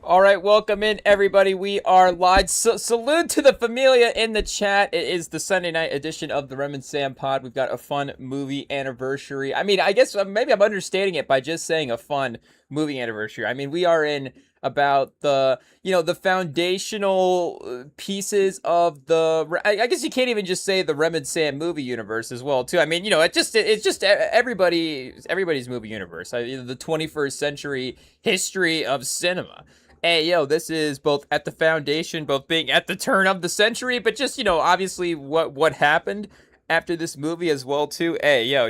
All right, welcome in, everybody. We are live. Salute to the Familia in the chat. It is the Sunday night edition of the Rem and Sam pod. We've got a fun movie anniversary. I mean, I guess maybe I'm understating it by just saying a fun movie anniversary. I mean, we are in about the foundational pieces of the. I guess you can't even just say the Rem and Sam movie universe as well, too. I mean, it's just everybody's movie universe. The 21st century history of cinema. Hey, yo, this is both at the foundation, both being at the turn of the century, but just, obviously what happened after this movie as well, too. Hey, yo,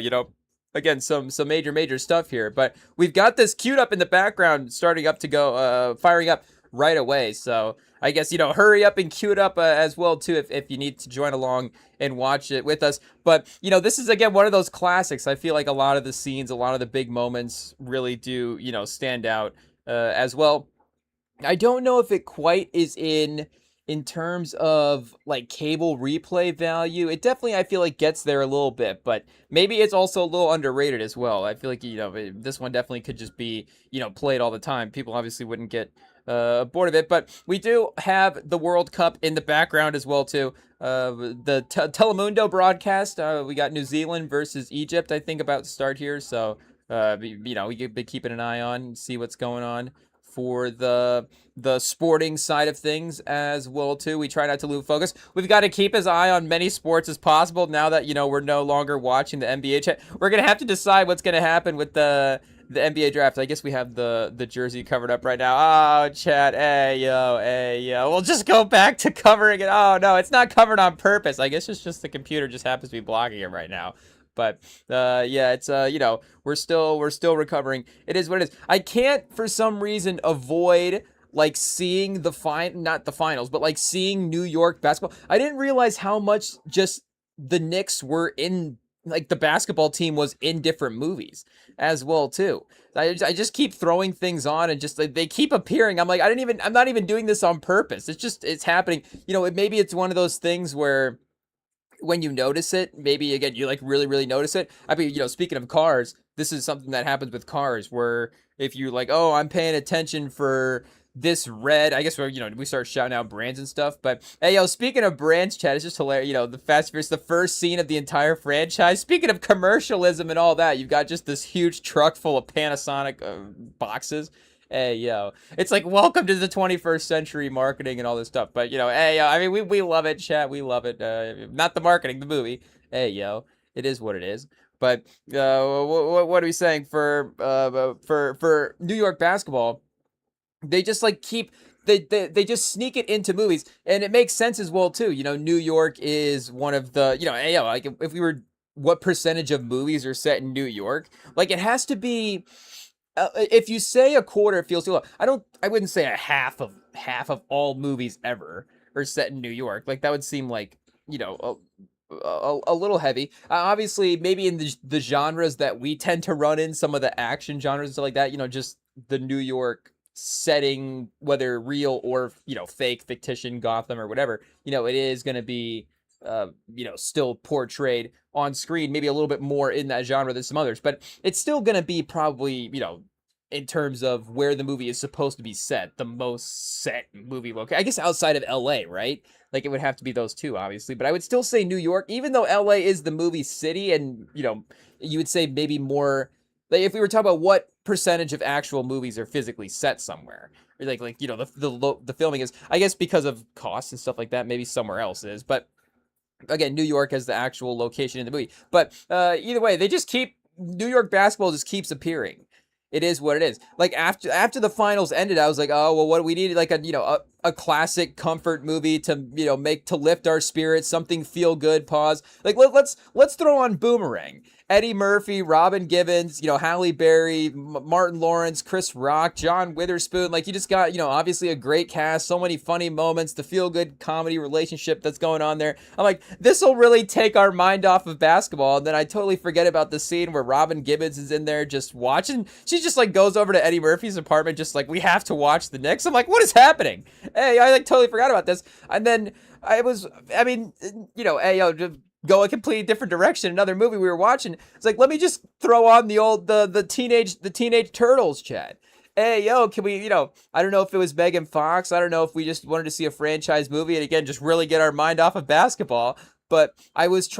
again, some major stuff here, but we've got this queued up in the background, starting up to go, firing up right away. So I guess, hurry up and queue it up as well, too, if you need to join along and watch it with us. But, this is, again, one of those classics. I feel like a lot of the scenes, a lot of the big moments really do, stand out as well. I don't know if it quite is in terms of like cable replay value. It definitely, I feel like, gets there a little bit, but maybe it's also a little underrated as well. I feel like, this one definitely could just be, played all the time. People obviously wouldn't get bored of it, but we do have the World Cup in the background as well too. The Telemundo broadcast, we got New Zealand versus Egypt, I think, about to start here, so we could be keeping an eye on, see what's going on for the sporting side of things as well too. We try not to lose focus. We've got to keep his eye on many sports as possible now that we're no longer watching the NBA. We're gonna have to decide what's gonna happen with the NBA draft. I guess we have the jersey covered up right now. Oh, chat, hey yo. We'll just go back to covering it. Oh no, it's not covered on purpose. I guess it's just the computer just happens to be blocking it right now. But yeah, it's we're still recovering. It is what it is. I can't for some reason avoid like seeing not the finals, but like seeing New York basketball. I didn't realize how much just the Knicks were in, like, the basketball team was in different movies as well too. I just keep throwing things on and just like, they keep appearing. I'm like, I'm not even doing this on purpose. It's happening. Maybe it's one of those things where when you notice it, maybe again you like really notice it. I mean, speaking of cars, this is something that happens with cars where if you like, oh, I'm paying attention for this red, I guess we start shouting out brands and stuff. But hey, yo, speaking of brands, chat, it's just hilarious. The Fast and Furious, the first scene of the entire franchise. Speaking of commercialism and all that, you've got just this huge truck full of Panasonic boxes. Hey, yo. It's like, welcome to the 21st century marketing and all this stuff. But, hey, yo, I mean, we love it, chat. We love it. Not the marketing, the movie. Hey, yo. It is what it is. But what are we saying for New York basketball? They just like they just sneak it into movies, and it makes sense as well too. New York is one of the hey, yo, like if we were, what percentage of movies are set in New York? Like it has to be. If you say a quarter, it feels too low. I wouldn't say a half of all movies ever are set in New York. Like that would seem like a little heavy. Obviously, maybe in the genres that we tend to run in, some of the action genres and stuff like that. Just the New York setting, whether real or fake, fictitious, Gotham or whatever. It is going to be still portrayed on screen, maybe a little bit more in that genre than some others, but it's still going to be probably, in terms of where the movie is supposed to be set, the most set movie location, I guess outside of LA, right? Like it would have to be those two, obviously, but I would still say New York, even though LA is the movie city, and, you would say maybe more, like if we were talking about what percentage of actual movies are physically set somewhere, like the filming is, I guess because of costs and stuff like that, maybe somewhere else is, but again, New York as the actual location in the movie. But either way, New York basketball just keeps appearing. It is what it is. Like after the finals ended, I was like, oh well, what we needed, like a classic comfort movie to make to lift our spirits, something feel good. Pause. Like let's throw on Boomerang. Eddie Murphy, Robin Givens, Halle Berry, Martin Lawrence, Chris Rock, John Witherspoon. Like you just got, obviously a great cast, so many funny moments, the feel good comedy relationship that's going on there. I'm like, this will really take our mind off of basketball. And then I totally forget about the scene where Robin Givens is in there just watching. She just like goes over to Eddie Murphy's apartment, just like, we have to watch the Knicks. I'm like, what is happening? Hey, I like totally forgot about this. And then hey, yo, go a completely different direction. Another movie we were watching. It's like, let me just throw on the teenage turtles, chat. hey, yo, can we, I don't know if it was Megan Fox. I don't know if we just wanted to see a franchise movie and again, just really get our mind off of basketball. But I just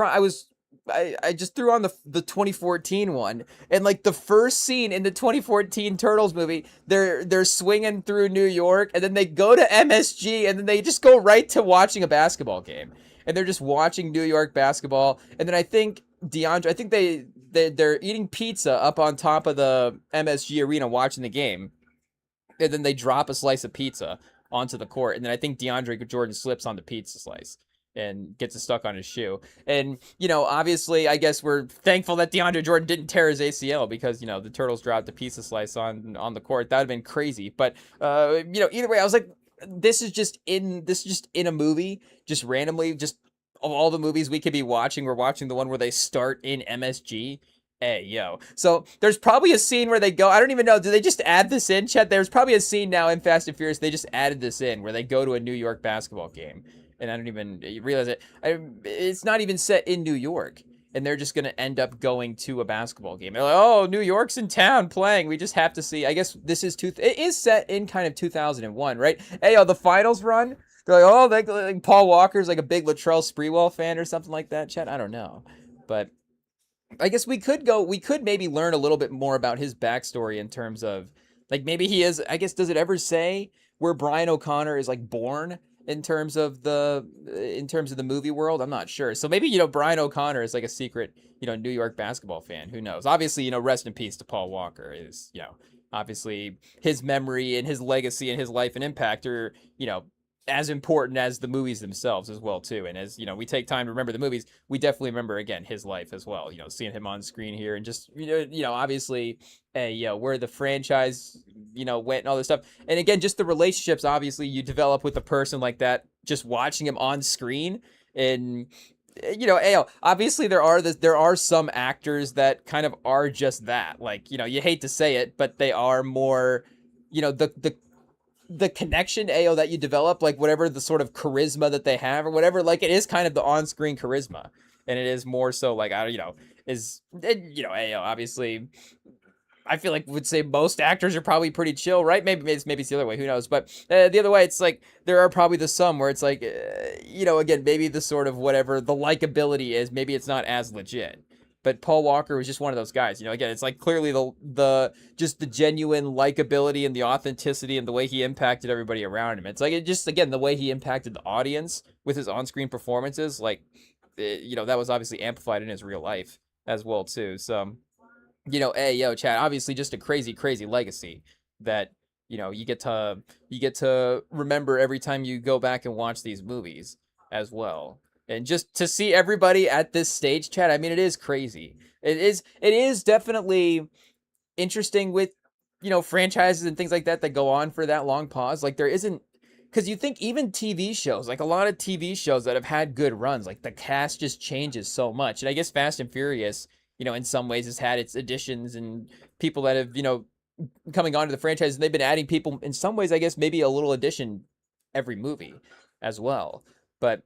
threw on the 2014 one, and like the first scene in the 2014 Turtles movie, they're swinging through New York, and then they go to MSG, and then they just go right to watching a basketball game, and they're just watching New York basketball, and then I think I think they're eating pizza up on top of the MSG arena watching the game, and then they drop a slice of pizza onto the court, and then I think DeAndre Jordan slips on the pizza slice and gets it stuck on his shoe. And obviously, I guess we're thankful that DeAndre Jordan didn't tear his ACL because the Turtles dropped the pizza slice on the court. That would have been crazy. But either way, I was like, this is just in a movie, just randomly, just of all the movies we could be watching, we're watching the one where they start in MSG. Hey, yo. So there's probably a scene where they go, I don't even know, do they just add this in, Chet? There's probably a scene now in Fast and Furious, they just added this in, where they go to a New York basketball game. And I don't even realize it. It's not even set in New York. And they're just going to end up going to a basketball game. They're like, oh, New York's in town playing. We just have to see. I guess it is set in kind of 2001, right? Hey, yo, the finals run. They're like, oh, like Paul Walker's like a big Latrell Sprewell fan or something like that, Chet. I don't know. But I guess we could maybe learn a little bit more about his backstory in terms of, like, maybe he is, I guess, does it ever say where Brian O'Connor is, like, born in terms of the movie world? I'm not sure. So maybe, Brian O'Connor is like a secret, New York basketball fan. Who knows? Obviously, rest in peace to Paul Walker is, obviously his memory and his legacy and his life and impact are, as important as the movies themselves as well too. And as we take time to remember the movies, we definitely remember again his life as well, seeing him on screen here and just obviously where the franchise went and all this stuff. And again, just the relationships obviously you develop with a person like that, just watching him on screen. And obviously there are some actors that kind of are just that, like, you hate to say it, but they are more, the connection that you develop, like whatever the sort of charisma that they have or whatever, like it is kind of the on-screen charisma, and it is more so like obviously I feel like would say most actors are probably pretty chill, right? Maybe it's the other way, who knows? But the other way, it's like there are probably some where it's like again, maybe the sort of whatever the likability is, maybe it's not as legit. But Paul Walker was just one of those guys. Again, it's like clearly the just the genuine likability and the authenticity and the way he impacted everybody around him. It's like it just, again, the way he impacted the audience with his on-screen performances, like that was obviously amplified in his real life as well too. So Chad, obviously just a crazy, crazy legacy that you get to remember every time you go back and watch these movies as well. And just to see everybody at this stage, Chad, I mean, it is crazy. It is definitely interesting with, franchises and things like that go on for that long pause. Like there isn't, because you think even TV shows, like a lot of TV shows that have had good runs, like the cast just changes so much. And I guess Fast and Furious, in some ways has had its additions and people that have, coming onto the franchise, and they've been adding people in some ways, I guess maybe a little addition every movie as well. But,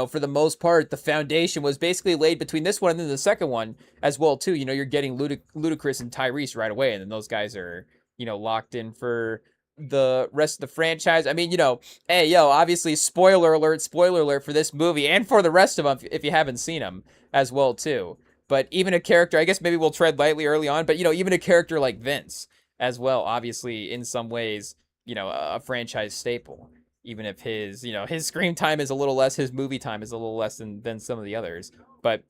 for the most part, the foundation was basically laid between this one and then the second one as well, too. You're getting Ludacris and Tyrese right away, and then those guys are, locked in for the rest of the franchise. I mean, obviously, spoiler alert for this movie and for the rest of them if you haven't seen them as well, too. But even a character, I guess maybe we'll tread lightly early on, but, even a character like Vince as well, obviously, in some ways, a franchise staple. Even if his screen time is a little less, his movie time is a little less than some of the others. But,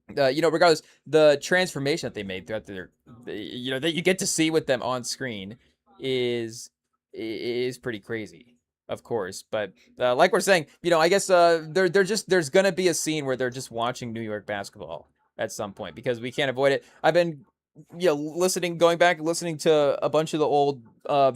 regardless, the transformation that they made throughout that you get to see with them on screen is pretty crazy, of course. But like we're saying, I guess there's going to be a scene where they're just watching New York basketball at some point because we can't avoid it. I've been, going back and listening to a bunch of the old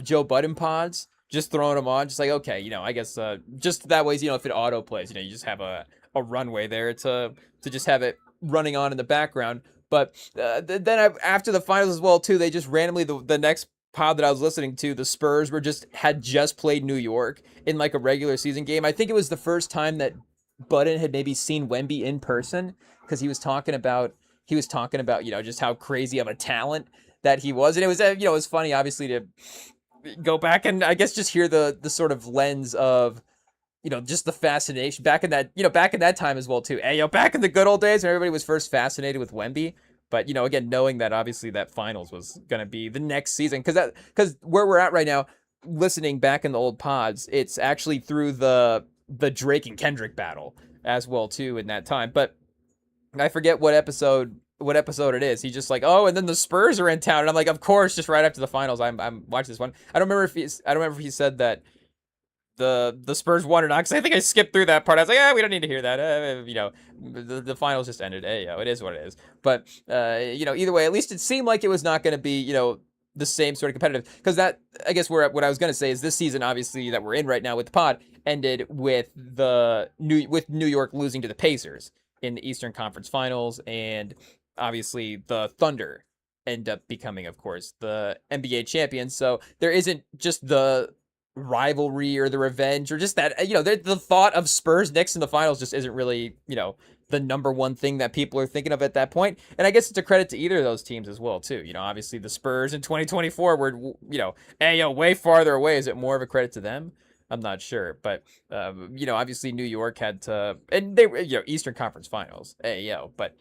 Joe Budden pods. Just throwing them on, just like, okay, I guess just that way, if it auto plays, you just have a runway there to just have it running on in the background. But then after the finals as well, too, they just randomly, the next pod that I was listening to, the Spurs had just played New York in like a regular season game. I think it was the first time that Budden had maybe seen Wemby in person because he was talking about, just how crazy of a talent that he was. And it was, it was funny, obviously, to go back and I guess just hear the sort of lens of, just the fascination back in that, back in that time as well too. Hey, back in the good old days when everybody was first fascinated with Wemby. But, again, knowing that obviously that finals was going to be the next season, because where we're at right now, listening back in the old pods, it's actually through the Drake and Kendrick battle as well too in that time. But I forget what episode it is. He's just like, oh, and then the Spurs are in town, and I'm like, of course, just right after the finals, I'm watching this one. I don't remember if he said that the Spurs won or not, because I think I skipped through that part. I was like, we don't need to hear that. The finals just ended. Hey, it is what it is. But either way, at least it seemed like it was not going to be the same sort of competitive, because that, I guess, what I was going to say is this season, obviously, that we're in right now with the pod, ended with New York losing to the Pacers in the Eastern Conference Finals, and obviously the Thunder end up becoming, of course, the NBA champions. So there isn't just the rivalry or the revenge or just that, the thought of Spurs Knicks in the finals just isn't really, the number one thing that people are thinking of at that point. And I guess it's a credit to either of those teams as well too. Obviously the Spurs in 2024 were, way farther away. Is it more of a credit to them? I'm not sure, but obviously New York had to, and they were, Eastern Conference Finals, but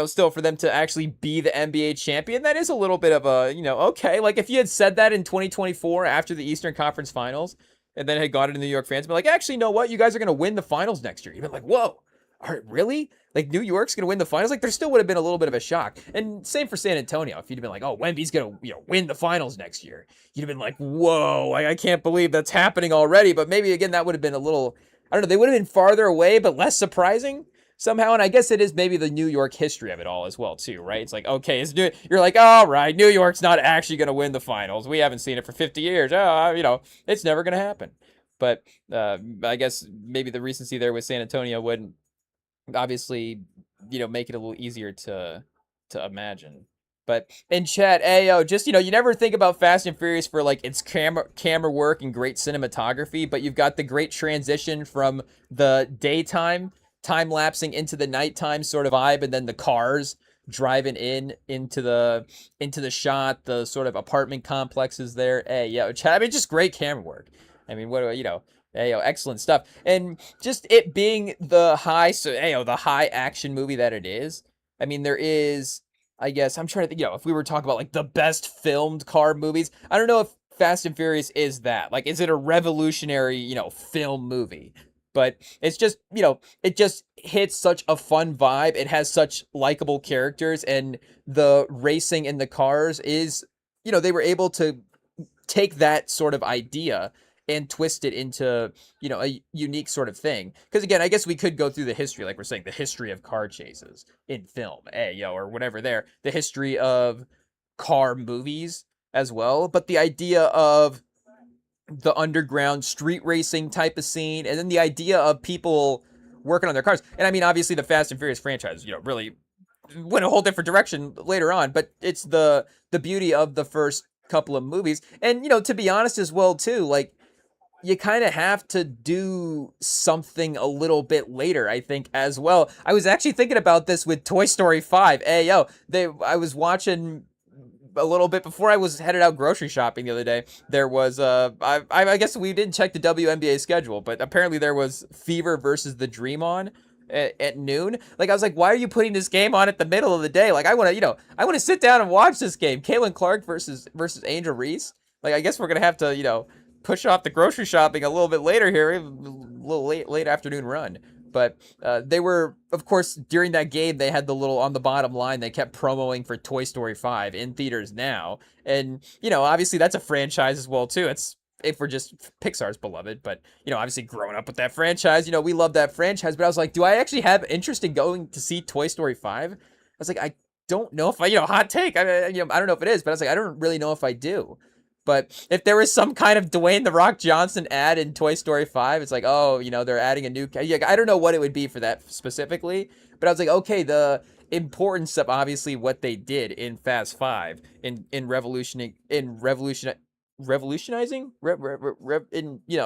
still for them to actually be the NBA champion, that is a little bit of a, okay, like if you had said that in 2024 after the Eastern Conference Finals, and then had gone to New York fans, be like, actually, you know what, you guys are gonna win the finals next year. You'd been like, whoa, all right, really? Like New York's gonna win the finals? Like there still would have been a little bit of a shock. And same for San Antonio. If you'd have been like, oh, Wemby's gonna win the finals next year, you'd have been like, whoa, I can't believe that's happening already. But maybe again that would have been a little, I don't know, they would have been farther away, but less surprising somehow. And I guess it is maybe the New York history of it all as well too, right? It's like, okay, you're like, all right, New York's not actually gonna win the finals. We haven't seen it for 50 years. It's never gonna happen. But I guess maybe the recency there with San Antonio wouldn't obviously, make it a little easier to imagine. But in chat, just, you never think about Fast and Furious for like its camera work and great cinematography, but you've got the great transition from the daytime time lapsing into the nighttime sort of vibe, and then the cars driving into the shot, the sort of apartment complexes there. Chat, I mean, just great camera work. I mean, what do excellent stuff. And just it being the high action movie that it is. I mean, there is, I guess, I'm trying to think, if we were talking about like the best filmed car movies, I don't know if Fast and Furious is that. Like, is it a revolutionary, film movie? But it's just, it just hits such a fun vibe. It has such likable characters, and the racing in the cars is, they were able to take that sort of idea and twist it into, a unique sort of thing. Because again, I guess we could go through the history, like we're saying, the history of car chases in film, or whatever there, the history of car movies as well. But the idea of the underground street racing type of scene, and then the idea of people working on their cars. And I mean, obviously the Fast and Furious franchise, really went a whole different direction later on, but it's the beauty of the first couple of movies. And, to be honest as well too, like, you kind of have to do something a little bit later, I think, as well. I was actually thinking about this with Toy Story 5. I was watching a little bit before I was headed out grocery shopping the other day. There was, I guess we didn't check the WNBA schedule, but apparently there was Fever versus the Dream on at noon. Like, I was like, why are you putting this game on at the middle of the day? Like, I want to sit down and watch this game. Caitlin Clark versus Angel Reese. Like, I guess we're going to have to, push off the grocery shopping a little bit later here, a little late afternoon run. But they were, of course, during that game, they had the little on the bottom line, they kept promoting for Toy Story 5 in theaters now. And, obviously that's a franchise as well, too. It's, if we're just Pixar's beloved, but, obviously growing up with that franchise, we love that franchise. But I was like, do I actually have interest in going to see Toy Story 5? I was like, I don't know if I, hot take. I don't know if it is, but I was like, I don't really know if I do. But if there was some kind of Dwayne The Rock Johnson ad in Toy Story 5, it's like, oh, they're adding a new... I don't know what it would be for that specifically, but I was like, okay, the importance of obviously what they did in Fast 5 in revolutionizing,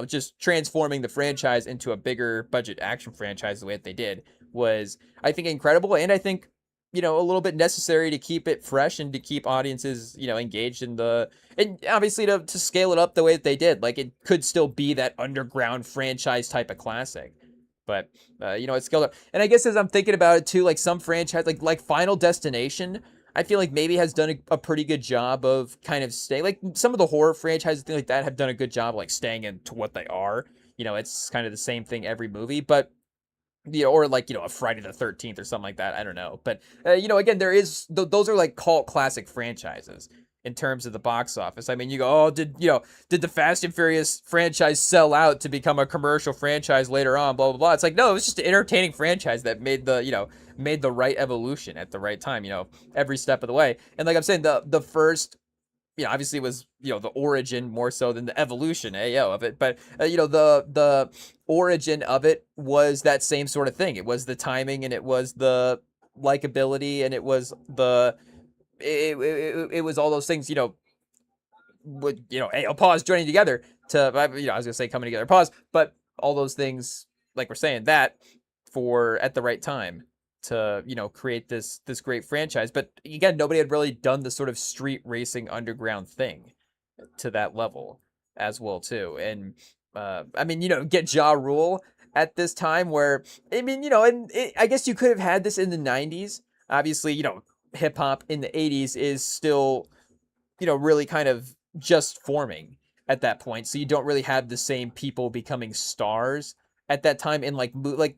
just transforming the franchise into a bigger budget action franchise the way that they did was, I think, incredible. And I think a little bit necessary to keep it fresh and to keep audiences, engaged in and obviously to scale it up the way that they did. Like, it could still be that underground franchise type of classic. But, it's scaled up. And I guess as I'm thinking about it too, like some franchise, like Final Destination, I feel like maybe has done a pretty good job of kind of staying, like some of the horror franchises, things like that have done a good job, like staying into what they are. It's kind of the same thing every movie, but or like, a Friday the 13th or something like that. I don't know. But, again, those are like cult classic franchises in terms of the box office. I mean, you go, oh, did the Fast and Furious franchise sell out to become a commercial franchise later on, blah, blah, blah. It's like, no, it was just an entertaining franchise that made the right evolution at the right time, every step of the way. And like I'm saying, the first, obviously it was, the origin more so than the evolution, of it. But, the origin of it was that same sort of thing. It was the timing and it was the likability and it was it was all those things, would, pause, joining together to, I was going to say coming together, pause, but all those things, like we're saying, that for at the right time to, create this great franchise. But again, nobody had really done the sort of street racing underground thing to that level as well too. And I mean, get Ja Rule at this time where, I mean, I guess you could have had this in the 90s. Obviously, hip hop in the 80s is still, really kind of just forming at that point. So you don't really have the same people becoming stars at that time in like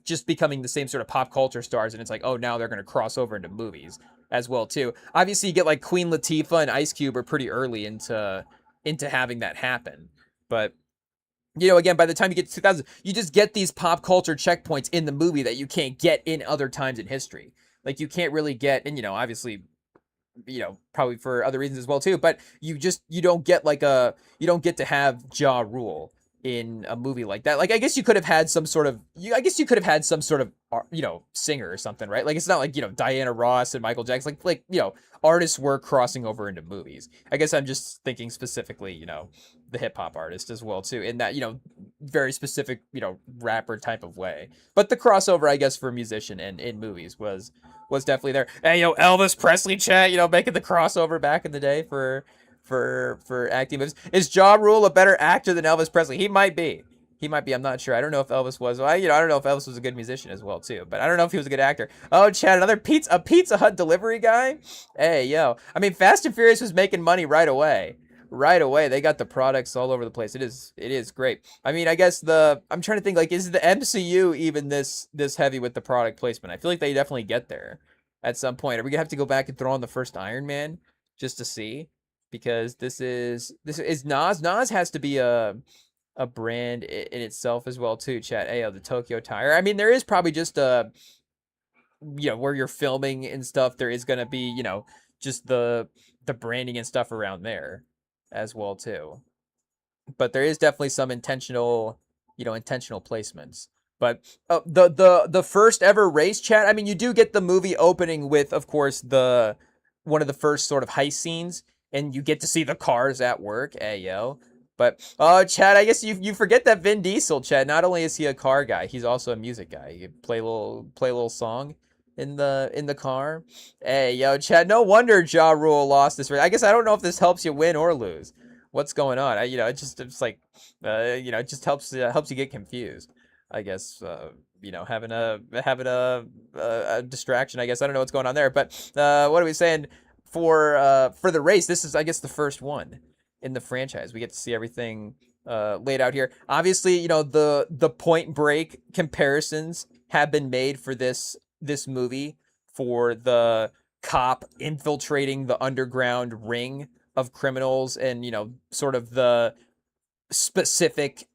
just becoming the same sort of pop culture stars. And it's like, oh, now they're going to cross over into movies as well too. Obviously you get like Queen Latifah and Ice Cube are pretty early into having that happen. But again, by the time you get to 2000, you just get these pop culture checkpoints in the movie that you can't get in other times in history. Like you can't really get, and obviously, probably for other reasons as well too, but you don't get you don't get to have Ja Rule in a movie like that. Like, I guess you could have had some sort of, singer or something, right? Like, it's not like, Diana Ross and Michael Jackson, artists were crossing over into movies. I guess I'm just thinking specifically, the hip hop artist as well too, in that, very specific, rapper type of way. But the crossover, I guess, for a musician and in movies was definitely there. Hey, Elvis Presley chat, making the crossover back in the day for acting movies. Is Ja Rule a better actor than Elvis Presley? He might be. I'm not sure. I don't know if Elvis was. I don't know if Elvis was a good musician as well too. But I don't know if he was a good actor. Oh, Chad, another Pizza Hut delivery guy. Hey, I mean, Fast and Furious was making money right away. Right away, they got the products all over the place. It is great. I mean, I guess I'm trying to think, like, is the MCU even this heavy with the product placement? I feel like they definitely get there at some point. Are we gonna have to go back and throw on the first Iron Man just to see? Because this is Nas. Nas has to be a brand in itself as well too. Chat. Ayo, the Tokyo Tire. I mean, there is probably just where you're filming and stuff. There is gonna be just the branding and stuff around there as well too. But there is definitely some intentional placements. But the first ever race, chat. I mean, you do get the movie opening with, of course, one of the first sort of heist scenes, and you get to see the cars at work. Hey, yo. But, Chad, I guess you forget that Vin Diesel, Chad, not only is he a car guy, he's also a music guy. You play a little song in the car. Hey, yo, Chad, no wonder Ja Rule lost this race. I guess I don't know if this helps you win or lose. What's going on? It's like, it just helps you get confused. I guess, having a distraction. I guess I don't know what's going on there. But what are we saying for the race? This is, I guess, the first one in the franchise. We get to see everything laid out here. Obviously, the Point Break comparisons have been made for this movie, for the cop infiltrating the underground ring of criminals and sort of the specific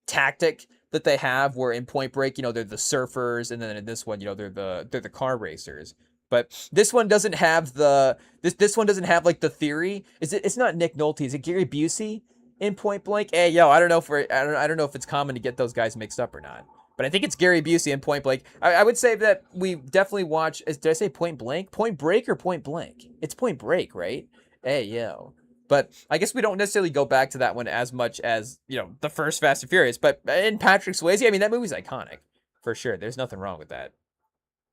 tactic that they have, where in Point Break, they're the surfers, and then in this one, they're the car racers. But this one doesn't have this one doesn't have like the theory. It's not Nick Nolte, is it Gary Busey in Point Blank? Hey, yo, I don't know if it's common to get those guys mixed up or not. But I think it's Gary Busey in Point Blank. I would say that we definitely watch, did I say Point Blank? Point Break or Point Blank? It's Point Break, right? Hey, yo. But I guess we don't necessarily go back to that one as much as, the first Fast and Furious. But in Patrick Swayze, I mean, that movie's iconic, for sure. There's nothing wrong with that.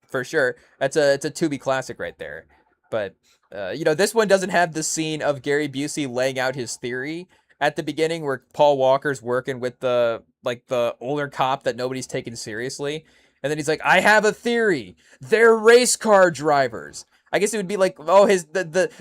for sure. It's a Tubi classic right there. But this one doesn't have the scene of Gary Busey laying out his theory at the beginning, where Paul Walker's working with the older cop that nobody's taking seriously, and then he's like, "I have a theory. They're race car drivers." I guess it would be like, oh, it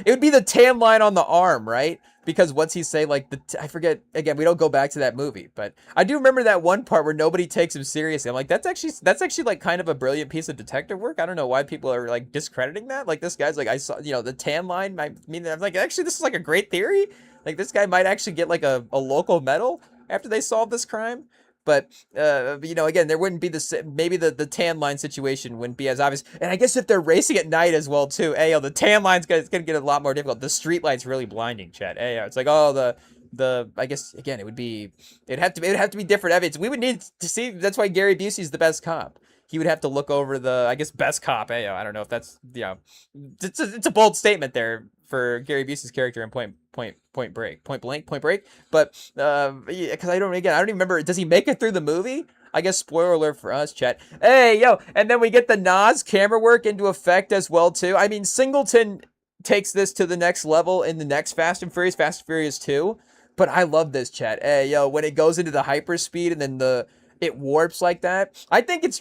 would be the tan line on the arm, right? Because what's he say? Like I forget again. We don't go back to that movie, but I do remember that one part where nobody takes him seriously. I'm like, that's actually like kind of a brilliant piece of detective work. I don't know why people are like discrediting that. Like this guy's like, I saw the tan line. I mean, I'm like, actually, this is like a great theory. Like this guy might actually get like a local medal after they solve this crime. But again, there wouldn't be maybe the tan line situation wouldn't be as obvious. And I guess if they're racing at night as well too, the tan line's gonna get a lot more difficult. The street light's really blinding, Chad. It's like, oh, the I guess again it'd have to be different evidence. We would need to see. That's why Gary Busey's the best cop. He would have to look over I guess best cop. I don't know if that's it's a bold statement there for Gary Busey's character in Point Break. But because I don't even remember. Does he make it through the movie? I guess spoiler alert for us, chat. And then we get the Nas camera work into effect as well too. I mean, Singleton takes this to the next level in the next Fast and Furious 2. But I love this, chat. When it goes into the hyperspeed and then it warps like that. I think it's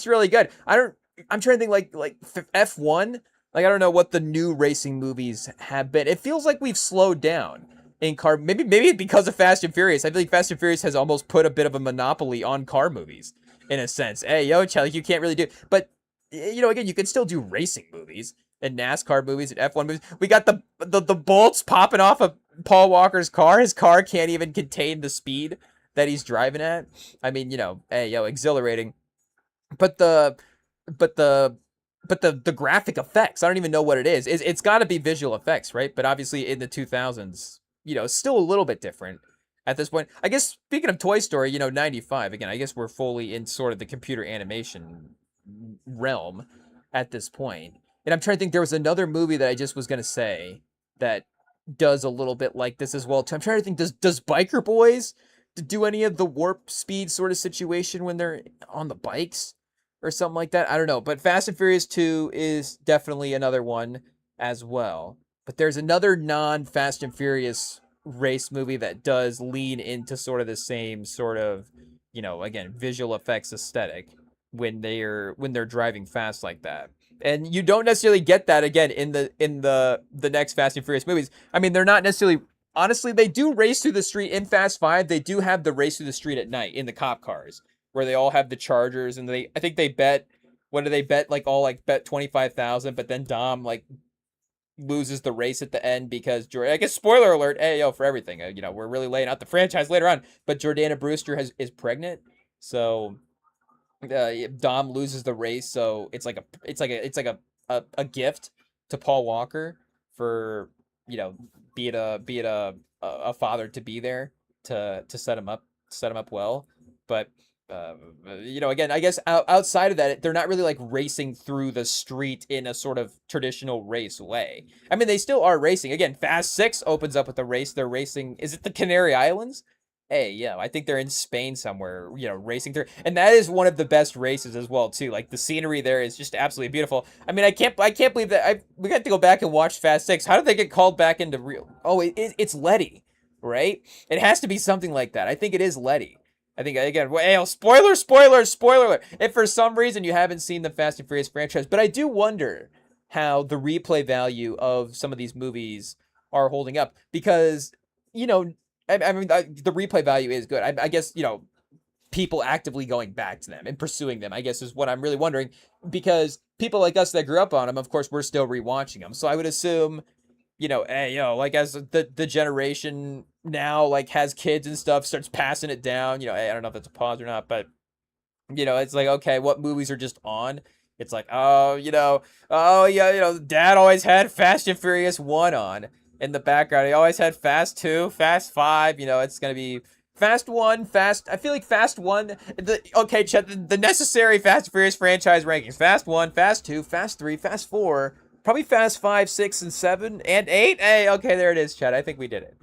really good. I'm trying to think like F1. Like, I don't know what the new racing movies have been. It feels like we've slowed down in car. Maybe because of Fast and Furious. I feel like Fast and Furious has almost put a bit of a monopoly on car movies in a sense. Charlie, you can't really do. But again, you can still do racing movies and NASCAR movies and F1 movies. We got the bolts popping off of Paul Walker's car. His car can't even contain the speed that he's driving at. I mean, exhilarating. But the graphic effects, I don't even know what it is. It's got to be visual effects, right? But obviously in the 2000s, still a little bit different at this point. I guess speaking of Toy Story, 95, again, I guess we're fully in sort of the computer animation realm at this point. And I'm trying to think, there was another movie that I just was going to say that does a little bit like this as well. I'm trying to think, does Biker Boys do any of the warp speed sort of situation when they're on the bikes? Or something like that. I don't know. But Fast and Furious 2 is definitely another one as well. But there's another non-Fast and Furious race movie that does lean into sort of the same sort of, again, visual effects aesthetic when they're driving fast like that. And you don't necessarily get that again in the next Fast and Furious movies. I mean, they're not necessarily, honestly, they do race through the street in Fast 5. They do have the race through the street at night in the cop cars, where they all have the Chargers, and I think they bet, what do they bet? Bet 25,000, but then Dom loses the race at the end because I guess spoiler alert, for everything. We're really laying out the franchise later on, but Jordana Brewster is pregnant, so Dom loses the race, so it's like a gift to Paul Walker for be it a father to be there to set him up well, but. Again, I guess outside of that, they're not really like racing through the street in a sort of traditional race way. I mean, they still are racing. Again, Fast 6 opens up with a race. They're racing. Is it the Canary Islands? I think they're in Spain somewhere, racing through. And that is one of the best races as well, too. Like, the scenery there is just absolutely beautiful. I mean, I can't believe that we got to go back and watch Fast 6. How did they get called back into real? Oh, it's Letty, right? It has to be something like that. I think it is Letty. I think, again, spoiler alert. If for some reason you haven't seen the Fast and Furious franchise, but I do wonder how the replay value of some of these movies are holding up, because, I mean, the replay value is good. I guess, people actively going back to them and pursuing them, I guess, is what I'm really wondering, because people like us that grew up on them, of course, we're still rewatching them. So I would assume, as the generation now, has kids and stuff, starts passing it down, I don't know if that's a pause or not, but, it's like, okay, what movies are just on? It's like, Dad always had Fast and Furious 1 on in the background. He always had Fast 2, Fast 5, it's going to be Fast 1, I feel like Fast 1, Chet, the necessary Fast and Furious franchise rankings. Fast 1, Fast 2, Fast 3, Fast 4, probably Fast 5, 6, and 7, and 8. Okay, there it is, Chad. I think we did it.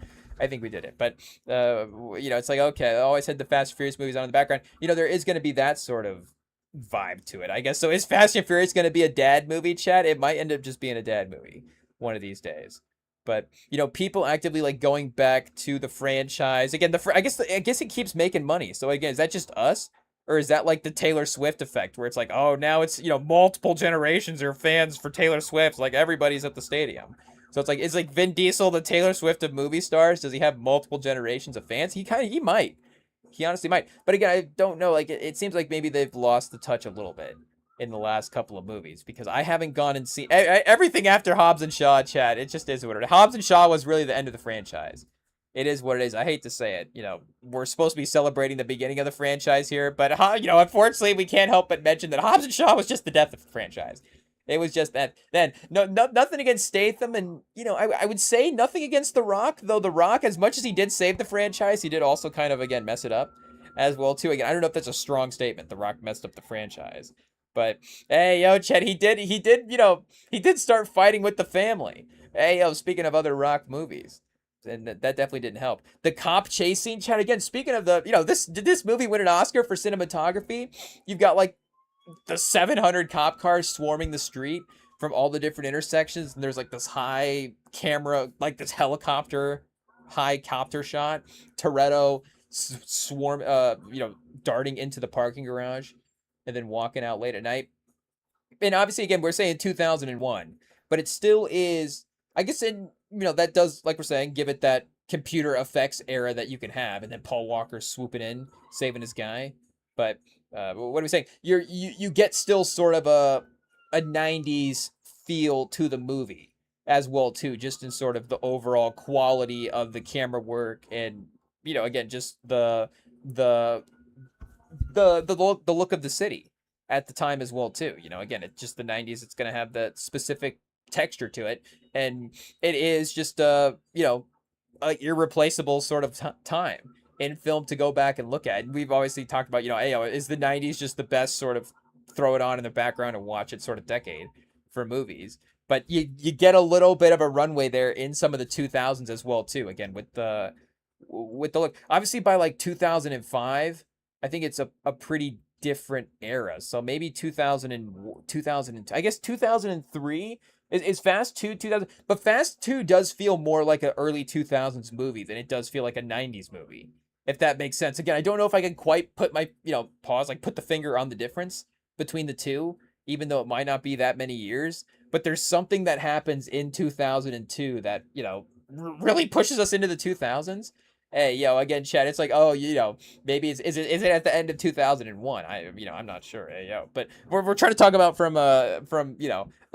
But, it's like, okay, I always had the Fast and Furious movies on in the background. There is going to be that sort of vibe to it, I guess. So is Fast and Furious going to be a dad movie, Chad? It might end up just being a dad movie one of these days. But people actively like going back to the franchise again. I guess it keeps making money. So again, is that just us, or is that like the Taylor Swift effect, where it's like, oh, now it's multiple generations are fans for Taylor Swift, like everybody's at the stadium. So it's like Vin Diesel, the Taylor Swift of movie stars. Does he have multiple generations of fans? He might. He honestly might. But again, I don't know. Like it seems like maybe they've lost the touch a little bit in the last couple of movies, because I haven't gone and seen everything after Hobbs and Shaw. Chad, it just is what it is. Hobbs and Shaw was really the end of the franchise. It is what it is. I hate to say it. We're supposed to be celebrating the beginning of the franchise here, but unfortunately, we can't help but mention that Hobbs and Shaw was just the death of the franchise. It was just that. Then nothing against Statham, and I would say nothing against The Rock, though The Rock, as much as he did save the franchise, he did also kind of again mess it up as well too. Again, I don't know if that's a strong statement. The Rock messed up the franchise, but hey, Chet, he did start fighting with the family. Hey, speaking of other Rock movies, and that definitely didn't help. The cop chasing, Chad, again, speaking of did this movie win an Oscar for cinematography? You've got like the 700 cop cars swarming the street from all the different intersections, and there's like this high camera, like this high copter shot, Toretto swarm, darting into the parking garage and then walking out late at night. And obviously, again, we're saying 2001, but it still is, I guess, that does, like we're saying, give it that computer effects era that you can have, and then Paul Walker swooping in, saving his guy. But what are we saying? You get still sort of a 90s feel to the movie as well too, just in sort of the overall quality of the camera work, and again, just the look of the city at the time as well too. Again, it's just the 90s. It's gonna have that specific texture to it, and it is just a irreplaceable sort of time in film to go back and look at. And we've obviously talked about, is the 90s just the best sort of throw it on in the background and watch it sort of decade for movies? But you get a little bit of a runway there in some of the 2000s as well too. Again, with the look, obviously by like 2005, I think it's a pretty different era. So maybe 2000, I guess 2003 is Fast 2 2000, but Fast 2 does feel more like an early 2000s movie than it does feel like a 90s movie, if that makes sense. Again, I don't know if I can quite put my, pause, like put the finger on the difference between the two, even though it might not be that many years, but there's something that happens in 2002 that, really pushes us into the 2000s. Hey, again, Chad, it's like, oh, maybe is it at the end of 2001? I'm not sure. Hey, but we're trying to talk about from a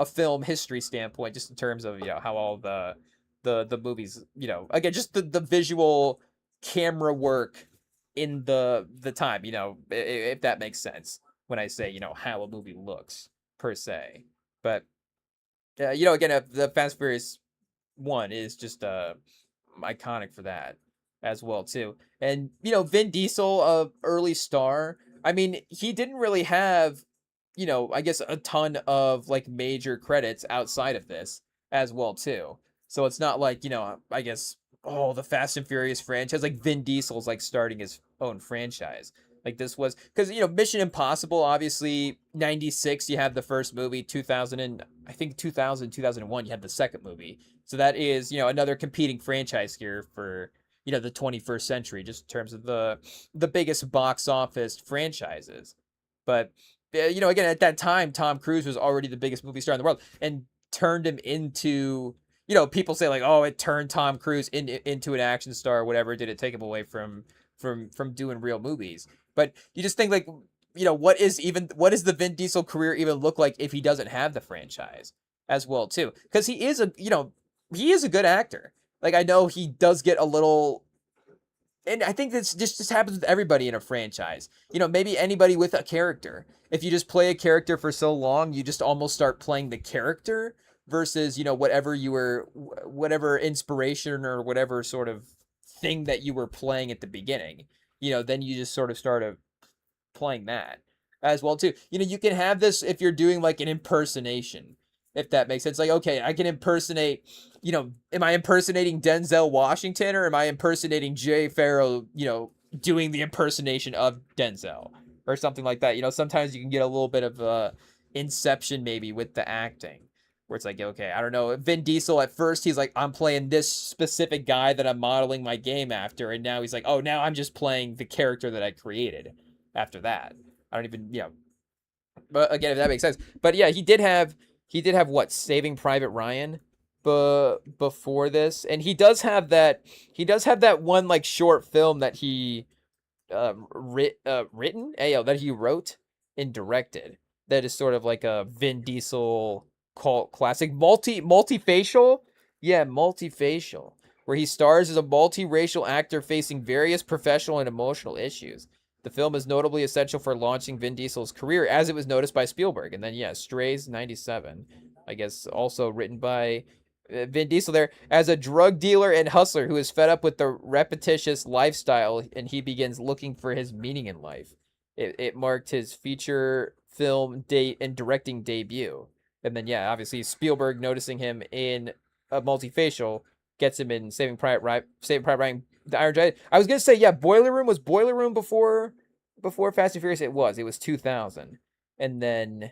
film history standpoint, just in terms of, how all the movies, again, just the visual camera work in the time, if that makes sense when I say, how a movie looks per se. But, again, the Fast and Furious 1 is just iconic for that as well too. And Vin Diesel, a early star. I mean, he didn't really have, I guess a ton of like major credits outside of this as well too. So it's not like, I guess, oh, the Fast and Furious franchise, like Vin Diesel's like starting his own franchise. Like this was, because Mission Impossible, obviously 96 you have the first movie, 2000 and I think 2001 you have the second movie. So that is, another competing franchise here for the 21st century, just in terms of the biggest box office franchises. But again, at that time, Tom Cruise was already the biggest movie star in the world, and turned him into, people say like, oh, it turned Tom Cruise into an action star or whatever. Did it take him away from doing real movies? But you just think like, what is the Vin Diesel career even look like if he doesn't have the franchise as well too? Because he is a good actor. Like, I know he does get a little, and I think this just happens with everybody in a franchise. Maybe anybody with a character. If you just play a character for so long, you just almost start playing the character versus, whatever inspiration or whatever sort of thing that you were playing at the beginning. Then you just sort of started playing that as well too. You can have this if you're doing like an impersonation, if that makes sense. Like, okay, I can impersonate, am I impersonating Denzel Washington, or am I impersonating Jay Farrow, doing the impersonation of Denzel? or something like that. You know, sometimes you can get a little bit of inception maybe with the acting, where it's like, okay, I don't know, Vin Diesel at first he's like, I'm playing this specific guy that I'm modeling my game after, and now he's like, oh, now I'm just playing the character that I created after that. I don't even, you know, but again, if that makes sense. But yeah, he did have what, Saving Private Ryan, but before this, and he does have that one like short film that he written, that he wrote and directed. That is sort of like a Vin Diesel cult classic, multifacial, yeah, multifacial, where he stars as a multiracial actor facing various professional and emotional issues. The film is notably essential for launching Vin Diesel's career, as it was noticed by Spielberg. And then, yeah, Strays '97, I guess, also written by Vin Diesel there, as a drug dealer and hustler who is fed up with the repetitious lifestyle and he begins looking for his meaning in life. It marked his feature film date and directing debut. And then, yeah, obviously Spielberg noticing him in a multifacial gets him in Saving Private Ryan, the Iron Giant. I was gonna say, yeah, Boiler Room before Fast and Furious. It was 2000, and then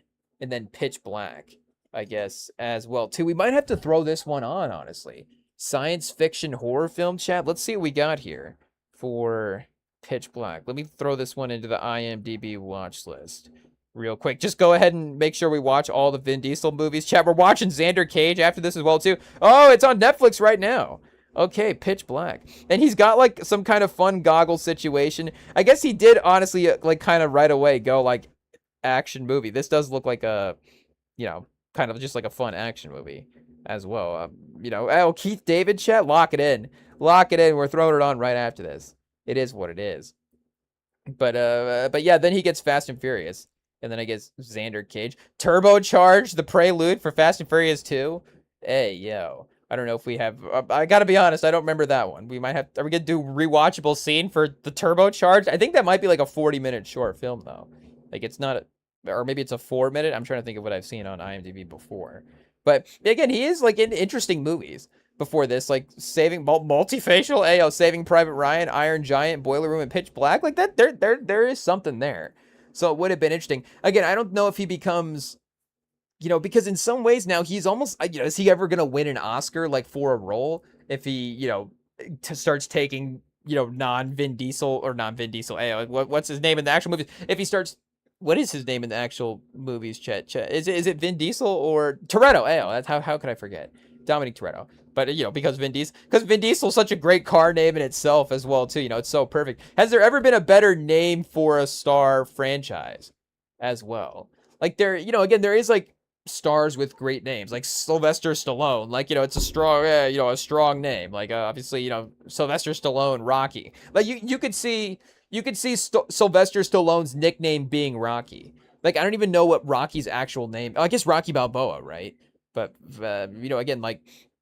Pitch Black, I guess, as well too. We might have to throw this one on, honestly. Science fiction horror film chat. Let's see what we got here for Pitch Black. Let me throw this one into the IMDb watch list real quick. Just go ahead and make sure we watch all the Vin Diesel movies. Chat, we're watching Xander Cage after this as well too. Oh, it's on Netflix right now. Okay, Pitch Black. And he's got like some kind of fun goggle situation. I guess he did honestly like kind of right away go like action movie. This does look like a, kind of just like a fun action movie as well. Keith David chat, lock it in. Lock it in. We're throwing it on right after this. It is what it is. But yeah, then he gets Fast and Furious. And then I guess Xander Cage. Turbocharged, the prelude for Fast and Furious 2. Hey, yo. I don't know if we have... I gotta be honest, I don't remember that one. We might have... Are we gonna do rewatchable scene for the Turbocharged? I think that might be like a 40-minute short film, though. Like, it's not... Or maybe it's a 4-minute. I'm trying to think of what I've seen on IMDb before. But, again, he is, like, in interesting movies before this. Like, Multifacial, Saving Private Ryan, Iron Giant, Boiler Room, and Pitch Black. Like, that, there is something there. So it would have been interesting. Again, I don't know if he becomes... because in some ways now he's almost, is he ever going to win an Oscar, like, for a role? If he, starts taking, non-Vin Diesel, or non-Vin Diesel, what's his name in the actual movies? If he starts, what is his name in the actual movies, Chet? Is it Vin Diesel or Toretto? That's how could I forget? Dominic Toretto. But, because Vin Diesel's such a great car name in itself as well, too. It's so perfect. Has there ever been a better name for a star franchise as well? Like, again, there is, like, stars with great names, like Sylvester Stallone. Like, it's a strong name. Like, obviously, Sylvester Stallone, Rocky. Like, you could see Sylvester Stallone's nickname being Rocky. Like, I don't even know what Rocky's actual name. I guess Rocky Balboa, right? But again, like,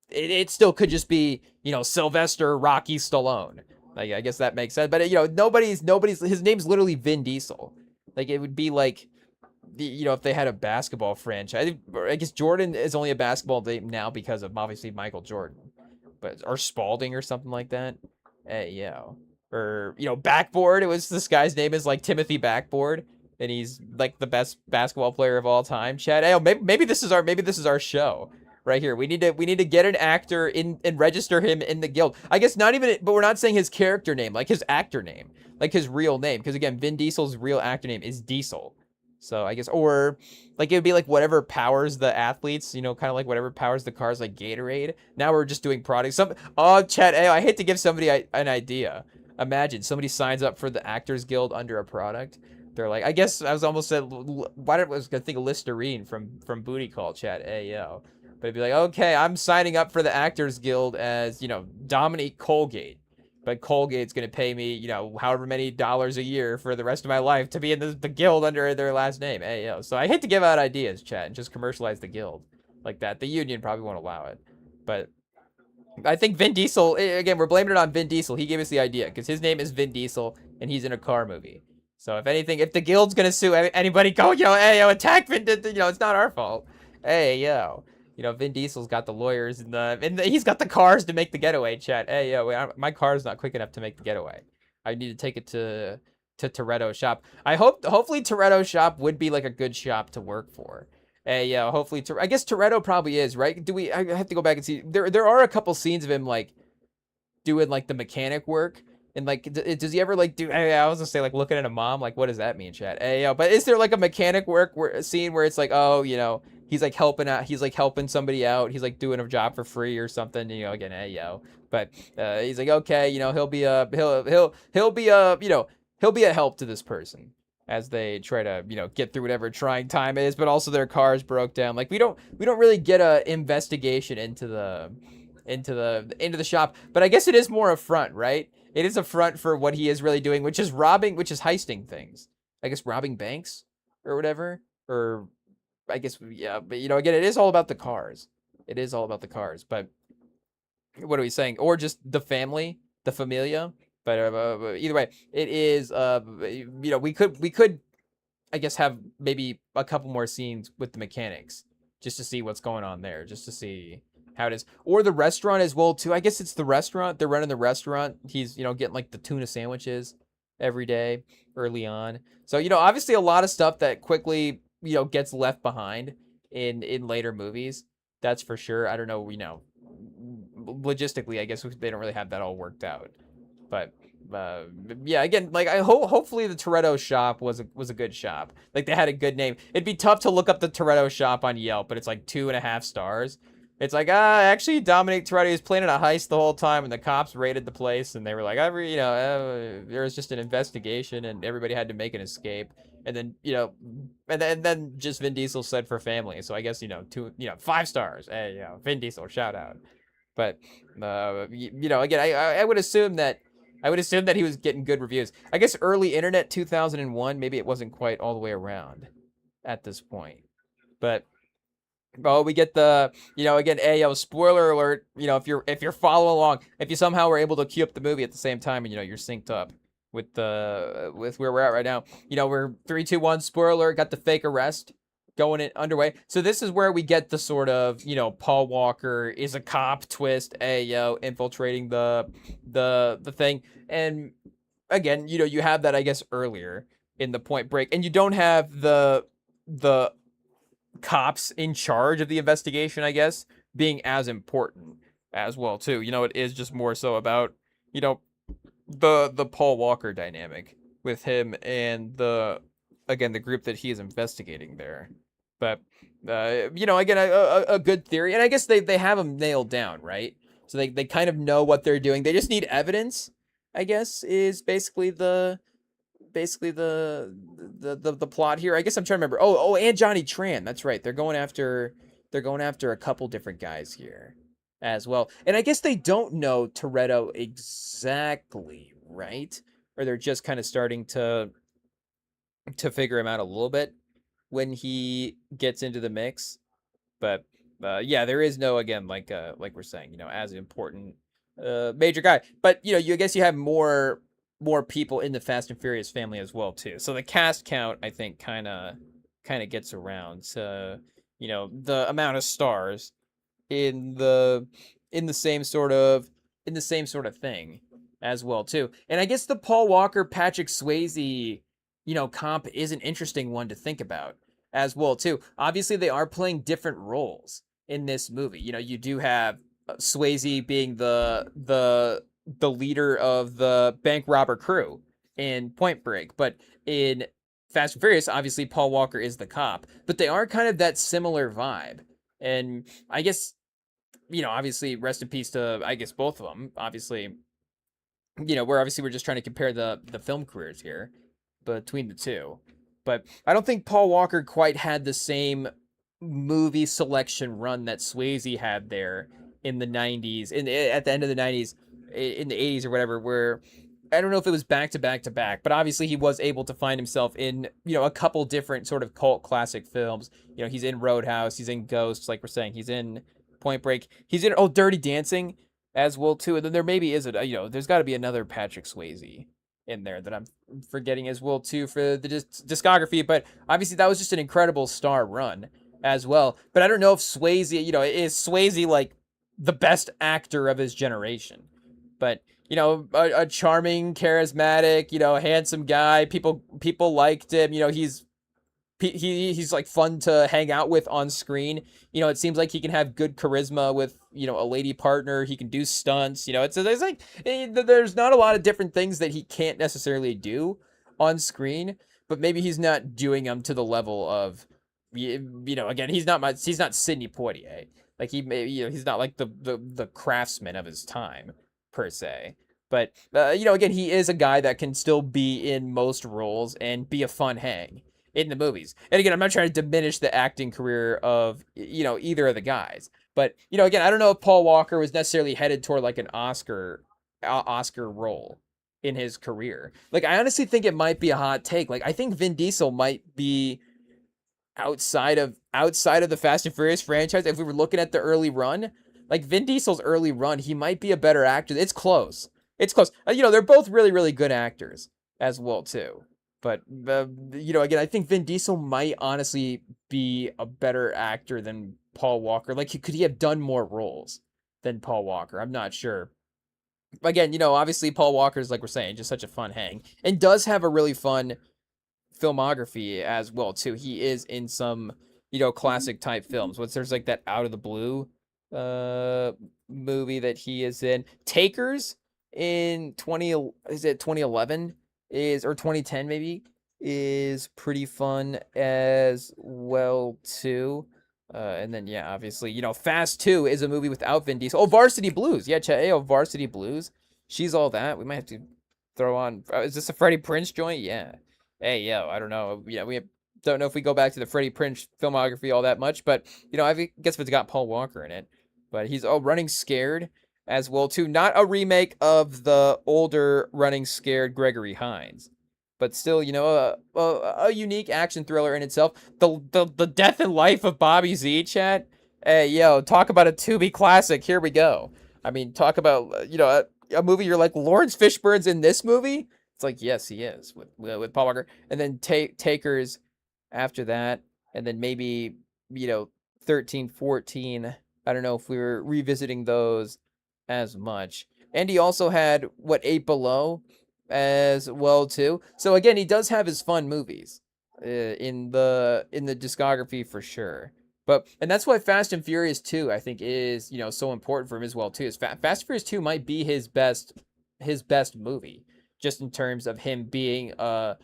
it still could just be, Sylvester Rocky Stallone. Like, I guess that makes sense. But nobody's his name's literally Vin Diesel. Like, it would be like, if they had a basketball franchise. I guess Jordan is only a basketball name now because of obviously Michael Jordan, or Spalding or something like that. Or Backboard. It was, this guy's name is like Timothy Backboard, and he's like the best basketball player of all time. Chad, maybe this is our show right here. We need to get an actor in and register him in the guild. I guess not even, but we're not saying his character name, like his actor name, like his real name, because again, Vin Diesel's real actor name is Diesel. So I guess, or like, it would be like whatever powers the athletes, kind of like whatever powers the cars, like Gatorade. Now we're just doing products. Chat, I hate to give somebody an idea. Imagine somebody signs up for the Actors Guild under a product. They're like, I guess I was almost said, I was gonna think of Listerine from Booty Call, chat. But it'd be like, okay, I'm signing up for the Actors Guild as, Dominique Colgate. But Colgate's going to pay me, however many dollars a year for the rest of my life to be in the guild under their last name. So I hate to give out ideas, chat, and just commercialize the guild like that. The union probably won't allow it. But I think Vin Diesel, again, we're blaming it on Vin Diesel. He gave us the idea because his name is Vin Diesel and he's in a car movie. So if anything, if the guild's going to sue anybody, go, attack Vin Diesel. It's not our fault. Vin Diesel's got the lawyers and he's got the cars to make the getaway, chat. My car's not quick enough to make the getaway. I need to take it to to Toretto's shop. Hopefully Toretto's shop would be like a good shop to work for. Yeah, hopefully I guess Toretto probably is, right? I have to go back and see. There are a couple scenes of him like doing like the mechanic work. And like, does he ever like do? I was gonna say like looking at a mom. Like, what does that mean, Chad? But is there like a mechanic work scene where it's like, oh, he's like helping out. He's like helping somebody out. He's like doing a job for free or something. Again, But he's like, okay, he'll be a help to this person as they try to get through whatever trying time is. But also their cars broke down. Like we don't really get a investigation into the shop. But I guess it is more a front, right? It is a front for what he is really doing, which is heisting things. I guess robbing banks or whatever. Or I guess, yeah. But, again, it is all about the cars. It is all about the cars. But what are we saying? Or just the family, the Familia. But either way, it is, we could, I guess, have maybe a couple more scenes with the mechanics just to see what's going on there, just to see how it is. Or the restaurant as well too. I guess it's the restaurant. They're running the restaurant. He's getting like the tuna sandwiches every day early on. So obviously a lot of stuff that quickly gets left behind in later movies. That's for sure. I don't know. Logistically, I guess they don't really have that all worked out. But yeah, again, like hopefully the Toretto shop was a good shop. Like they had a good name. It'd be tough to look up the Toretto shop on Yelp, but it's like 2.5 stars. It's like, actually, Dominic Toretto was planning a heist the whole time, and the cops raided the place, and they were like, there was just an investigation, and everybody had to make an escape. And then, and then just Vin Diesel said for family. So I guess, 5 stars. Hey, Vin Diesel, shout out. But, again, I would assume that he was getting good reviews. I guess early internet 2001, maybe it wasn't quite all the way around at this point. But oh, we get the, again, spoiler alert, if you're following along, if you somehow were able to queue up the movie at the same time and, you're synced up with where we're at right now, we're 3, 2, 1, spoiler alert, got the fake arrest going in underway. So this is where we get the sort of, Paul Walker is a cop twist, infiltrating the thing. And again, you have that, I guess, earlier in the Point Break, and you don't have the cops in charge of the investigation, I guess, being as important as well too. It is just more so about, the Paul Walker dynamic with him and the group that he is investigating there. But again, a good theory, and I guess they have him nailed down, right? So they kind of know what they're doing. They just need evidence, I guess, is basically the plot here. I guess I'm trying to remember. Oh, and Johnny Tran. That's right. They're going after a couple different guys here as well. And I guess they don't know Toretto exactly, right? Or they're just kind of starting to figure him out a little bit when he gets into the mix. But yeah, there is no, again, like we're saying, as important major guy. But I guess you have more people in the Fast and Furious family as well too. So the cast count, I think, kind of gets around to the amount of stars in the same sort of thing as well too. And I guess the Paul Walker Patrick Swayze comp is an interesting one to think about as well too. Obviously they are playing different roles in this movie. You do have Swayze being the leader of the bank robber crew in Point Break, but in Fast and Furious, obviously Paul Walker is the cop, but they are kind of that similar vibe. And I guess, obviously rest in peace to, I guess, both of them. Obviously, we're just trying to compare the film careers here between the two. But I don't think Paul Walker quite had the same movie selection run that Swayze had there in the 90s, at the end of the 90s, in the 80s or whatever, where I don't know if it was back to back to back, but obviously he was able to find himself in, a couple different sort of cult classic films. He's in Roadhouse, he's in Ghosts, like we're saying, he's in Point Break, he's in Dirty Dancing as well too. And then there maybe is there's got to be another Patrick Swayze in there that I'm forgetting as well too for the discography, but obviously that was just an incredible star run as well. But I don't know if Swayze, is Swayze like the best actor of his generation? But a charming, charismatic, handsome guy. People liked him. He's like fun to hang out with on screen. It seems like he can have good charisma with a lady partner. He can do stunts. It's like there's not a lot of different things that he can't necessarily do on screen, but maybe he's not doing them to the level of again, he's not Sidney Poitier. Like he's not like the craftsman of his time per se. But again, he is a guy that can still be in most roles and be a fun hang in the movies. And again, I'm not trying to diminish the acting career of either of the guys. But again, I don't know if Paul Walker was necessarily headed toward like an Oscar role in his career. Like I honestly think it might be a hot take. Like I think Vin Diesel might be outside of the Fast and Furious franchise. If we were looking at the early run, like Vin Diesel's early run, he might be a better actor. It's close. It's close. They're both really, really good actors as well too. But again, I think Vin Diesel might honestly be a better actor than Paul Walker. Like, could he have done more roles than Paul Walker? I'm not sure. Again, obviously Paul Walker's, like we're saying, just such a fun hang and does have a really fun filmography as well too. He is in some classic type films. There's like that Out of the Blue movie that he is in. Takers in 2011 is, or 2010 maybe, is pretty fun as well too. And then yeah, obviously Fast 2 is a movie without Vin Diesel. Oh, Varsity Blues, yeah, Varsity Blues. She's all that. We might have to throw on. Is this a Freddie Prinze joint? Yeah. Hey yo, I don't know. Yeah, don't know if we go back to the Freddie Prinze filmography all that much, but I guess if it's got Paul Walker in it. But he's Running Scared as well too. Not a remake of the older Running Scared Gregory Hines, but still, a unique action thriller in itself. The death and life of Bobby Z, chat. Hey yo, talk about a Tubi classic. Here we go. I mean, talk about a movie. You're like, Lawrence Fishburne's in this movie. It's like, yes, he is with Paul Walker, and then Takers after that, and then maybe 13, 14. I don't know if we were revisiting those as much. And he also had Eight Below as well too. So again, he does have his fun movies in the discography for sure. And that's why Fast and Furious 2 I think is so important for him as well too. Is Fast and Furious 2 might be his best movie, just in terms of him being a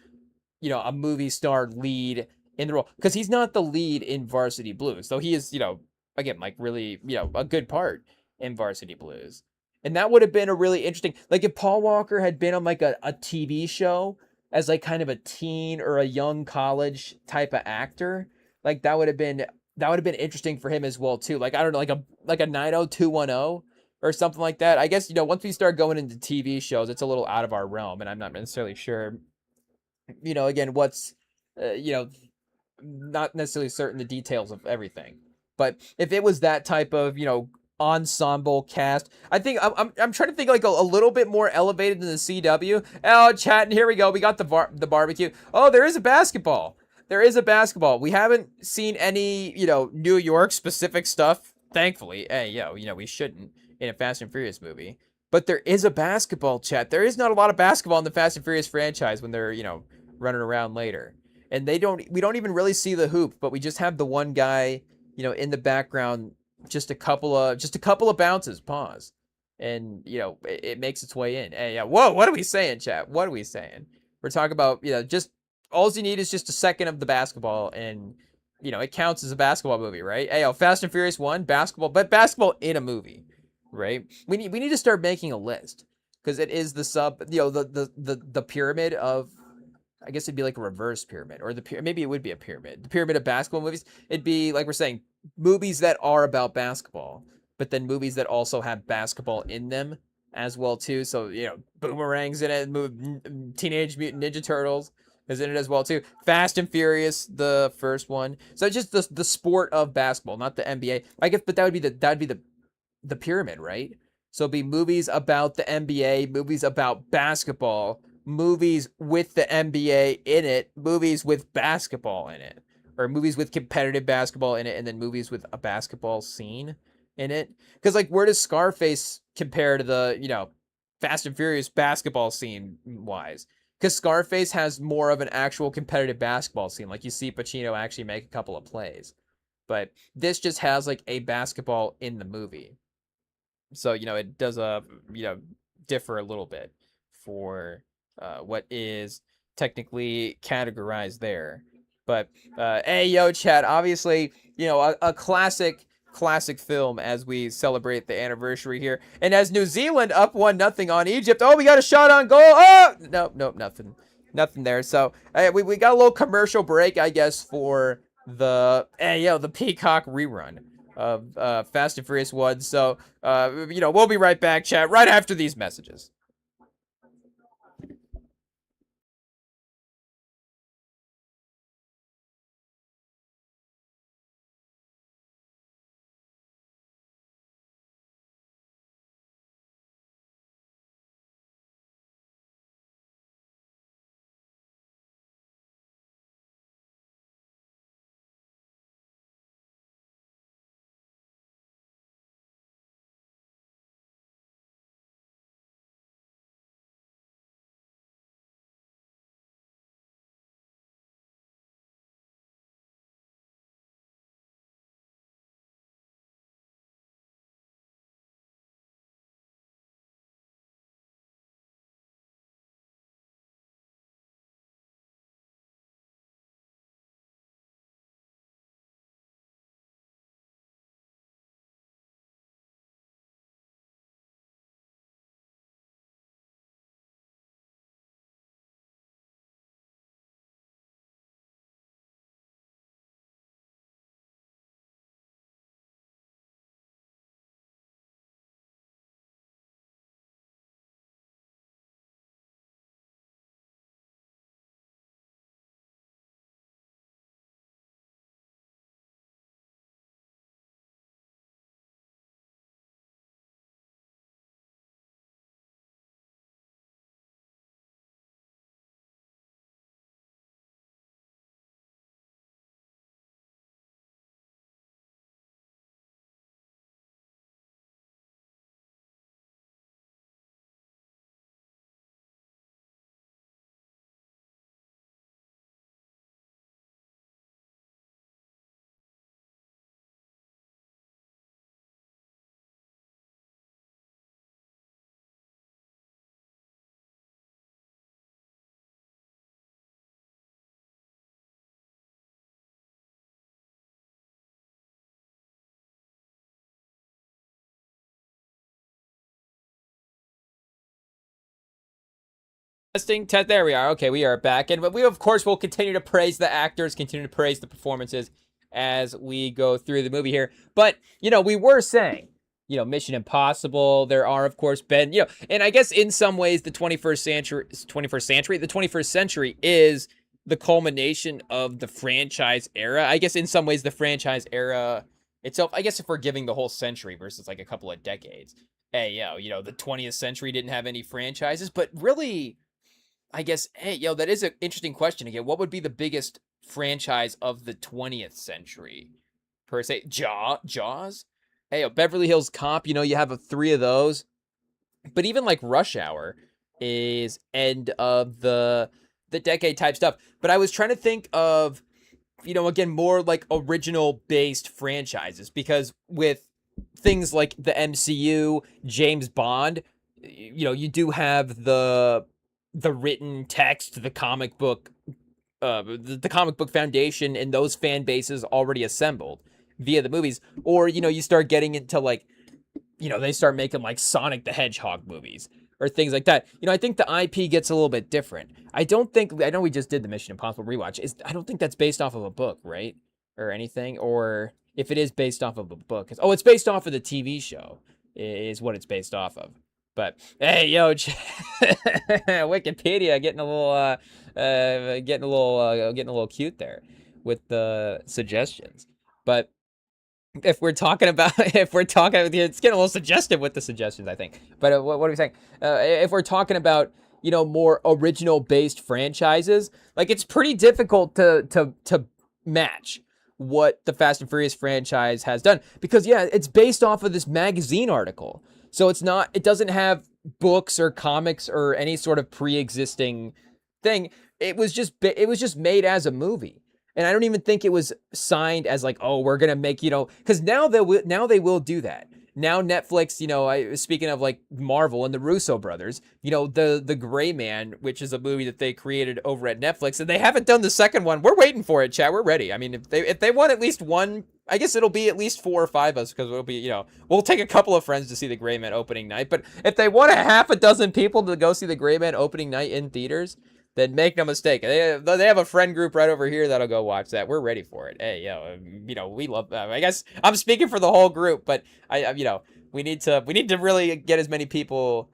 movie star lead in the role, because he's not the lead in Varsity Blues, though he is again, like really a good part in Varsity Blues. And that would have been a really interesting, like if Paul Walker had been on like a TV show as like kind of a teen or a young college type of actor, like that would have been interesting for him as well too. Like I don't know, like a 90210 or something like that. I guess once we start going into TV shows, it's a little out of our realm, and I'm not necessarily sure again what's not necessarily certain the details of everything. But if it was that type of ensemble cast, I think I'm trying to think like a little bit more elevated than the CW. Oh, chat, and here we go. We got the barbecue. Oh, there is a basketball. We haven't seen any New York specific stuff, thankfully. Hey, we shouldn't in a Fast and Furious movie. But there is a basketball, chat. There is not a lot of basketball in the Fast and Furious franchise when they're running around later. And we don't even really see the hoop, but we just have the one guy in the background, just a couple of bounces, pause, and it makes its way in. Hey, yeah, whoa, what are we saying, chat? What are we saying? We're talking about just all you need is just a second of the basketball, and it counts as a basketball movie, right? Hey, Fast and Furious 1 basketball, but basketball in a movie, right? We need to start making a list, because it is the pyramid of, I guess it'd be like a reverse pyramid, or maybe it would be a pyramid. The pyramid of basketball movies. It'd be like we're saying, movies that are about basketball, but then movies that also have basketball in them as well too. So Boomerang's in it. Teenage Mutant Ninja Turtles is in it as well too. Fast and Furious, the first one. So just the sport of basketball, not the NBA. I guess, but that would be the pyramid, right? So it'd be movies about the NBA, movies about basketball, movies with the NBA in it, movies with basketball in it, or movies with competitive basketball in it, and then movies with a basketball scene in it. Because like, where does Scarface compare to the Fast and Furious basketball scene wise. Because Scarface has more of an actual competitive basketball scene. Like, you see Pacino actually make a couple of plays. But this just has, like, a basketball in the movie. So, it does, differ a little bit for what is technically categorized there. But, hey, yo, chat, obviously, a classic film as we celebrate the anniversary here. And as New Zealand up 1-0 on Egypt. Oh, we got a shot on goal. Oh, nope, nothing. Nothing there. So, we got a little commercial break, I guess, for the Peacock rerun of Fast and Furious 1. So, we'll be right back, chat, right after these messages. Testing. There we are. Okay, we are back. And we, of course, will continue to praise the actors, continue to praise the performances as we go through the movie here. But, we were saying, Mission Impossible, there are, of course, and I guess in some ways the 21st century is the culmination of the franchise era. I guess in some ways the franchise era itself, I guess if we're giving the whole century versus like a couple of decades. Hey, the 20th century didn't have any franchises, but really, I guess, hey, that is an interesting question again. What would be the biggest franchise of the 20th century, per se? Jaws? Hey, Beverly Hills Cop, you have 3 of those. But even like Rush Hour is end of the decade type stuff. But I was trying to think of, again, more like original-based franchises. Because with things like the MCU, James Bond, you do have the written text, the comic book foundation, and those fan bases already assembled via the movies. Or, you start getting into like, they start making like Sonic the Hedgehog movies or things like that. I think the IP gets a little bit different. I know we just did the Mission Impossible rewatch. I don't think that's based off of a book, right? Or anything. Or if it is based off of a book, it's based off of the TV show is what it's based off of. But hey, yo, Wikipedia getting a little cute there with the suggestions. But if we're talking about, it's getting a little suggestive with the suggestions, I think. But what are we saying? If we're talking about, more original based franchises, like it's pretty difficult to match what the Fast and Furious franchise has done, because it's based off of this magazine article. So it doesn't have books or comics or any sort of pre-existing thing. It was just made as a movie. And I don't even think it was signed as like, oh, we're gonna make, because now they will do that. Now Netflix, speaking of like Marvel and the Russo brothers, the Gray Man, which is a movie that they created over at Netflix, and they haven't done the second one. We're waiting for it, chat. We're ready. I mean, if they want at least one, I guess it'll be at least 4 or 5 of us, because it'll be, we'll take a couple of friends to see the Gray Man opening night. But if they want a half a dozen people to go see the Gray Man opening night in theaters, then make no mistake, they have a friend group right over here that'll go watch that. We're ready for it. Hey, we love that. I guess I'm speaking for the whole group, but we need to really get as many people,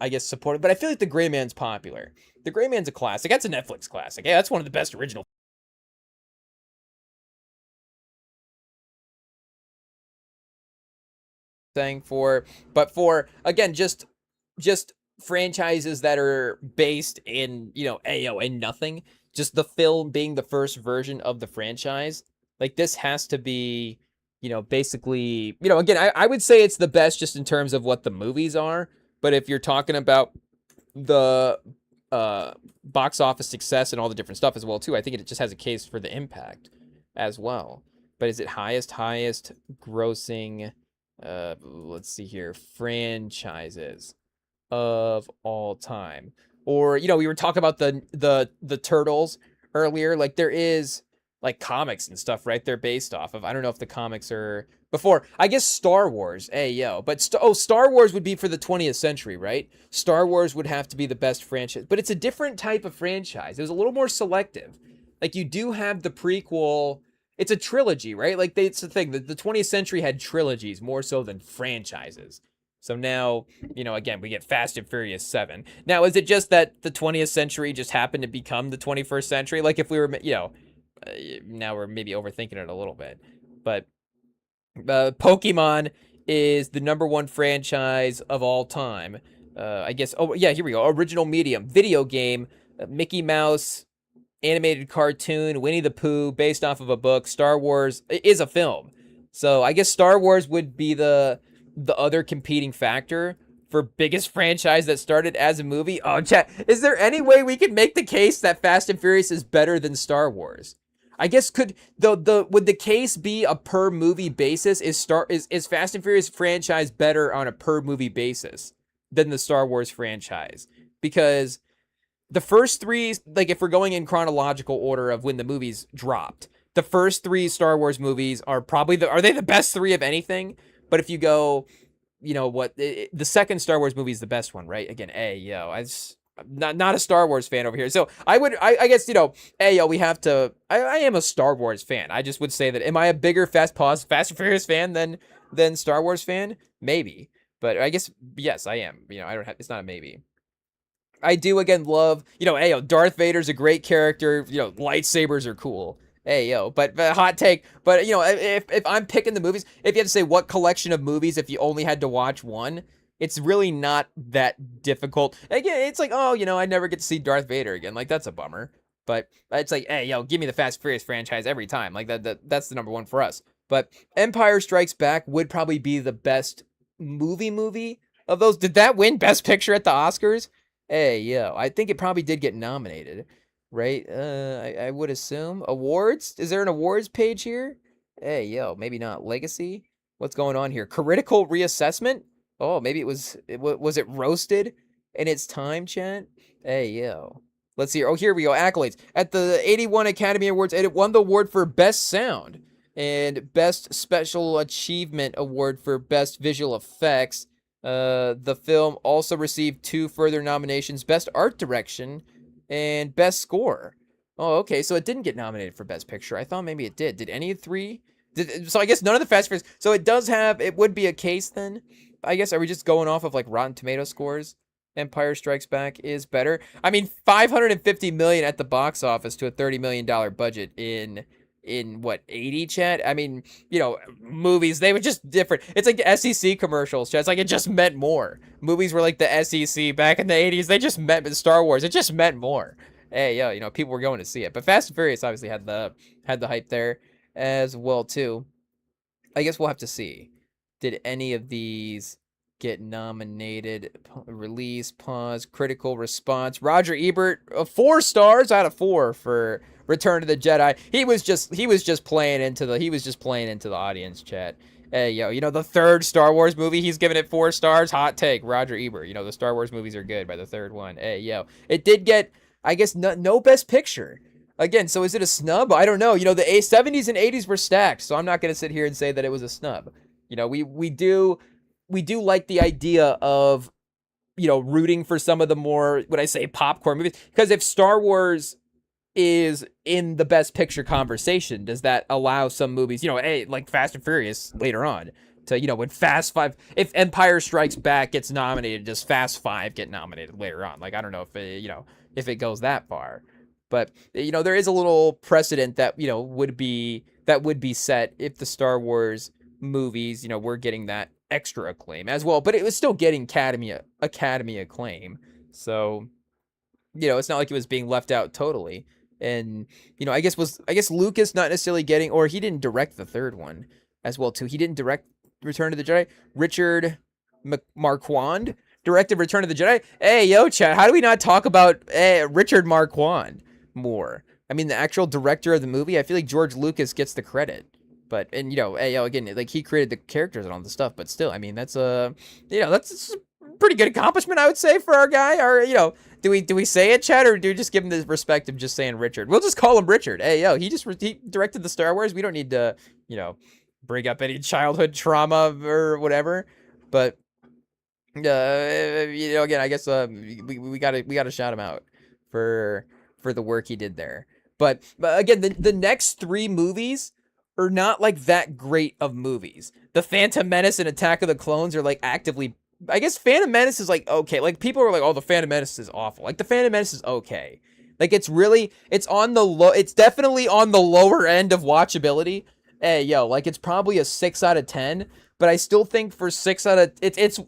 I guess, supported. But I feel like the Gray Man's popular. The Gray Man's a classic. That's a Netflix classic. Yeah, that's one of the best original thing but for again, just franchises that are based in, AO and nothing, just the film being the first version of the franchise. Like, this has to be, basically, again, I would say it's the best just in terms of what the movies are. But if you're talking about the box office success and all the different stuff as well too, I think it just has a case for the impact as well. But is it highest grossing, let's see here, franchises of all time? Or, we were talking about the Turtles earlier. Like, there is like comics and stuff, right? They're based off of. I don't know if the comics are before. I guess Star Wars. Hey, yo. But Star Wars would be for the 20th century, right? Star Wars would have to be the best franchise. But it's a different type of franchise. It was a little more selective. Like, you do have the prequel. It's a trilogy, right? Like, it's the thing. The 20th century had trilogies more so than franchises. So now, again, we get Fast and Furious 7. Now, is it just that the 20th century just happened to become the 21st century? Like, if we were, now we're maybe overthinking it a little bit. But Pokemon is the #1 franchise of all time. I guess, oh, yeah, here we go. Original medium, video game, Mickey Mouse, animated cartoon, Winnie the Pooh, based off of a book. Star Wars is a film. So I guess Star Wars would be the other competing factor for biggest franchise that started as a movie. Oh, chat, is there any way we could make the case that Fast and Furious is better than Star Wars? I guess would the case be a per movie basis? Is Fast and Furious franchise better on a per movie basis than the Star Wars franchise? Because the first 3, like, if we're going in chronological order of when the movies dropped, the first 3 Star Wars movies are probably are they the best 3 of anything? But if you go, the second Star Wars movie is the best one, right? Again, I'm not a Star Wars fan over here. So I guess, we have to, I am a Star Wars fan. I just would say that, am I a bigger Fast and Furious fan than Star Wars fan? Maybe. But I guess, yes, I am. It's not a maybe. I do, again, love, Darth Vader's a great character. Lightsabers are cool. But hot take. But, if I'm picking the movies, if you had to say what collection of movies, if you only had to watch one, it's really not that difficult. Again, it's like, oh, I never get to see Darth Vader again. Like, that's a bummer. But it's like, give me the Fast and Furious franchise every time. Like, that's the #1 for us. But Empire Strikes Back would probably be the best movie of those. Did that win Best Picture at the Oscars? I think it probably did get nominated, right? I would assume. Awards? Is there an awards page here? Maybe not. Legacy? What's going on here? Critical reassessment? Oh, maybe was it roasted in its time, chat? Let's see. Oh, here we go. Accolades. At the 81 Academy Awards, it won the award for Best Sound and Best Special Achievement Award for Best Visual Effects. The film also received 2 further nominations, Best Art Direction and Best Score. Oh, okay, so it didn't get nominated for Best Picture. I thought maybe it did. Did any of 3? So I guess none of the Fast Furious. So it would be a case then. I guess, are we just going off of like Rotten Tomato scores? Empire Strikes Back is better. I mean, $550 million at the box office to a $30 million budget in what, 80, chat? I mean, movies, they were just different. It's like the SEC commercials, chat. It's like it just meant more. Movies were like the SEC back in the 80s. They just meant Star Wars. It just meant more. People were going to see it. But Fast and Furious obviously had the hype there as well too. I guess we'll have to see. Did any of these get nominated? Release, pause, critical response. Roger Ebert, 4 stars out of 4 for Return of the Jedi. He was just playing into the audience chat. Hey, yo, the third Star Wars movie, he's giving it 4 stars. Hot take, Roger Ebert. The Star Wars movies are good by the third one. Hey, yo, it did get, I guess, no Best Picture. Again, so is it a snub? I don't know. The 70s and 80s were stacked, so I'm not going to sit here and say that it was a snub. We do like the idea of, rooting for some of the more, what I say, popcorn movies. Because if Star Wars is in the Best Picture conversation, does that allow some movies, like Fast and Furious later on, to, when Fast 5, if Empire Strikes Back gets nominated, does Fast 5 get nominated later on? Like, I don't know if it goes that far. But, there is a little precedent that, would be set if the Star Wars movies, were getting that extra acclaim as well. But it was still getting Academy acclaim. So, it's not like it was being left out totally. And, I guess Lucas not necessarily getting, or he didn't direct the third one as well, too. He didn't direct Return of the Jedi. Richard Marquand directed Return of the Jedi. Hey, yo, chat, how do we not talk about Richard Marquand more? I mean, the actual director of the movie, I feel like George Lucas gets the credit. But, and, hey, yo, again, like, he created the characters and all the stuff, but still, I mean, that's that's a pretty good accomplishment, I would say, for our guy. Or, do we say it, Chad, or do we just give him the respect of just saying Richard? We'll just call him Richard. Hey, yo, he directed the Star Wars. We don't need to, bring up any childhood trauma or whatever. But, again, I guess we gotta shout him out for the work he did there. But again, the next 3 movies are not like that great of movies. The Phantom Menace and Attack of the Clones are like actively, I guess Phantom Menace is like okay. Like people are like, oh, the Phantom Menace is awful. Like the Phantom Menace is okay. Like it's definitely on the lower end of watchability. Hey, yo, like it's probably a 6 out of 10, but I still think for 6 out of it's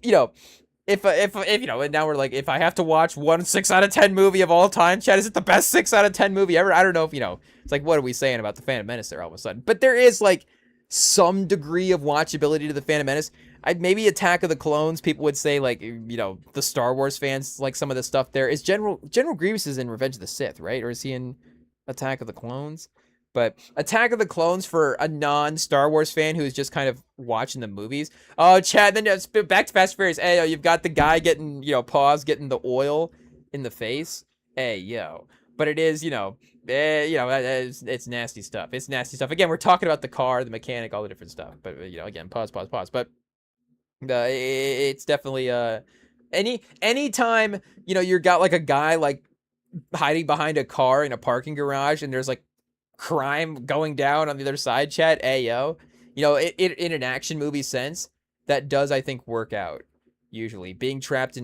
if and now we're like, if I have to watch one 6 out of 10 movie of all time, Chad, is it the best 6 out of 10 movie ever? I don't know if it's like, what are we saying about the Phantom Menace there all of a sudden? But there is like some degree of watchability to the Phantom Menace. Maybe Attack of the Clones, people would say like, the Star Wars fans like some of the stuff there. Is General Grievous is in Revenge of the Sith, right? Or is he in Attack of the Clones? But Attack of the Clones for a non-Star Wars fan who's just kind of watching the movies. Oh, Chad, then back to Fast and Furious. Hey, yo, you've got the guy getting, getting the oil in the face. Hey, yo. But it is, it's nasty stuff. It's nasty stuff. Again, we're talking about the car, the mechanic, all the different stuff. But, again, pause. But it's definitely, anytime, you got like a guy like hiding behind a car in a parking garage and there's like crime going down on the other side, chat, ayo, in an action movie sense, that does, I think, work out. Usually being trapped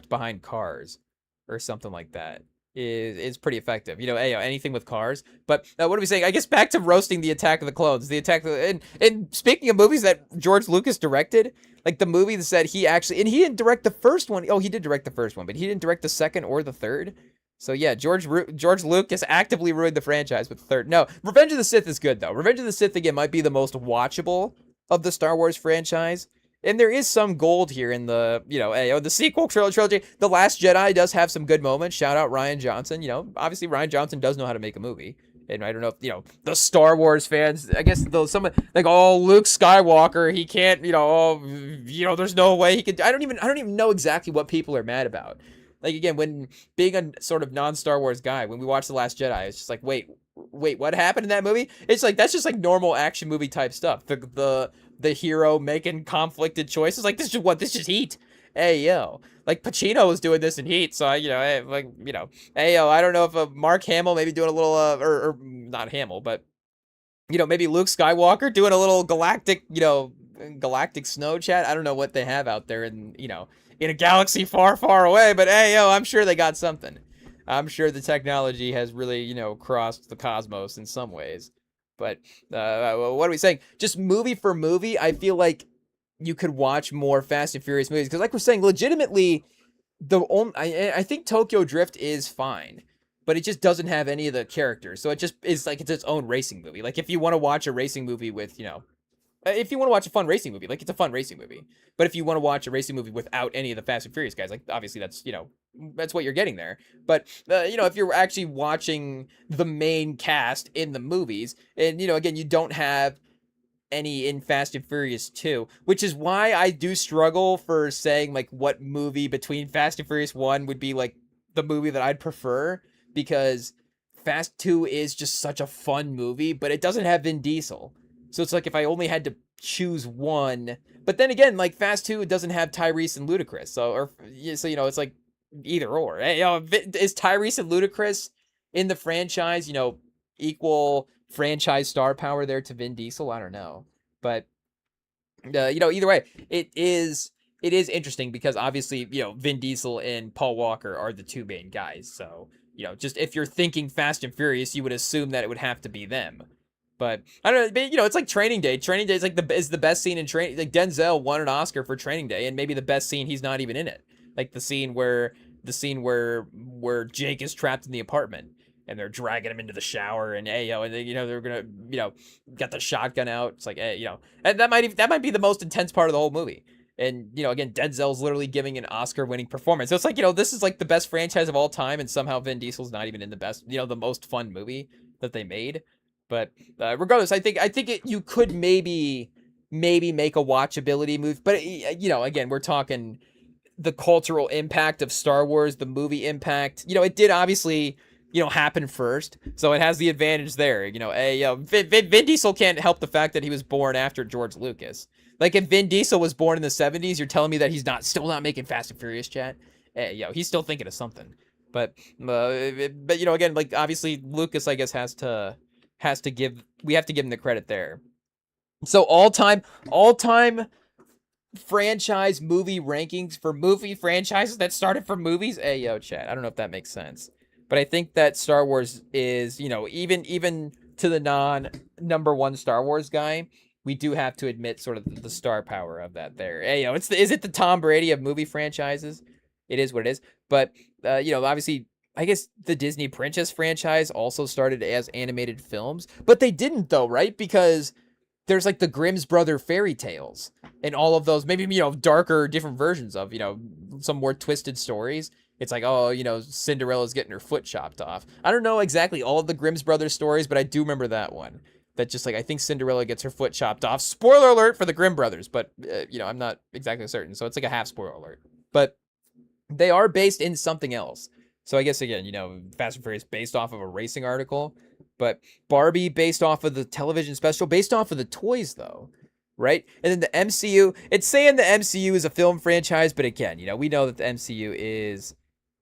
behind cars or something like that is pretty effective. Ayo, anything with cars. But what are we saying? I guess back to roasting the Attack of the Clones. And speaking of movies that George Lucas directed, like the movie that said he didn't direct the first one. Oh, he did direct the first one, but he didn't direct the second or the third. So yeah, George Lucas actively ruined the franchise with the third. No, Revenge of the Sith is good though. Revenge of the Sith again might be the most watchable of the Star Wars franchise, and there is some gold here in the the sequel trilogy. The Last Jedi does have some good moments. Shout out Rian Johnson. Obviously Rian Johnson does know how to make a movie, and I don't know if the Star Wars fans. I guess some like Luke Skywalker. He can't. There's no way he could. I don't even know exactly what people are mad about. Like, again, when being a sort of non-Star Wars guy, when we watch The Last Jedi, it's just like, wait, what happened in that movie? It's like, that's just like normal action movie type stuff. The hero making conflicted choices. Like, this is just Heat. Hey, yo. Like, Pacino was doing this in Heat, so, hey, yo, I don't know if Mark Hamill maybe doing a little, or not Hamill, but, maybe Luke Skywalker doing a little galactic snow chat. I don't know what they have out there in a galaxy far, far away, but hey, yo, I'm sure they got something. I'm sure the technology has really, crossed the cosmos in some ways. But what are we saying? Just movie for movie, I feel like you could watch more Fast and Furious movies. Because like we're saying, legitimately, I think Tokyo Drift is fine, but it just doesn't have any of the characters. So it just is like it's its own racing movie. Like if you want to watch a racing movie with, if you want to watch a fun racing movie, like it's a fun racing movie. But if you want to watch a racing movie without any of the Fast and Furious guys, like obviously that's that's what you're getting there. But if you're actually watching the main cast in the movies, and again, you don't have any in Fast and Furious 2, which is why I do struggle for saying like what movie between Fast and Furious 1 would be like the movie that I'd prefer, because Fast 2 is just such a fun movie, but it doesn't have Vin Diesel. So it's like if I only had to choose one, but then again, like Fast 2 doesn't have Tyrese and Ludacris. So it's like either or. Is Tyrese and Ludacris in the franchise, equal franchise star power there to Vin Diesel? I don't know. But either way, it is interesting because obviously, Vin Diesel and Paul Walker are the two main guys. So, just if you're thinking Fast and Furious, you would assume that it would have to be them. But I don't know, but, it's like Training Day. Training Day is like the best scene in Training. Like Denzel won an Oscar for Training Day, and maybe the best scene, he's not even in it. Like the scene where Jake is trapped in the apartment and they're dragging him into the shower, and hey, and they, they're gonna, got the shotgun out. It's like, hey, and that might be the most intense part of the whole movie. And again, Denzel's literally giving an Oscar-winning performance. So it's like, this is like the best franchise of all time, and somehow Vin Diesel's not even in the best, the most fun movie that they made. But regardless, I think you could maybe make a watchability move. But again, we're talking the cultural impact of Star Wars, the movie impact. It did obviously happen first, so it has the advantage there. Vin Diesel can't help the fact that he was born after George Lucas. Like if Vin Diesel was born in the 70s, you're telling me that he's still not making Fast and Furious, chat? He's still thinking of something. But again, like obviously Lucas, I guess, we have to give him the credit there. So all time franchise movie rankings for movie franchises that started from movies. Chat, I don't know if that makes sense, but I think that Star Wars is, even to the number one Star Wars guy, we do have to admit sort of the star power of that there. Is it the Tom Brady of movie franchises? It is what it is. But obviously, I guess the Disney Princess franchise also started as animated films, but they didn't though, right? Because there's like the Grimm's Brother fairy tales and all of those, maybe, darker, different versions of, some more twisted stories. It's like, Cinderella's getting her foot chopped off. I don't know exactly all of the Grimm's Brothers stories, but I do remember that one. That just like, I think Cinderella gets her foot chopped off. Spoiler alert for the Grimm Brothers, but, I'm not exactly certain. So it's like a half spoiler alert. But they are based in something else. So I guess, again, Fast and Furious based off of a racing article. But Barbie based off of the television special, based off of the toys, though. Right? And then the MCU, it's saying the MCU is a film franchise, but again, we know that the MCU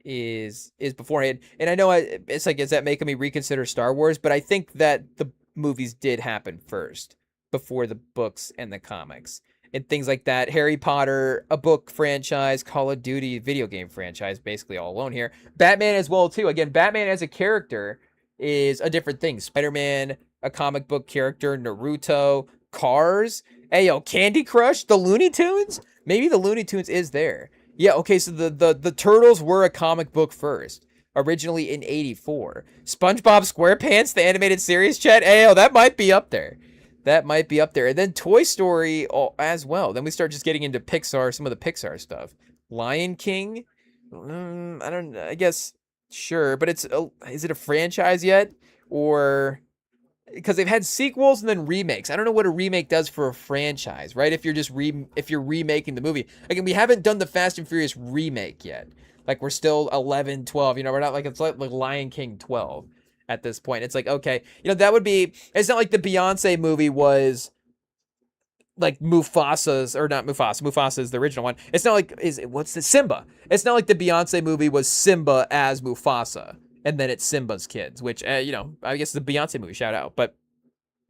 is beforehand. And I know it's like, is that making me reconsider Star Wars? But I think that the movies did happen first before the books and the comics and things like that. Harry Potter, a book franchise, Call of Duty, video game franchise, basically all alone here. Batman as well, too. Again, Batman as a character is a different thing. Spider-Man, a comic book character, Naruto, Cars, Candy Crush, the Looney Tunes. Maybe the Looney Tunes is there. Yeah, okay, so the Turtles were a comic book first, originally in 1984. SpongeBob SquarePants, the animated series, chat, that might be up there. That might be up there. And then Toy Story as well. Then we start just getting into Pixar, some of the Pixar stuff. Lion King, I guess, sure, but is it a franchise yet? Or because they've had sequels and then remakes. I don't know what a remake does for a franchise, right? If you're just if you're remaking the movie. Again, we haven't done the Fast and Furious remake yet. Like we're still 11, 12, we're not like, it's like Lion King 12 at this point. It's like, okay, that would be, it's not like the Beyonce movie was like Mufasa's, or not Mufasa. Mufasa is the original one. It's not like, Simba. It's not like the Beyonce movie was Simba as Mufasa, and then it's Simba's kids, which, I guess the Beyonce movie, shout out. But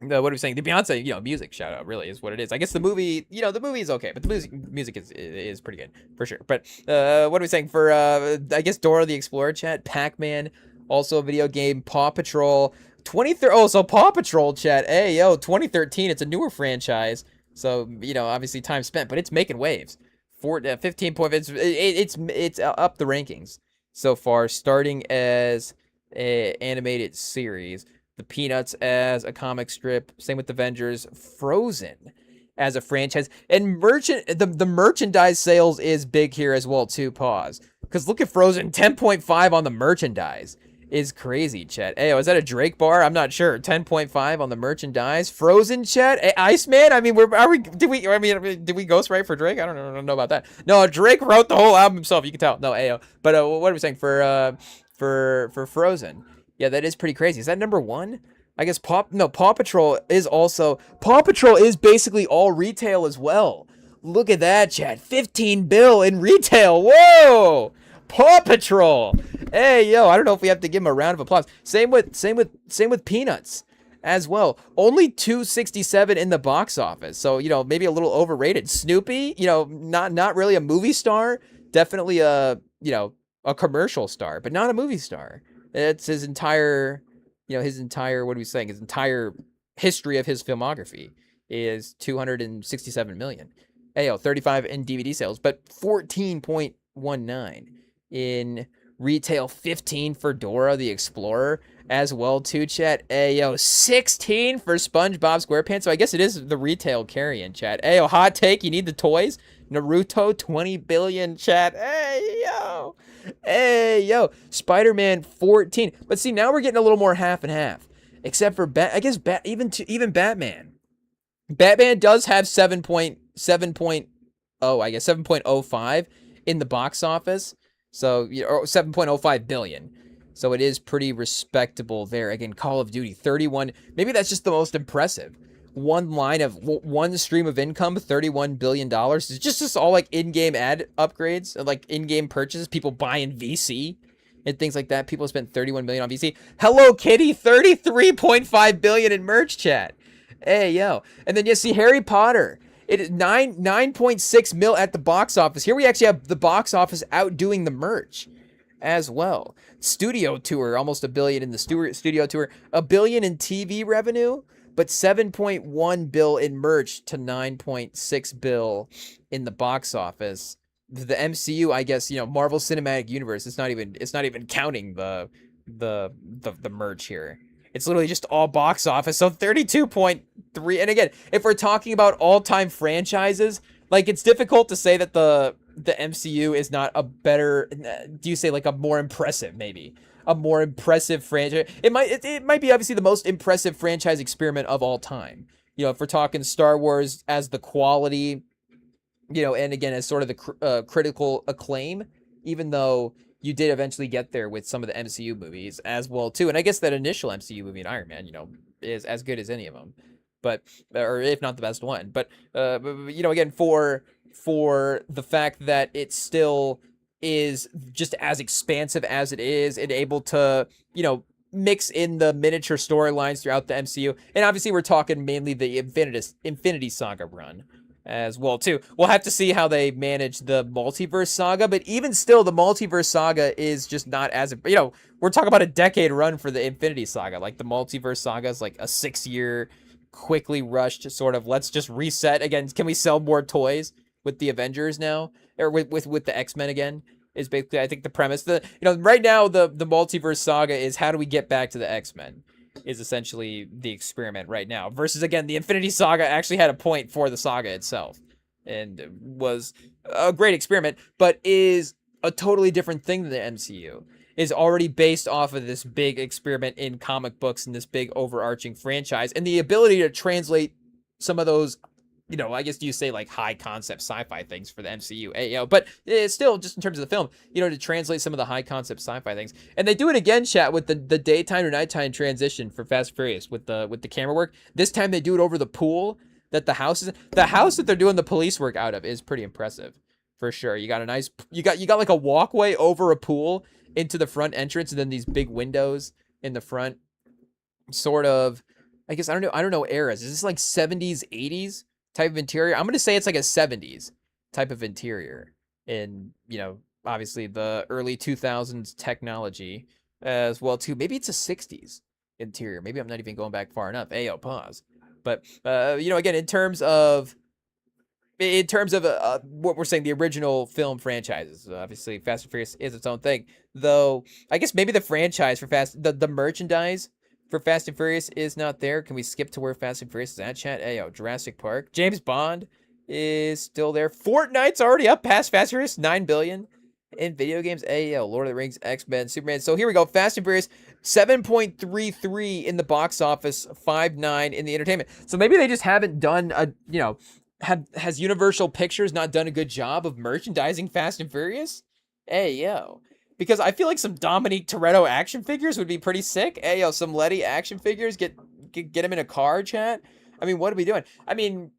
what are we saying? The Beyonce, music shout out really is what it is. I guess the movie, the movie is okay, but the music is pretty good for sure. But what are we saying for, I guess Dora the Explorer, chat, Pac-Man, also a video game, Paw Patrol, 2013. Oh, so Paw Patrol, chat. 2013. It's a newer franchise. So, obviously time spent, but it's making waves. 15 points. It's up the rankings so far, starting as an animated series. The Peanuts as a comic strip. Same with Avengers. Frozen as a franchise. And the merchandise sales is big here as well too. Pause. Because look at Frozen, 10.5 on the merchandise is crazy, chat. Hey, is that a Drake bar? I'm not sure. 10.5 on the merchandise. Frozen, chat. Hey, Iceman. I mean, did we ghostwrite for Drake? I don't know about that. No, Drake wrote the whole album himself. You can tell. No, Ayo. But what are we saying for Frozen? Yeah, that is pretty crazy. Is that number one? I guess Paw Patrol is basically all retail as well. Look at that, chat. 15 bill in retail. Whoa! Paw Patrol. Hey, yo, I don't know if we have to give him a round of applause. Same with Peanuts as well. Only 267 in the box office. So, maybe a little overrated. Snoopy, not really a movie star, definitely a commercial star, but not a movie star. It's his entire his entire history of his filmography is 267 million. Ayo, 35 in DVD sales, but 14.19 in retail, 15 for Dora the Explorer as well too, chat. Ayo, 16 for SpongeBob SquarePants. So I guess it is the retail carry-in, chat. Ayo, hot take, you need the toys. Naruto, 20 billion, chat. Hey, yo. Spider-Man, 14. But see, now we're getting a little more half and half. Except for, even Batman. Batman does have 7.05 in the box office. So, or 7.05 billion. So it is pretty respectable there. Again, Call of Duty, 31. Maybe that's just the most impressive. One stream of income, $31 billion. It's just all like in-game ad upgrades, like in-game purchases, people buying VC and things like that. People spent 31 million on VC. Hello Kitty, 33.5 billion in merch, chat. Hey, yo. And then you see Harry Potter. It is 9.6 mil at the box office. Here we actually have the box office outdoing the merch as well. Studio tour, almost $1 billion in the studio tour. $1 billion in TV revenue, but 7.1 bill in merch to 9.6 bill in the box office. The MCU, I guess, Marvel Cinematic Universe, it's not even counting the merch here. It's literally just all box office. So 32.3. And again, if we're talking about all-time franchises, like, it's difficult to say that the MCU is not a better, do you say like a more impressive, maybe a more impressive franchise? It might be obviously the most impressive franchise experiment of all time. If we're talking Star Wars as the quality, and again, as sort of the critical acclaim, even though you did eventually get there with some of the MCU movies as well too. And I guess that initial MCU movie in Iron Man, is as good as any of them, but, or if not the best one, but again, for the fact that it still is just as expansive as it is and able to, mix in the miniature storylines throughout the MCU. And obviously we're talking mainly the Infinity Saga run as well too. We'll have to see how they manage the multiverse saga, but even still, the multiverse saga is just not as, we're talking about a decade run for the Infinity Saga. Like, the multiverse saga is like a 6-year quickly rushed sort of, let's just reset again. Can we sell more toys with the Avengers now, or with the X-Men again? Is basically, I think, the premise. Right now the multiverse saga is, how do we get back to the X-Men, is essentially the experiment right now. Versus, again, the Infinity Saga actually had a point for the saga itself and was a great experiment, but is a totally different thing than the MCU. Is already based off of this big experiment in comic books and this big overarching franchise, and the ability to translate some of those, I guess you say like high concept sci-fi things for the MCU, but it's still just in terms of the film, to translate some of the high concept sci-fi things. And they do it again, chat, with the daytime to nighttime transition for Fast and Furious with the camera work. This time they do it over the pool that the house that they're doing the police work out of is pretty impressive for sure. You got you got like a walkway over a pool into the front entrance, and then these big windows in the front, sort of, I guess, I don't know eras. Is this like 70s, 80s type of interior? I'm going to say it's like a 70s type of interior in, obviously the early 2000s technology as well too. Maybe it's a 60s interior. Maybe I'm not even going back far enough. Ayo, pause. But, again, in terms of what we're saying, the original film franchises, obviously Fast and Furious is its own thing. Though, I guess maybe the franchise for the merchandise for Fast and Furious is not there. Can we skip to where Fast and Furious is at, chat? Hey, yo, Jurassic Park. James Bond is still there. Fortnite's already up past Fast and Furious, 9 billion. In video games, yo, Lord of the Rings, X-Men, Superman. So here we go. Fast and Furious, 7.33 in the box office, 5.9 in the entertainment. So maybe they just haven't done has Universal Pictures not done a good job of merchandising Fast and Furious? Hey, yo. Because I feel like some Dominique Toretto action figures would be pretty sick. Hey, yo, some Letty action figures, get him in a car, chat. I mean, what are we doing? I mean,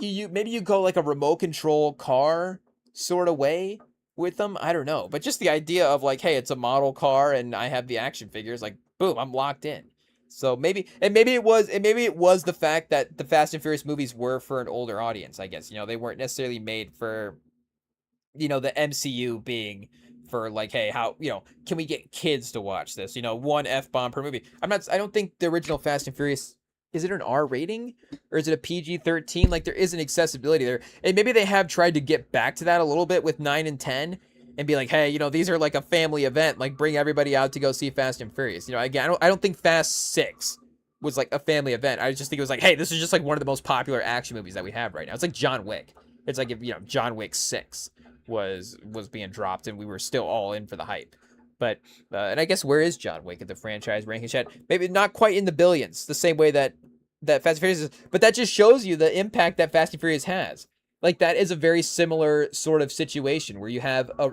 maybe you go like a remote control car sort of way with them. I don't know. But just the idea of like, hey, it's a model car and I have the action figures, like, boom, I'm locked in. So maybe it was the fact that the Fast and Furious movies were for an older audience, I guess. They weren't necessarily made for, the MCU being for like, hey, how, can we get kids to watch this? One F-bomb per movie. I don't think the original Fast and Furious, is it an R rating or is it a PG-13? Like, there is an accessibility there. And maybe they have tried to get back to that a little bit with 9 and 10 and be like, hey, these are like a family event. Like, bring everybody out to go see Fast and Furious. Again, I don't think Fast 6 was like a family event. I just think it was like, hey, this is just like one of the most popular action movies that we have right now. It's like John Wick. It's like if, John Wick 6 was being dropped and we were still all in for the hype. But, and I guess where is John Wick at the franchise ranking, chat? Maybe not quite in the billions, the same way that Fast and Furious is, but that just shows you the impact that Fast and Furious has. Like, that is a very similar sort of situation where you have a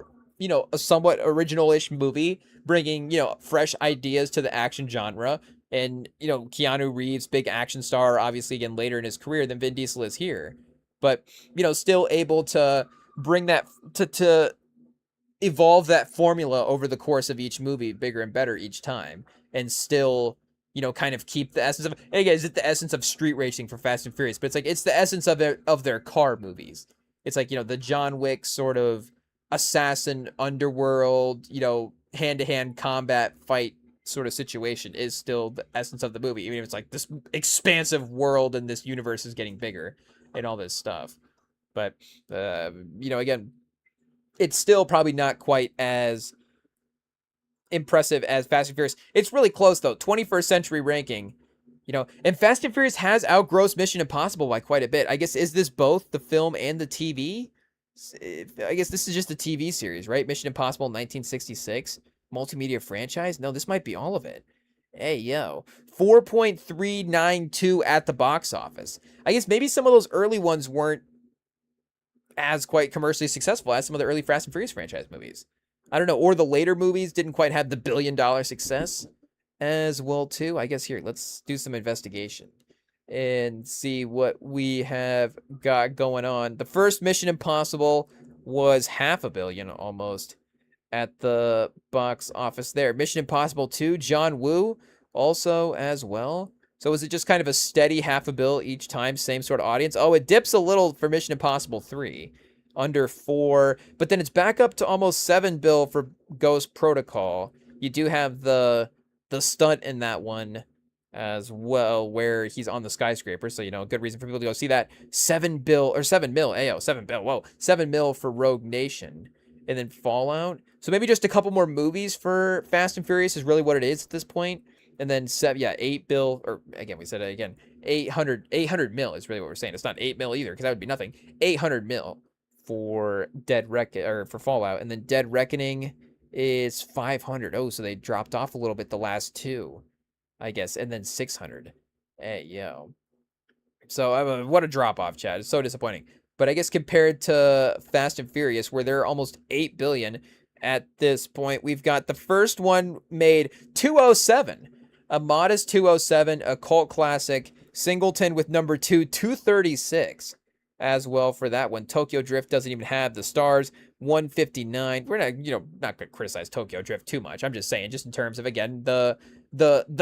somewhat original-ish movie bringing, fresh ideas to the action genre. And, Keanu Reeves, big action star, obviously, again, later in his career than Vin Diesel is here. But, still able to bring that, to evolve that formula over the course of each movie, bigger and better each time. And still, kind of keep the essence of, and again, is it the essence of street racing for Fast and Furious? But it's like, it's the essence of their car movies. It's like, the John Wick sort of assassin underworld, hand-to-hand combat fight sort of situation is still the essence of the movie, even if it's like this expansive world and this universe is getting bigger and all this stuff. But again, it's still probably not quite as impressive as Fast and Furious. It's really close though. 21st century ranking, and Fast and Furious has outgrossed Mission Impossible by quite a bit. I guess, is this both the film and the TV? I guess this is just the TV series, right? Mission Impossible 1966, multimedia franchise. No, this might be all of it. Hey, yo, 4.392 at the box office. I guess maybe some of those early ones weren't as quite commercially successful as some of the early Fast and Furious franchise movies. I don't know, or the later movies didn't quite have the billion-dollar success as well, too. I guess here, let's do some investigation and see what we have got going on. The first Mission Impossible was $500 million almost at the box office there. Mission Impossible 2, John Woo also as well. So is it just kind of a steady $500 million each time, same sort of audience? Oh, it dips a little for Mission Impossible 3, under 4, but then it's back up to almost $7 billion for Ghost Protocol. You do have the stunt in that one as well, where he's on the skyscraper. So, good reason for people to go see that. $7 billion, ayo, $7 billion, whoa, $7 million for Rogue Nation. And then Fallout. So maybe just a couple more movies for Fast and Furious is really what it is at this point. And then, $8 billion, or again, we said it again, 800 million is really what we're saying. It's not 8 million either, because that would be nothing. 800 million for for Fallout. And then Dead Reckoning is 500. Oh, so they dropped off a little bit the last two, I guess, and then 600. Hey, yo. So, what a drop-off, Chad. It's so disappointing. But I guess compared to Fast and Furious, where they're almost 8 billion at this point, we've got the first one made 207. A modest 207, a cult classic. Singleton with number 2, 236 as well for that one. Tokyo Drift doesn't even have the stars, 159. We're not, not going to criticize Tokyo Drift too much. I'm just saying, just in terms of, again, the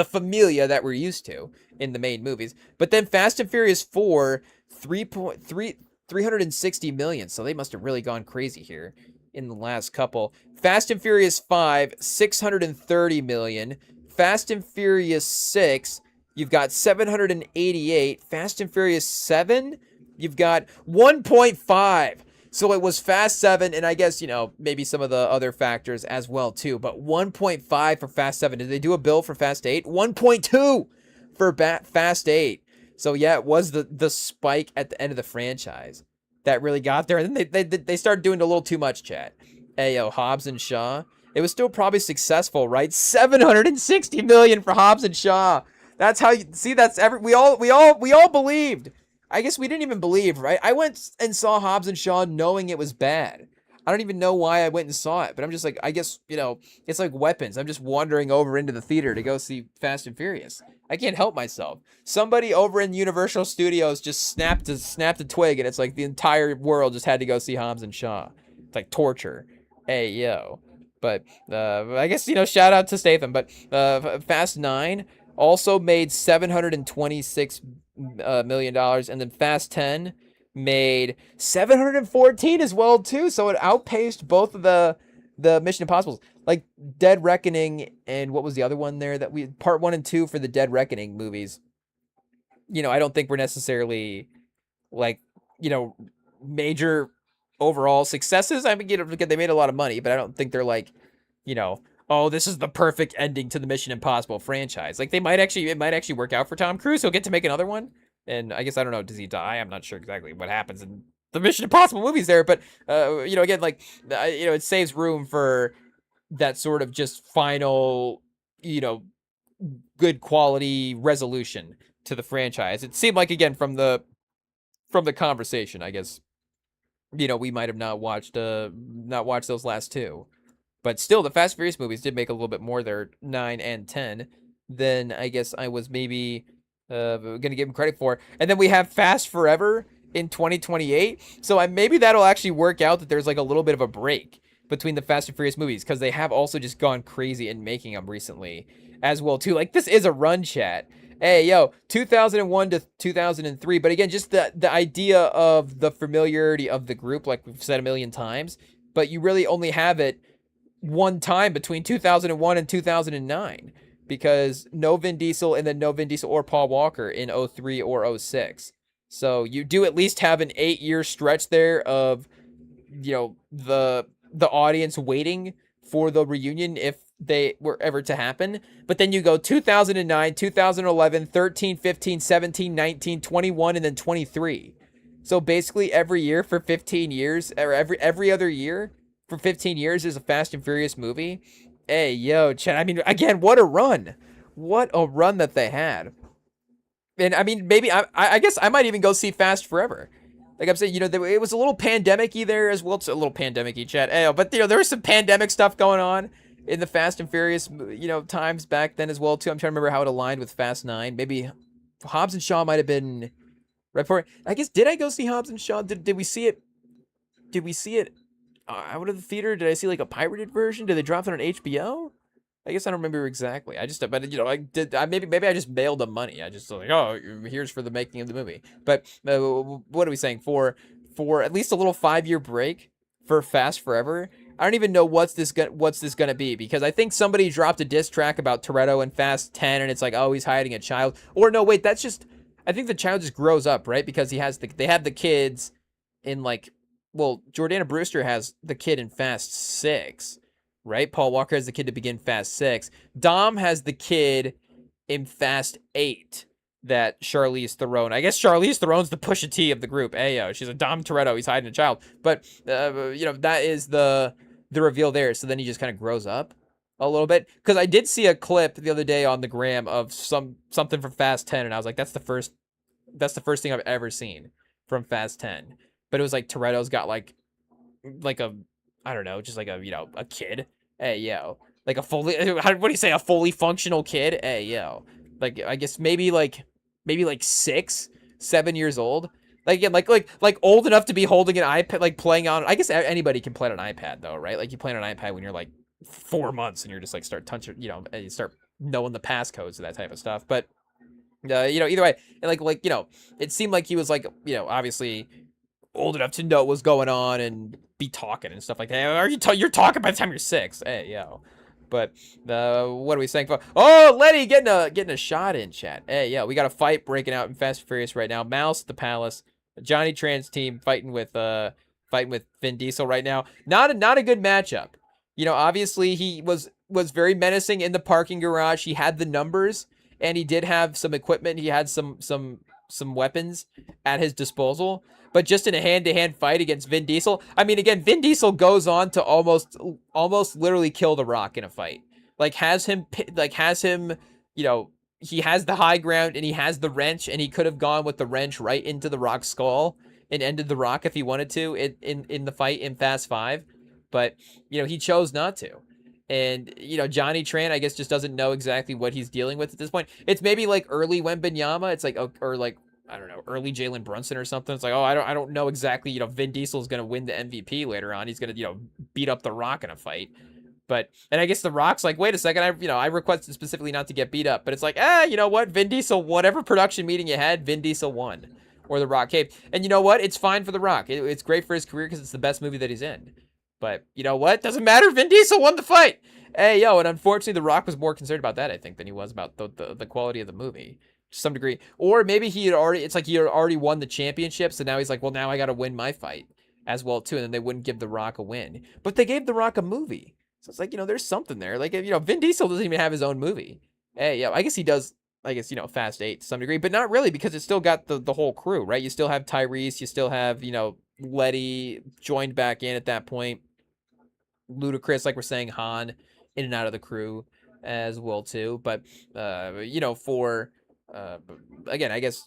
familia that we're used to in the main movies. But then Fast and Furious 4, 360 million. So they must have really gone crazy here in the last couple. Fast and Furious 5, 630 million. Fast and Furious 6, you've got 788. Fast and Furious 7, you've got 1.5. So it was Fast 7, and I guess, maybe some of the other factors as well, too. But 1.5 for Fast 7. Did they do a bill for Fast 8? 1.2 for Fast 8. So, yeah, it was the spike at the end of the franchise that really got there. And then they started doing a little too much, chat. Hey, yo, Hobbs and Shaw. It was still probably successful, right? 760 million for Hobbs and Shaw. That's how you see. We all believed. I guess we didn't even believe, right? I went and saw Hobbs and Shaw knowing it was bad. I don't even know why I went and saw it, but I'm just like, I guess, it's like Weapons. I'm just wandering over into the theater to go see Fast and Furious. I can't help myself. Somebody over in Universal Studios just snapped a twig, and it's like the entire world just had to go see Hobbs and Shaw. It's like torture. Hey, yo. But I guess, shout out to Statham. But Fast 9 also made $726 million, and then Fast 10 made 714 as well too. So it outpaced both of the Mission Impossibles, like Dead Reckoning, and what was the other one there that part 1 and 2 for the Dead Reckoning movies. I don't think we're necessarily like major overall successes. I mean, they made a lot of money, but I don't think they're like, oh, this is the perfect ending to the Mission Impossible franchise. Like it might actually work out for Tom Cruise. He'll get to make another one. And I guess, I don't know, does he die? I'm not sure exactly what happens in the Mission Impossible movies there. But, again, like, it saves room for that sort of just final, good quality resolution to the franchise. It seemed like, again, from the conversation, I guess, we might have not watched those last two. But still, the Fast and Furious movies did make a little bit more there, 9 and 10, than I guess I was maybe going to give him credit for. And then we have Fast Forever in 2028. So maybe that'll actually work out that there's like a little bit of a break between the Fast and Furious movies, because they have also just gone crazy in making them recently as well, too. Like, this is a run, chat. Hey, yo, 2001 to 2003. But again, just the idea of the familiarity of the group, like we've said a million times, but you really only have it one time between 2001 and 2009, because no Vin Diesel, and then no Vin Diesel or Paul Walker in 03 or 06. So you do at least have an 8-year stretch there of, the audience waiting for the reunion if they were ever to happen. But then you go 2009, 2011, 13, 15, 17, 19, 21, and then 23. So basically every year for 15 years, or every other year for 15 years is a Fast and Furious movie. Hey, yo, Chet, I mean, again, what a run. What a run that they had. And, I mean, maybe, I guess I might even go see Fast Forever. Like I'm saying, it was a little pandemic-y there as well. It's a little pandemic-y, Chet. Hey, but, there was some pandemic stuff going on in the Fast and Furious, times back then as well, too. I'm trying to remember how it aligned with Fast 9. Maybe Hobbs and Shaw might have been right for it. I guess, did I go see Hobbs and Shaw? Did we see it? Did we see it out of the theater? Did I see like a pirated version? Did they drop it on HBO? I guess I don't remember exactly. But maybe I just bailed them money. I just like, oh, here's for the making of the movie. But what are we saying, for at least a little 5-year break for Fast Forever? I don't even know what's this gonna be, because I think somebody dropped a diss track about Toretto in Fast 10, and it's like, oh, he's hiding a child. Or no, wait, that's just, I think the child just grows up, right? Because they have the kids in like, well, Jordana Brewster has the kid in Fast 6, right? Paul Walker has the kid to begin Fast 6. Dom has the kid in Fast 8 that Charlize Theron. I guess Charlize Theron's the Pusha T of the group. Ayo, she's a Dom Toretto. He's hiding a child. But, that is the reveal there. So then he just kind of grows up a little bit. Because I did see a clip the other day on the gram of something from Fast 10, and I was like, that's the first thing I've ever seen from Fast 10. But it was like Toretto's got like a, I don't know, just like a, a kid. Hey, yo. Like a fully, what do you say? A fully functional kid? Hey, yo. Like, I guess maybe like 6, 7 years old. Like, again, like old enough to be holding an iPad, like playing on, I guess anybody can play on an iPad though, right? Like you play on an iPad when you're like 4 months and you're just like start touching, and you start knowing the passcodes and that type of stuff. But, either way, and like, it seemed like he was like, obviously old enough to know what was going on and be talking and stuff like that. You're talking by the time you're 6. Hey, yo. But what are we saying? Oh, Letty getting a shot in, chat. Hey, yeah, we got a fight breaking out in Fast and Furious right now. Mouse at the Palace, Johnny Tran's team fighting with fighting with Vin Diesel right now. Not a good matchup. Obviously he was very menacing in the parking garage. He had the numbers and he did have some equipment. He had some weapons at his disposal. But just in a hand-to-hand fight against Vin Diesel, I mean, again, Vin Diesel goes on to almost literally kill The Rock in a fight. Has him, he has the high ground and he has the wrench, and he could have gone with the wrench right into The Rock's skull and ended The Rock if he wanted to in the fight in Fast 5. But, he chose not to. And, Johnny Tran, I guess, just doesn't know exactly what he's dealing with at this point. It's maybe like early Wembanyama. It's like, or like, I don't know, early Jalen Brunson or something. It's like, oh, I don't know exactly, Vin Diesel's going to win the MVP later on. He's going to, beat up The Rock in a fight. And I guess The Rock's like, wait a second, I requested specifically not to get beat up. But it's like, you know what? Vin Diesel, whatever production meeting you had, Vin Diesel won. Or The Rock caved. And you know what? It's fine for The Rock. It's great for his career because it's the best movie that he's in. But you know what? Doesn't matter. Vin Diesel won the fight. Hey, and unfortunately, The Rock was more concerned about that, I think, than he was about the quality of the movie. To some degree. Or maybe he had already won the championship, so now he's like, well, now I got to win my fight as well, too, and then they wouldn't give The Rock a win. But they gave The Rock a movie. So it's like, there's something there. Like, Vin Diesel doesn't even have his own movie. Hey, I guess he does, Fast 8 to some degree, but not really, because it's still got the whole crew, right? You still have Tyrese, you still have, Letty joined back in at that point. Ludacris, like we're saying, Han, in and out of the crew as well, too. But, for... again, I guess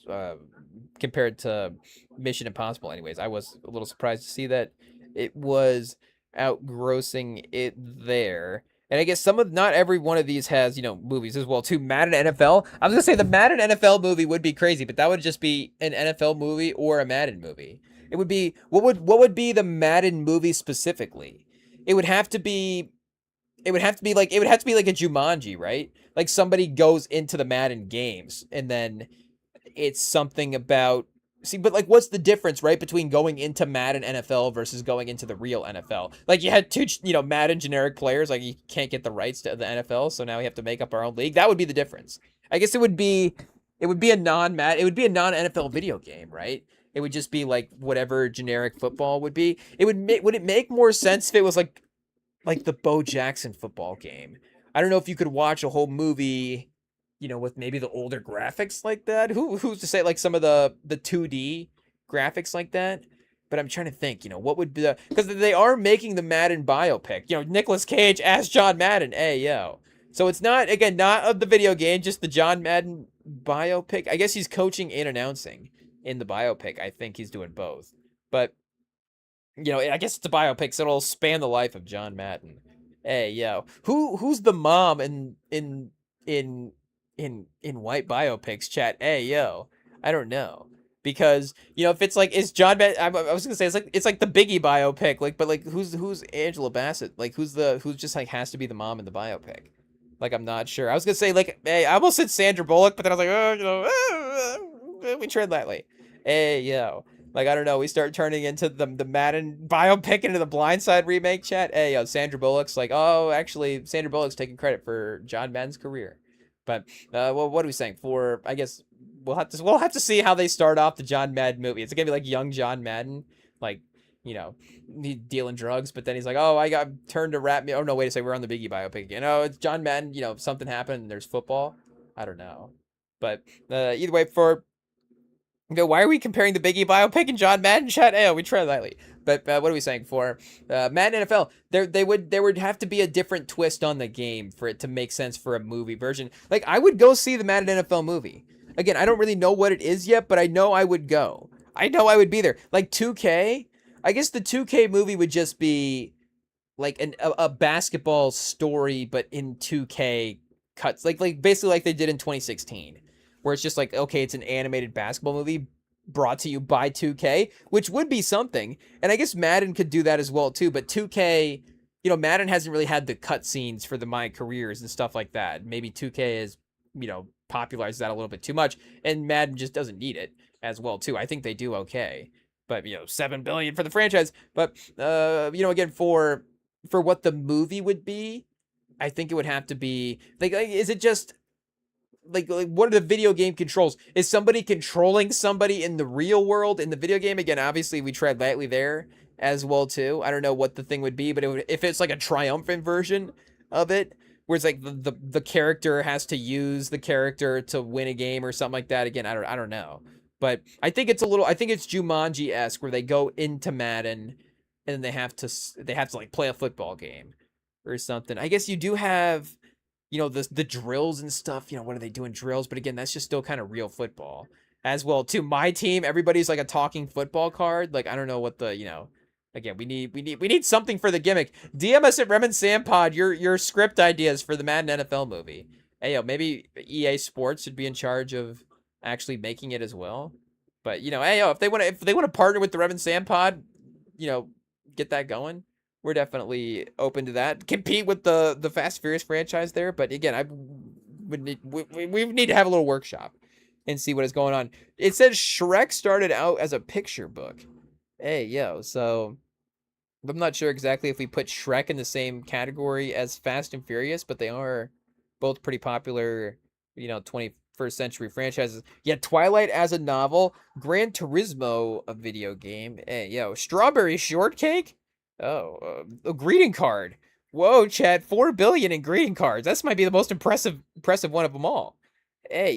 compared to Mission Impossible, anyways, I was a little surprised to see that it was outgrossing it there. And I guess not every one of these has, movies as well, too. Madden NFL. I was gonna say the Madden NFL movie would be crazy, but that would just be an NFL movie or a Madden movie. It would be what would be the Madden movie specifically? It would have to be like a Jumanji, right? Like somebody goes into the Madden games and then it's something about but like what's the difference, right, between going into Madden NFL versus going into the real NFL? Like you had two, Madden generic players, like you can't get the rights to the NFL, so now we have to make up our own league. That would be the difference. I guess it would be a non-NFL video game, right? It would just be like whatever generic football would be. Would it make more sense if it was like the Bo Jackson football game? I don't know if you could watch a whole movie, with maybe the older graphics like that. Who's to say, like some of the 2D graphics like that? But I'm trying to think, what would be because they are making the Madden biopic. Nicolas Cage as John Madden. Hey, yo. So it's not of the video game, just the John Madden biopic. I guess he's coaching and announcing in the biopic. I think he's doing both. But I guess it's a biopic, so it'll span the life of John Madden. Hey, yo, who's the mom in white biopics? Chat. Hey, yo, I don't know, because if it's like is John Madden. I was gonna say it's like the Biggie biopic, but who's Angela Bassett? Like who's just like has to be the mom in the biopic? Like I'm not sure. I was gonna say hey, I almost said Sandra Bullock, but then I was like we tread lightly. Hey, yo. Like, I don't know, we start turning into the Madden biopic into the Blindside remake, chat. Hey, yo, Sandra Bullock's like, oh, actually, Sandra Bullock's taking credit for John Madden's career. But, well, what are we saying? I guess, we'll have to see how they start off the John Madden movie. It's gonna be like young John Madden, like, he dealing drugs, but then he's like, oh, I got turned to rap me. Oh, no, wait a second, we're on the Biggie biopic again. Oh, it's John Madden, something happened and there's football. I don't know. But, either way, why are we comparing the Biggie biopic and John Madden? Chat, we try lightly. But what are we saying for Madden NFL? There would have to be a different twist on the game for it to make sense for a movie version. Like I would go see the Madden NFL movie. Again, I don't really know what it is yet, but I know I would go. I know I would be there. Like 2K, I guess the 2K movie would just be like a basketball story, but in 2K cuts, like basically like they did in 2016. Where it's just like, okay, it's an animated basketball movie brought to you by 2K, which would be something. And I guess Madden could do that as well, too. But 2K, Madden hasn't really had the cutscenes for the My Careers and stuff like that. Maybe 2K has, popularized that a little bit too much. And Madden just doesn't need it as well, too. I think they do okay. But, $7 billion for the franchise. But, again, for what the movie would be, I think it would have to be, like is it just... Like what are the video game controls? Is somebody controlling somebody in the real world in the video game? Again, obviously we tread lightly there as well too. I don't know what the thing would be, but if it's like a triumphant version of it, where it's like the character has to use the character to win a game or something like that. Again, I don't know, but I think it's Jumanji-esque where they go into Madden and then they have to like play a football game or something. I guess you do have, the drills and stuff. What are they doing drills? But again, that's just still kind of real football as well too. My team, everybody's like a talking football card. Like I don't know what again, we need something for the gimmick. DM us at Rem and Sam Pod your script ideas for the Madden NFL movie. Hey, maybe EA Sports should be in charge of actually making it as well. But hey, if they want to partner with the Rem and Sam Pod, get that going. We're definitely open to that. Compete with the Fast and Furious franchise there, but again, we need to have a little workshop and see what is going on. It says Shrek started out as a picture book. Hey, so I'm not sure exactly if we put Shrek in the same category as Fast and Furious, but they are both pretty popular, 21st century franchises. Yeah, Twilight as a novel, Gran Turismo a video game. Hey, Strawberry Shortcake? Oh, a greeting card. Whoa, chat, 4 billion in greeting cards. That might be the most impressive one of them all. Hey,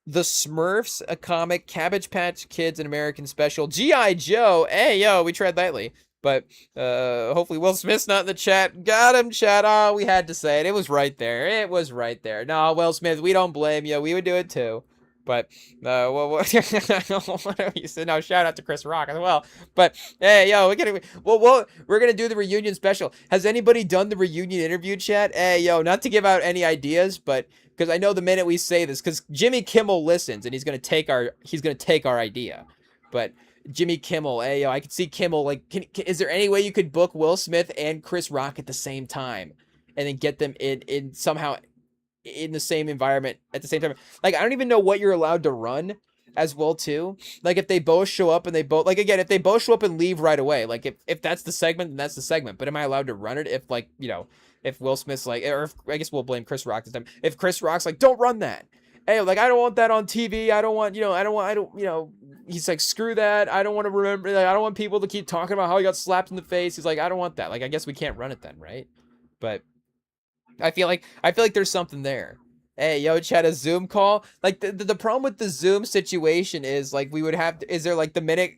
The Smurfs, a comic, Cabbage Patch Kids, an American special, G.I. Joe. Hey, we tread lightly. But hopefully Will Smith's not in the chat. Got him, chat. Oh, we had to say it. It was right there. It was right there. No, Will Smith, we don't blame you. We would do it too. But, what you said? No, shout out to Chris Rock as well. But, hey, we're gonna do the reunion special. Has anybody done the reunion interview, chat? Hey, not to give out any ideas, but because I know the minute we say this, because Jimmy Kimmel listens and he's gonna take our idea. But Jimmy Kimmel, hey, I could see Kimmel, like, is there any way you could book Will Smith and Chris Rock at the same time and then get them in somehow in the same environment at the same time? Like, I don't even know what you're allowed to run as well too. Like, if they both show up and if they both show up and leave right away, like if that's the segment, then that's the segment. But am I allowed to run it if, like, if Will Smith's like, or if, I guess we'll blame Chris Rock this time, if Chris Rock's like, don't run that. Hey, like, I don't want that on TV. I don't want, he's like, screw that. I don't want to remember that. I don't want people to keep talking about how he got slapped in the face. He's like, I don't want that. Like, I guess we can't run it then, right? But I feel like there's something there. Hey, chat, a Zoom call. Like, the problem with the Zoom situation is, like, is there, like, the minute,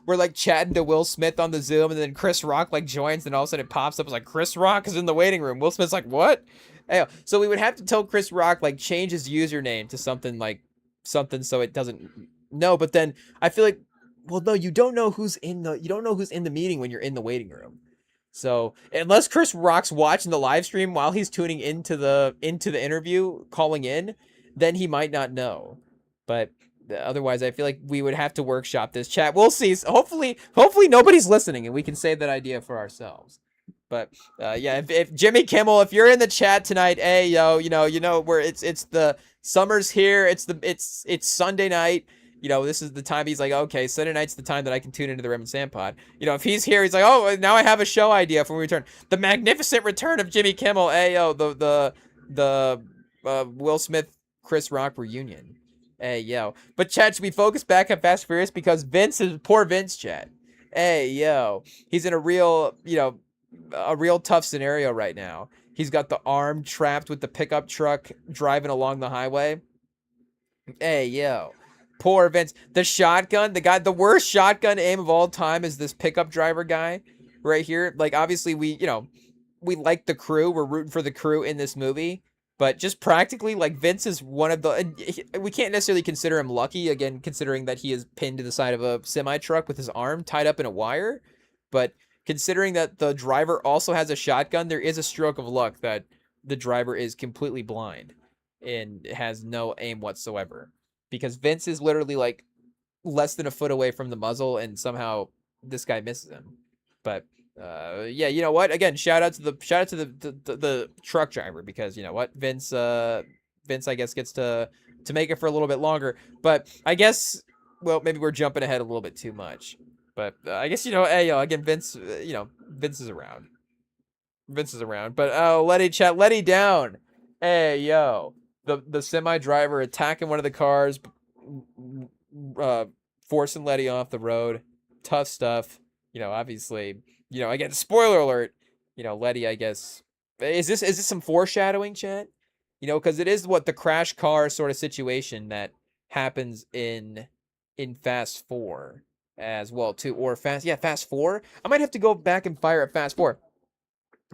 we're, like, chatting to Will Smith on the Zoom, and then Chris Rock, like, joins, and all of a sudden it pops up as, like, Chris Rock is in the waiting room. Will Smith's like, what? Hey, so we would have to tell Chris Rock, like, change his username to something so it doesn't... No, but then I feel like, well, no, you don't know who's in the meeting when you're in the waiting room. So unless Chris Rock's watching the live stream while he's tuning into the interview, calling in, then he might not know. But otherwise, I feel like we would have to workshop this, chat. We'll see. Hopefully nobody's listening and we can save that idea for ourselves. But if Jimmy Kimmel, if you're in the chat tonight, hey, where it's the summer's here. It's Sunday night. This is the time he's like, okay, Sunday night's the time that I can tune into the Rem and Sam Pod. If he's here, he's like, oh, now I have a show idea for when we return. The magnificent return of Jimmy Kimmel. Hey, the Will Smith Chris Rock reunion. Hey, but chat, should we focus back on Fast and Furious because poor Vince, chat. Hey, he's in a real tough scenario right now. He's got the arm trapped with the pickup truck driving along the highway. Hey, poor Vince. The shotgun, the worst shotgun aim of all time is this pickup driver guy right here. Like, obviously we like the crew. We're rooting for the crew in this movie. But just practically, like, Vince is one of we can't necessarily consider him lucky, again, considering that he is pinned to the side of a semi-truck with his arm tied up in a wire. But considering that the driver also has a shotgun, there is a stroke of luck that the driver is completely blind and has no aim whatsoever. Because Vince is literally, like, less than a foot away from the muzzle, and somehow this guy misses him. But you know what? Again, shout out to the truck driver, because you know what, Vince I guess gets to make it for a little bit longer. But I guess, well, maybe we're jumping ahead a little bit too much. But I guess again, Vince Vince is around. Vince is around. But Letty down. Hey, the semi driver attacking one of the cars, forcing Letty off the road. Tough stuff. Obviously, again, spoiler alert. Letty, I guess, is this some foreshadowing, chat? Because it is what the crash car sort of situation that happens in Fast Four as well too, or Fast Four. I might have to go back and fire up Fast Four.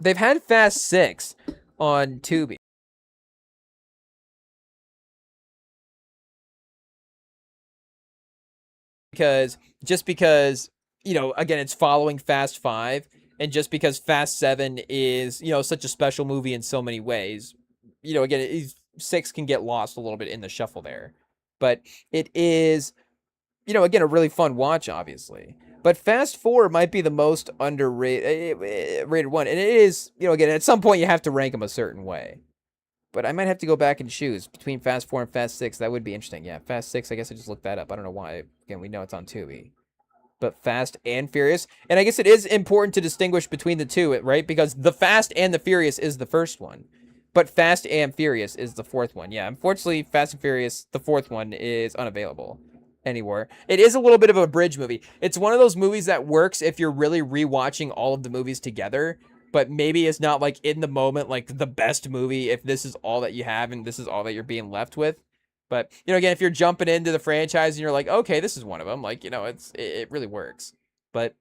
They've had Fast Six on Tubi. Just because again, it's following Fast Five, and just because Fast Seven is such a special movie in so many ways, again, six can get lost a little bit in the shuffle there, but it is again a really fun watch, obviously. But Fast Four might be the most underrated rated one, and it is again at some point you have to rank them a certain way. But I might have to go back and choose between Fast Four and Fast Six. That would be interesting. Yeah, Fast Six. I guess I just looked that up. I don't know why. Again, we know it's on Tubi. But Fast and Furious, and I guess it is important to distinguish between the two, right? Because the Fast and the Furious is the first one, but Fast and Furious is the fourth one. Yeah, unfortunately, Fast and Furious, the fourth one, is unavailable anywhere. It is a little bit of a bridge movie. It's one of those movies that works if you're really rewatching all of the movies together, but maybe it's not like in the moment like the best movie if this is all that you have and this is all that you're being left with. But again, if you're jumping into the franchise and you're like, okay, this is one of them, like it really works. But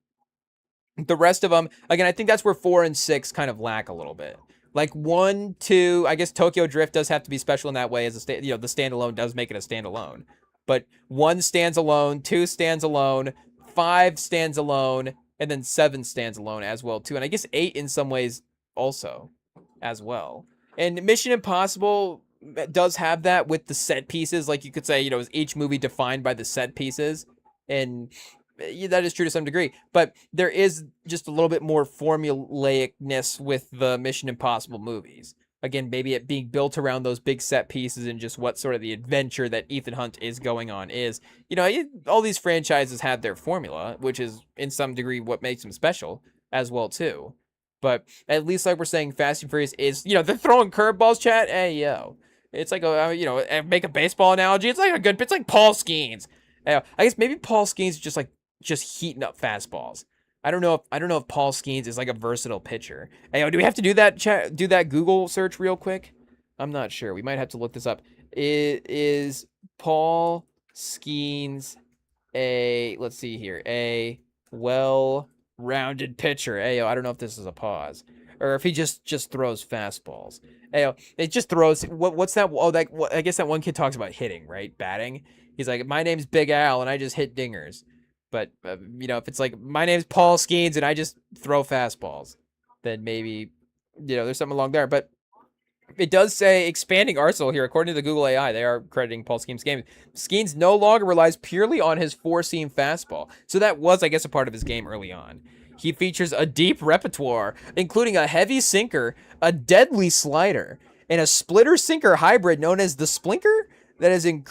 the rest of them, again, I think that's where 4 and 6 kind of lack a little bit. Like 1, 2, I guess Tokyo Drift does have to be special in that way as the standalone does make it a standalone. But 1 stands alone, 2 stands alone, 5 stands alone, and then 7 stands alone as well too. And I guess 8 in some ways also as well. And Mission Impossible does have that with the set pieces. Like you could say, is each movie defined by the set pieces? And that is true to some degree. But there is just a little bit more formulaicness with the Mission Impossible movies. Again, maybe it being built around those big set pieces and just what sort of the adventure that Ethan Hunt is going on is. All these franchises have their formula, which is in some degree what makes them special as well too. But at least like we're saying, Fast and Furious is, they're throwing curveballs, chat. Hey, yo. It's like make a baseball analogy. It's like Paul Skeens. I guess maybe Paul Skeens is just heating up fastballs. I don't know if Paul Skeens is like a versatile pitcher. Hey, do we have to do that Google search real quick? I'm not sure. We might have to look this up. Is Paul Skeens let's see here, a well-rounded pitcher? Hey, I don't know if this is a pause or if he just throws fastballs. Hey, it just throws. What's that? Oh, I guess that one kid talks about hitting, right? Batting. He's like, my name's Big Al and I just hit dingers. But, if it's like, my name's Paul Skeens and I just throw fastballs, then maybe, there's something along there. But it does say expanding arsenal here. According to the Google AI, they are crediting Paul Skeens' game. Skeens no longer relies purely on his four-seam fastball. So that was, I guess, a part of his game early on. He features a deep repertoire, including a heavy sinker, a deadly slider, and a splitter sinker hybrid known as the Splinker that is in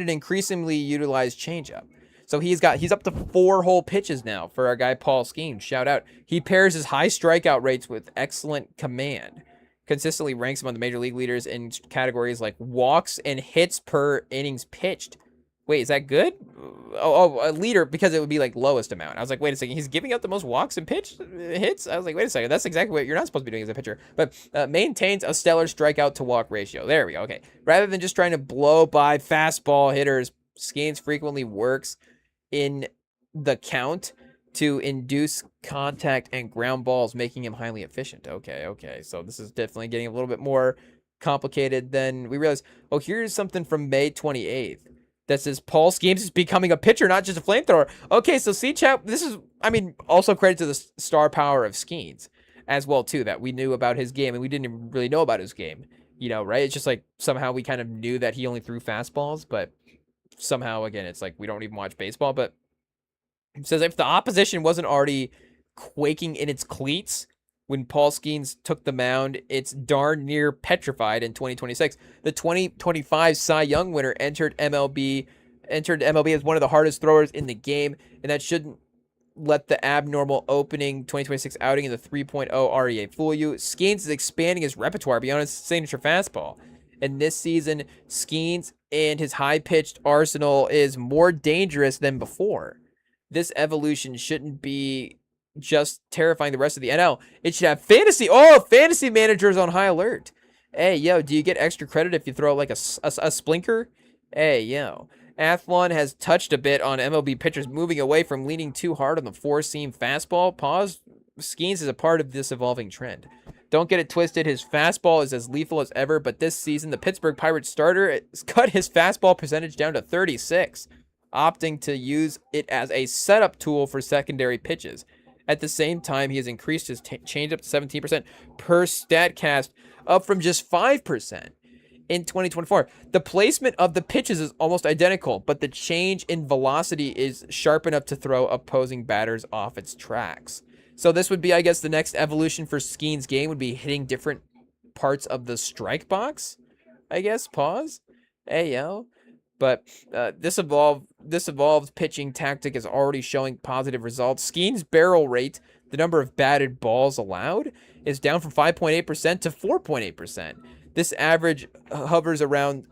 an increasingly utilized changeup. So he's up to 4 whole pitches now for our guy Paul Skeens. Shout out. He pairs his high strikeout rates with excellent command. Consistently ranks among the major league leaders in categories like walks and hits per innings pitched. Wait, is that good? A leader, because it would be like lowest amount. I was like, wait a second, he's giving up the most walks and hits? I was like, wait a second, that's exactly what you're not supposed to be doing as a pitcher. But maintains a stellar strikeout to walk ratio. There we go, okay. Rather than just trying to blow by fastball hitters, Skeens frequently works in the count to induce contact and ground balls, making him highly efficient. Okay. So this is definitely getting a little bit more complicated than we realized. Oh, here's something from May 28th. That says Paul Skeens is becoming a pitcher, not just a flamethrower. Okay, so see, chat, this is, also credit to the star power of Skeens as well, too, that we knew about his game, and we didn't even really know about his game, right? It's just like somehow we kind of knew that he only threw fastballs, but somehow, again, it's like we don't even watch baseball. But it says if the opposition wasn't already quaking in its cleats when Paul Skeens took the mound, it's darn near petrified in 2026. The 2025 Cy Young winner entered MLB as one of the hardest throwers in the game, and that shouldn't let the abnormal opening 2026 outing in the 3.0 REA fool you. Skeens is expanding his repertoire beyond his signature fastball. And this season, Skeens and his high-pitched arsenal is more dangerous than before. this evolution shouldn't be just terrifying the rest of the NL. It should have fantasy. Oh, fantasy managers on high alert. Hey, yo, do you get extra credit if you throw like a splinker? Hey, yo. Athlon has touched a bit on MLB pitchers moving away from leaning too hard on the four-seam fastball. Pause. Skeens is a part of this evolving trend. Don't get it twisted. His fastball is as lethal as ever, but this season, the Pittsburgh Pirates starter has cut his fastball percentage down to 36, opting to use it as a setup tool for secondary pitches. At the same time, he has increased his changeup to 17% per StatCast, up from just 5% in 2024. The placement of the pitches is almost identical, but the change in velocity is sharp enough to throw opposing batters off its tracks. So this would be, I guess, the next evolution for Skeen's game would be hitting different parts of the strike box, I guess. Pause. Hey, yo. But this evolved pitching tactic is already showing positive results. Skeen's barrel rate, the number of batted balls allowed, is down from 5.8% to 4.8%. This average hovers around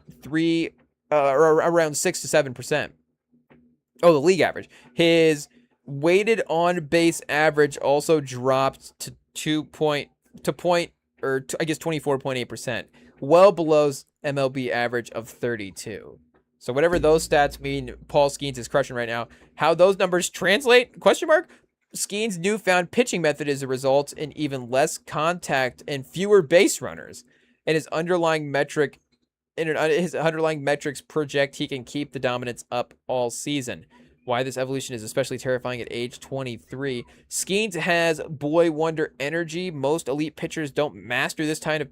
around 6 to 7%. Oh, the league average. His weighted on base average also dropped to 24.8%, well below MLB average of 32. So whatever those stats mean, Paul Skeens is crushing right now. How those numbers translate? Question mark. Skeens' newfound pitching method is a result in even less contact and fewer base runners. And his underlying metrics project he can keep the dominance up all season. Why this evolution is especially terrifying at age 23. Skeens has boy wonder energy. Most elite pitchers don't master this kind of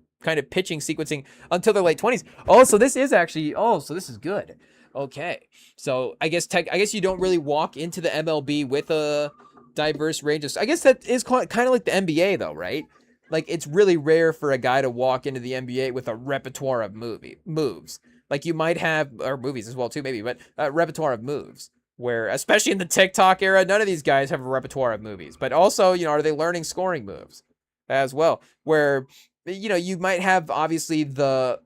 pitching sequencing until their late 20s. Oh, so this is actually, so this is good. Okay. So I guess you don't really walk into the MLB with a diverse range of, I guess that is kind of like the NBA though, right? Like it's really rare for a guy to walk into the NBA with a repertoire of moves. Like you might have, or movies as well too, maybe, but a repertoire of moves. Where, especially in the TikTok era, none of these guys have a repertoire of movies. But also, are they learning scoring moves as well? Where, you might have, obviously, the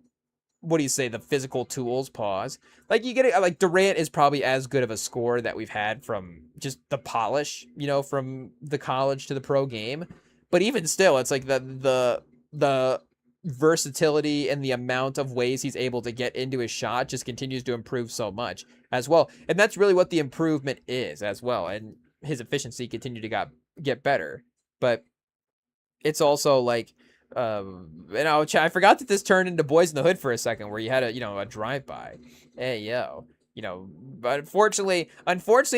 physical tools, pause. Like, you get it, like, Durant is probably as good of a scorer that we've had from just the polish, from the college to the pro game. But even still, it's like the versatility and the amount of ways he's able to get into his shot just continues to improve so much as well. And that's really what the improvement is as well. And his efficiency continued to get better. But it's also like, I forgot that this turned into Boys in the Hood for a second where you had a drive-by. Hey, yo. But unfortunately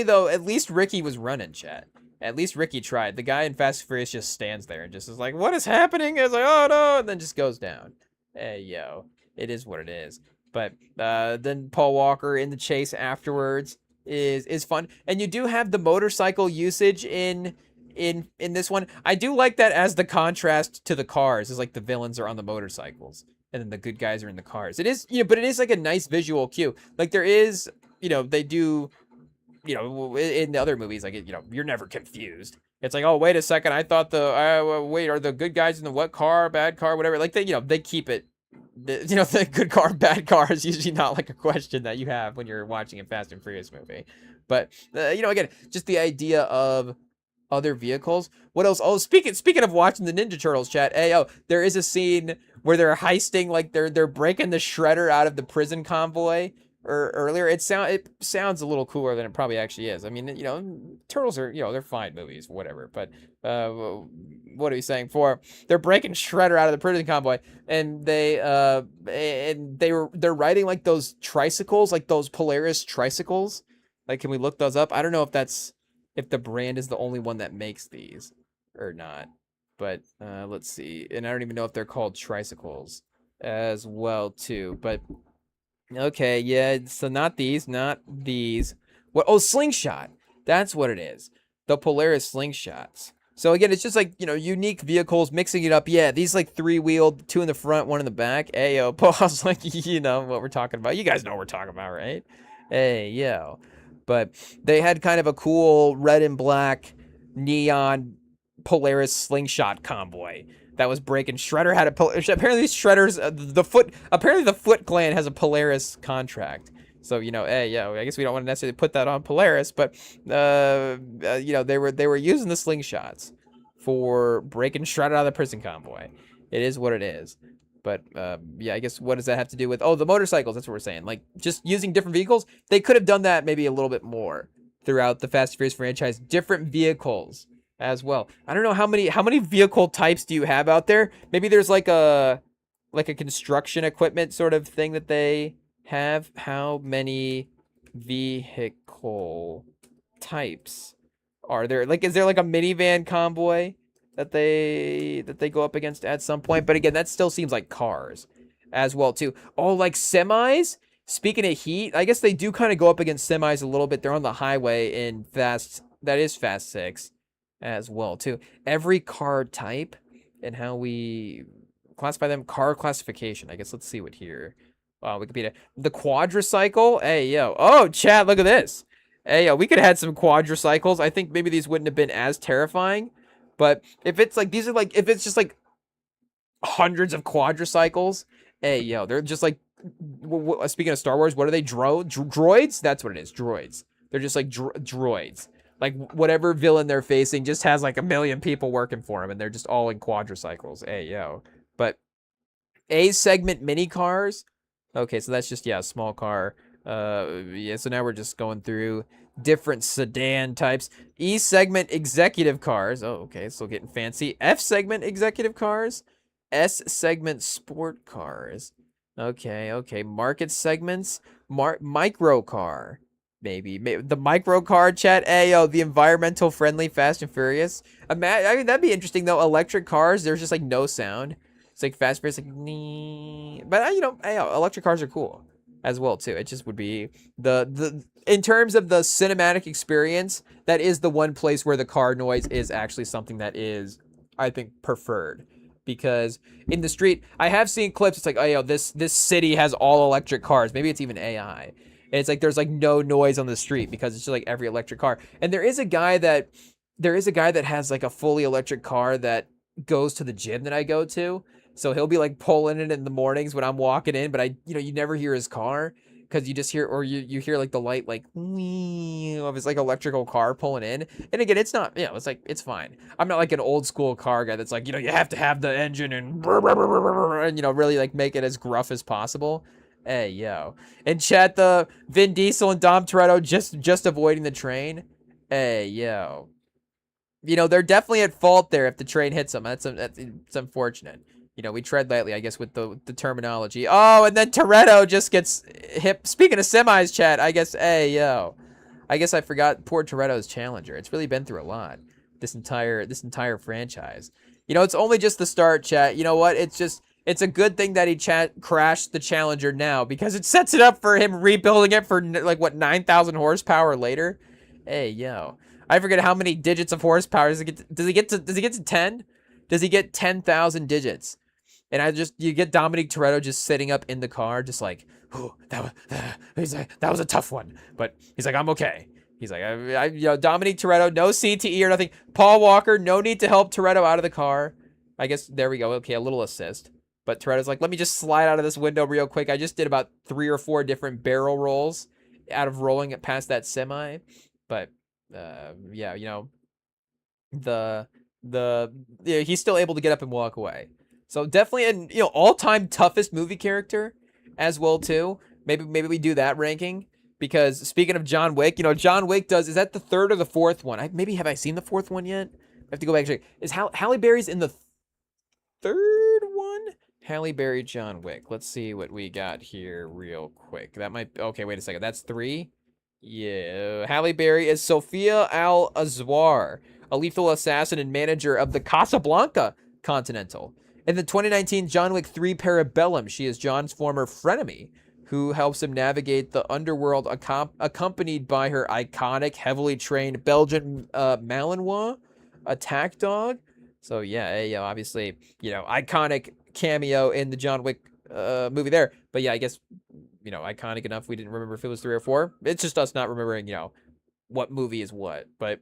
though, at least Ricky was running, chat. At least Ricky tried. The guy in Fast and Furious just stands there and just is like, what is happening? It's like, oh no, and then just goes down. Hey, yo. It is what it is. But then Paul Walker in the chase afterwards is fun. And you do have the motorcycle usage in this one. I do like that as the contrast to the cars. It's like the villains are on the motorcycles and then the good guys are in the cars. It is, but it is like a nice visual cue. Like there is, they do, in the other movies, like, you're never confused. It's like, oh, wait a second. I thought are the good guys in the what car, bad car, whatever. Like they keep it, the good car, bad car is usually not like a question that you have when you're watching a Fast and Furious movie. But, again, just the idea of other vehicles. What else? Oh, speaking of watching the Ninja Turtles, chat. Hey, there is a scene where they're heisting, like they're breaking the shredder out of the prison convoy. Earlier, it sounds a little cooler than it probably actually is. I mean, Turtles are, they're fine movies, whatever. But what are you saying? They're breaking Shredder out of the prison convoy, and they're riding like those tricycles, like those Polaris tricycles. Like, can we look those up? I don't know if the brand is the only one that makes these or not. But let's see. And I don't even know if they're called tricycles as well too. But okay, yeah, so not these. What? Oh, Slingshot. That's what it is. The Polaris Slingshots. So again, it's just like, unique vehicles, mixing it up. Yeah, these like three-wheeled, two in the front, one in the back. Hey, yo, pause, like, you know what we're talking about. You guys know what we're talking about, right? Hey, yo. But they had kind of a cool red and black neon Polaris Slingshot convoy that was breaking. Shredder had apparently Shredder's the Foot Clan has a Polaris contract. So, hey, yeah, I guess we don't want to necessarily put that on Polaris, but they were using the slingshots for breaking Shroud out of the prison convoy. It is what it is. But yeah, I guess what does that have to do with? Oh, the motorcycles. That's what we're saying. Like just using different vehicles. They could have done that maybe a little bit more throughout the Fast and Furious franchise. Different vehicles as well. I don't know how many vehicle types do you have out there? Maybe there's like a construction equipment sort of thing that they have. How many vehicle types are there? Like, is there like a minivan convoy that they go up against at some point? But again, that still seems like cars as well too. Oh, like semis? Speaking of heat, I guess they do kind of go up against semis a little bit. They're on the highway in Fast 6 as well too. Every car type and how we classify them. Car classification. I guess let's see what here. Wikipedia. The quadricycle. Hey, yo. Oh, chat, look at this. Hey, yo, we could have had some quadricycles. I think maybe these wouldn't have been as terrifying. But if it's like, these are like, if it's just like hundreds of quadricycles, hey, yo, they're just like, speaking of Star Wars, what are they? Droids? That's what it is. Droids. They're just like droids. Like whatever villain they're facing just has like a million people working for them, and they're just all in quadricycles. Hey, yo. But A segment mini cars. Okay, so that's just, yeah, a small car. Yeah, so now we're just going through different sedan types. E segment executive cars. Oh, okay, still getting fancy. F segment executive cars. S segment sport cars. Okay. Market segments. Micro car. Maybe the micro car, chat. Hey, the environmental friendly Fast and Furious. I mean, that'd be interesting though. Electric cars. There's just like no sound. It's like Fast and Furious, like nee. But hey, electric cars are cool as well too. It just would be the in terms of the cinematic experience, that is the one place where the car noise is actually something that is, I think, preferred. Because in the street, I have seen clips. It's like, oh, this city has all electric cars. Maybe it's even AI. And it's like there's like no noise on the street because it's just like every electric car. And there is a guy that has like a fully electric car that goes to the gym that I go to. So he'll be like pulling it in the mornings when I'm walking in, but you never hear his car because you just hear, or you hear like the light, like of his like electrical car pulling in. And again, it's not, it's like, it's fine. I'm not like an old school car guy that's like, you have to have the engine and really like make it as gruff as possible. Hey, yo. And chat, the Vin Diesel and Dom Toretto just avoiding the train. Hey, yo. They're definitely at fault there if the train hits them. It's unfortunate. We tread lightly, I guess, with the terminology. Oh, and then Toretto just gets hit. Speaking of semis, chat, I guess, hey, yo. I guess I forgot poor Toretto's Challenger. It's really been through a lot, this entire franchise. It's only just the start, chat. You know what? It's a good thing that he crashed the Challenger now, because it sets it up for him rebuilding it for, like, what, 9,000 horsepower later? Hey, yo. I forget how many digits of horsepower does he get to 10? Does he get 10,000 digits? And you get Dominic Toretto just sitting up in the car, just like, oh, that was a tough one. But he's like, I'm okay. He's like, Dominic Toretto, no CTE or nothing. Paul Walker, no need to help Toretto out of the car. I guess, there we go. Okay, a little assist. But Toretto's like, let me just slide out of this window real quick. I just did about 3 or 4 different barrel rolls out of rolling it past that semi. But, yeah, he's still able to get up and walk away. So definitely an all-time toughest movie character as well too. Maybe we do that ranking, because speaking of John Wick, John Wick is that the 3rd or the 4th one? Have I seen the 4th one yet? I have to go back and check. Is Halle Berry's in the 3rd one? Halle Berry, John Wick. Let's see what we got here real quick. That might, okay, wait a second. That's 3. Yeah, Halle Berry is Sophia Al-Azwar, a lethal assassin and manager of the Casablanca Continental. In the 2019 John Wick 3 Parabellum, she is John's former frenemy, who helps him navigate the underworld, accompanied by her iconic, heavily trained Belgian Malinois attack dog. So yeah, obviously, iconic cameo in the John Wick movie there. But yeah, I guess, iconic enough we didn't remember if it was 3 or 4. It's just us not remembering, what movie is what. But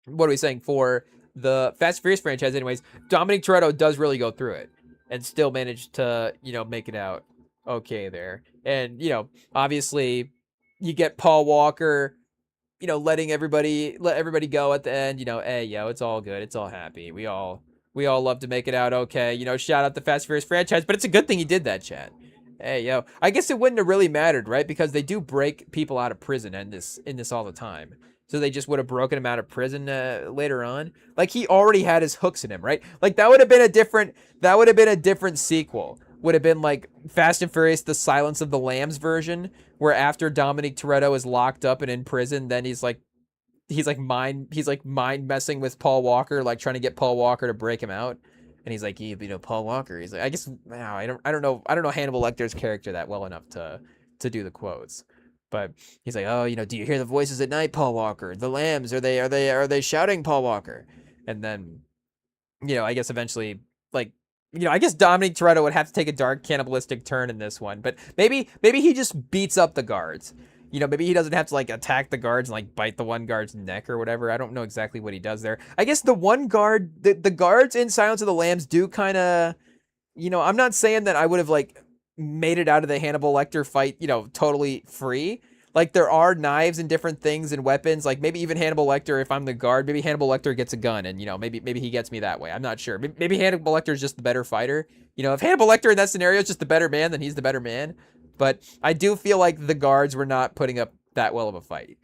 what are we saying for the Fast and Furious franchise anyways? Dominic Toretto does really go through it and still manage to, make it out okay there. And, obviously you get Paul Walker, letting let everybody go at the end, hey, it's all good. It's all happy. We all love to make it out okay. Shout out the Fast and Furious franchise, but it's a good thing he did that, chat. Hey, I guess it wouldn't have really mattered, right? Because they do break people out of prison in this all the time. So they just would have broken him out of prison later on. Like, he already had his hooks in him, right? Like, that would have been a different sequel. Would have been like Fast and Furious: The Silence of the Lambs version, where after Dominic Toretto is locked up and in prison, then he's mind messing with Paul Walker, like trying to get Paul Walker to break him out. And he's like, Paul Walker. He's like, I guess, wow, I don't know Hannibal Lecter's character that well enough to do the quotes. But he's like, oh, do you hear the voices at night, Paul Walker? The lambs, are they shouting, Paul Walker? And then, I guess eventually, like, I guess Dominic Toretto would have to take a dark cannibalistic turn in this one, but maybe he just beats up the guards. Maybe he doesn't have to like attack the guards and like bite the one guard's neck or whatever. I don't know exactly what he does there. I guess the one guard, the guards in Silence of the Lambs do kind of, I'm not saying that I would have like made it out of the Hannibal Lecter fight, totally free. Like, there are knives and different things and weapons. Like, maybe even Hannibal Lecter, if I'm the guard, maybe Hannibal Lecter gets a gun and, maybe he gets me that way. I'm not sure. Maybe Hannibal Lecter is just the better fighter. If Hannibal Lecter in that scenario is just the better man, then he's the better man. But I do feel like the guards were not putting up that well of a fight.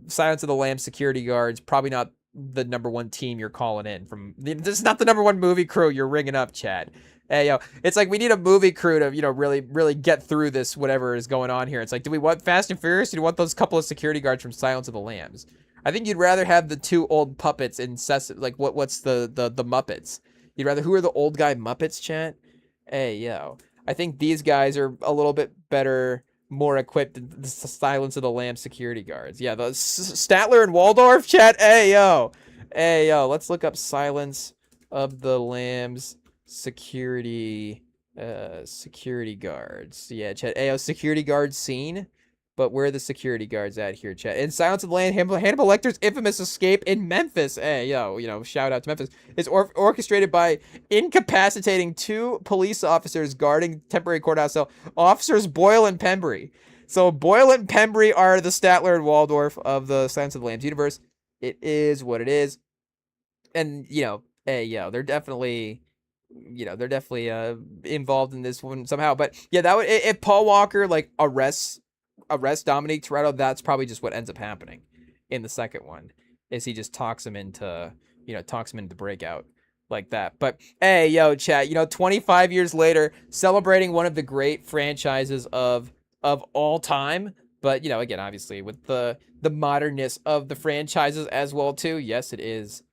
Silence of the Lambs security guards, probably not the number one team you're calling in from. This is not the number one movie crew you're ringing up, Chad. Hey, it's like we need a movie crew to, really, really get through this, whatever is going on here. It's like, do we want Fast and Furious? Or do we want those couple of security guards from Silence of the Lambs? I think you'd rather have the two old puppets in like, what's the Muppets? Who are the old guy Muppets, chat? Hey, I think these guys are a little bit better, more equipped than the Silence of the Lambs security guards. Yeah, the Statler and Waldorf, chat? Hey, let's look up Silence of the Lambs security guards. Yeah, chat. Security guards scene. But where are the security guards at here, chat? In Silence of the Lambs, Hannibal Lecter's infamous escape in Memphis. Shout out to Memphis. Is orchestrated by incapacitating two police officers guarding temporary courthouse cell. Officers Boyle and Pembry. So Boyle and Pembry are the Statler and Waldorf of the Silence of the Lambs universe. It is what it is. And, they're definitely involved in this one somehow. But yeah, that would, if Paul Walker like arrests Dominic Toretto, that's probably just what ends up happening in the second one, is he just talks him into breakout like that. But hey, chat, 25 years later, celebrating one of the great franchises of all time. But again, obviously with the modernness of the franchises as well too. Yes, it is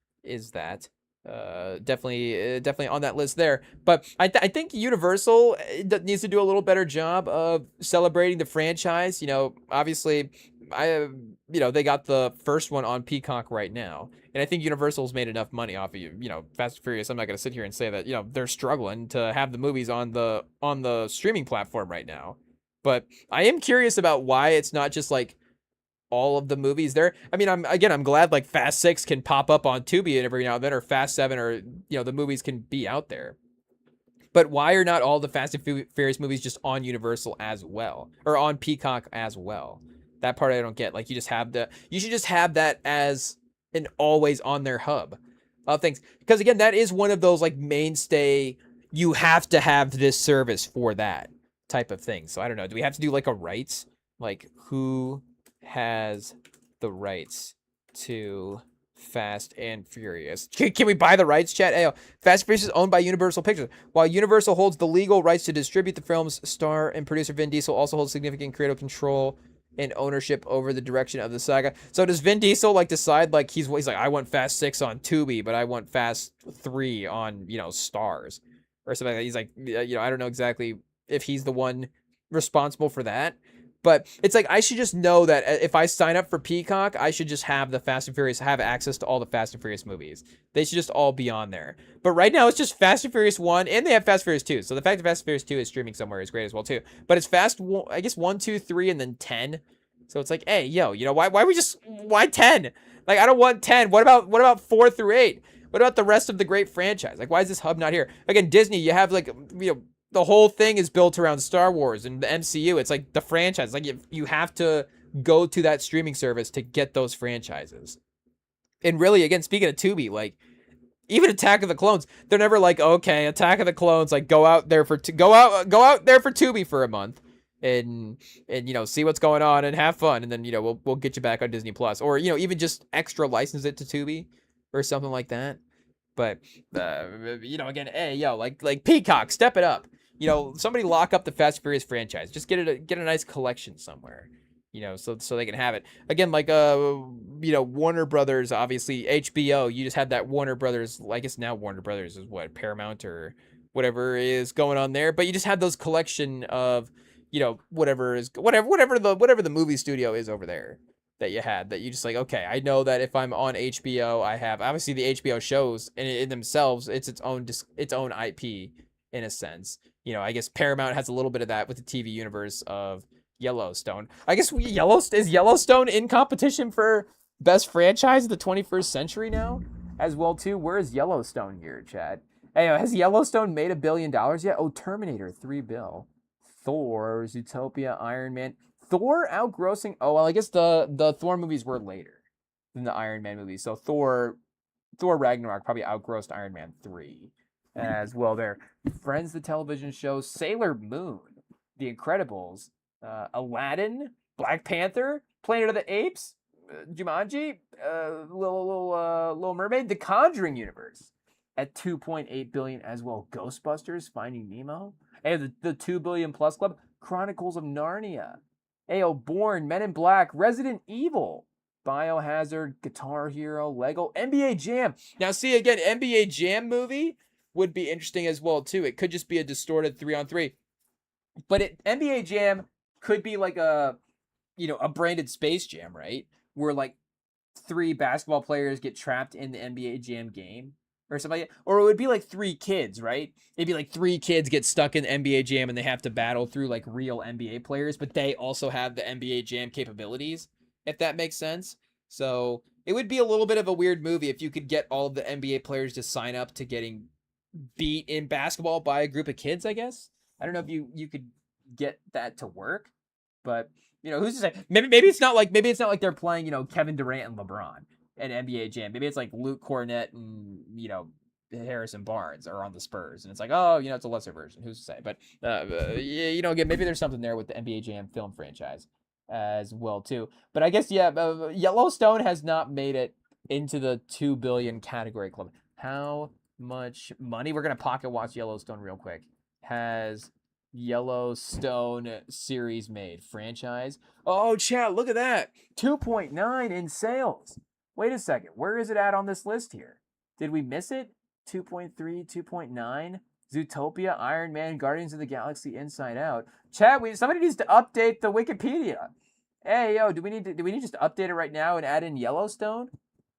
that. Definitely on that list there. But I think Universal needs to do a little better job of celebrating the franchise. Obviously, they got the first one on Peacock right now, and I think Universal's made enough money off of Fast and Furious. I'm not gonna sit here and say that they're struggling to have the movies on the streaming platform right now. But I am curious about why it's not just like all of the movies there. I mean, I'm glad like Fast 6 can pop up on Tubi and every now and then, or Fast 7, or the movies can be out there. But why are not all the Fast and Furious movies just on Universal as well, or on Peacock as well? That part I don't get. Like, you should just have that as an always on their hub of things, because again, that is one of those like mainstay, you have to have this service for that type of thing. So I don't know, do we have to do like a rights, like who has the rights to Fast and Furious? Can we buy the rights, chat? Fast and Furious is owned by Universal Pictures. While Universal holds the legal rights to distribute the films, star and producer Vin Diesel also holds significant creative control and ownership over the direction of the saga. So does Vin Diesel like decide, like he's like, I want Fast 6 on Tubi, but I want Fast 3 on, Stars or something like that? He's like, I don't know exactly if he's the one responsible for that. But it's like, I should just know that if I sign up for Peacock, I should just have the Fast and Furious, have access to all the Fast and Furious movies. They should just all be on there. But right now, it's just Fast and Furious 1, and they have Fast and Furious 2. So the fact that Fast and Furious 2 is streaming somewhere is great as well, too. But it's I guess 1, 2, 3, and then 10. So it's like, hey, why 10? Like, I don't want 10. What about 4 through 8? What about the rest of the great franchise? Like, why is this hub not here? Again, Disney, you have like, the whole thing is built around Star Wars and the MCU. It's like the franchise. Like you have to go to that streaming service to get those franchises. And really, again, speaking of Tubi, like even Attack of the Clones, they're never like, okay, Attack of the Clones, like go out there for Tubi for a month and see what's going on and have fun, and then we'll get you back on Disney Plus, or even just extra license it to Tubi or something like that. But again, hey like Peacock, step it up. Somebody lock up the Fast and Furious franchise. Just get a nice collection somewhere. So they can have it. Again, like Warner Brothers, obviously HBO, you just have that Warner Brothers, I guess now Warner Brothers is what, Paramount or whatever is going on there, but you just have those collection of, whatever the movie studio is over there that you had, that you just like, okay, I know that if I'm on HBO, I have obviously the HBO shows in themselves, it's its own IP in a sense. I guess Paramount has a little bit of that with the TV universe of Yellowstone. I guess is Yellowstone in competition for best franchise of the 21st century now as well too. Where is Yellowstone here, Chad? Hey, has Yellowstone made $1 billion yet? Oh, Terminator, $3 billion. Thor, Zootopia, Iron Man. Thor outgrossing. Oh well, I guess the Thor movies were later than the Iron Man movies. So Thor Ragnarok probably outgrossed Iron Man 3 as well. There, Friends, the television show, Sailor Moon, The Incredibles, Aladdin, Black Panther, Planet of the Apes, Jumanji, Little Mermaid, The Conjuring universe at 2.8 billion as well. Ghostbusters, Finding Nemo, and the 2 billion plus club, Chronicles of Narnia, Bourne, Men in Black, Resident Evil, Biohazard, Guitar Hero, Lego, NBA Jam. Now see again, NBA Jam movie would be interesting as well too. It could just be a distorted 3-on-3, but NBA Jam could be like a branded Space Jam, right? Where like 3 basketball players get trapped in the NBA Jam game or something like that. Or it would be like 3 kids, right? It'd be like 3 kids get stuck in NBA Jam and they have to battle through like real NBA players, but they also have the NBA Jam capabilities, if that makes sense. So it would be a little bit of a weird movie if you could get all of the NBA players to sign up to getting beat in basketball by a group of kids, I guess. I don't know if you could get that to work. But who's to say? Maybe it's not like they're playing Kevin Durant and LeBron at NBA Jam. Maybe it's like Luke Cornett and Harrison Barnes are on the Spurs, and it's like, oh, it's a lesser version. Who's to say? But again, maybe there's something there with the NBA Jam film franchise as well too. But I guess Yellowstone has not made it into the 2 billion category club. How much money? We're gonna pocket watch Yellowstone real quick. Has Yellowstone series made franchise? Oh, chat, look at that. 2.9 in sales. Wait a second. Where is it at on this list here? Did we miss it? 2.3, 2.9. Zootopia, Iron Man, Guardians of the Galaxy, Inside Out. Chat, somebody needs to update the Wikipedia. Hey, do we need just to update it right now and add in Yellowstone?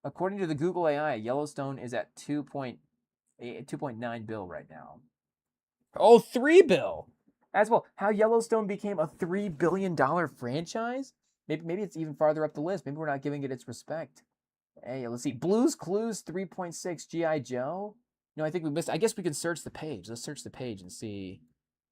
According to the Google AI, Yellowstone is at 2.9 bill right now. Oh, 3 bill. As well, how Yellowstone became a $3 billion franchise? Maybe it's even farther up the list. Maybe we're not giving it its respect. Hey, let's see. Blue's Clues, 3.6. G.I. Joe. No, I think we missed. I guess we can search the page. Let's search the page and see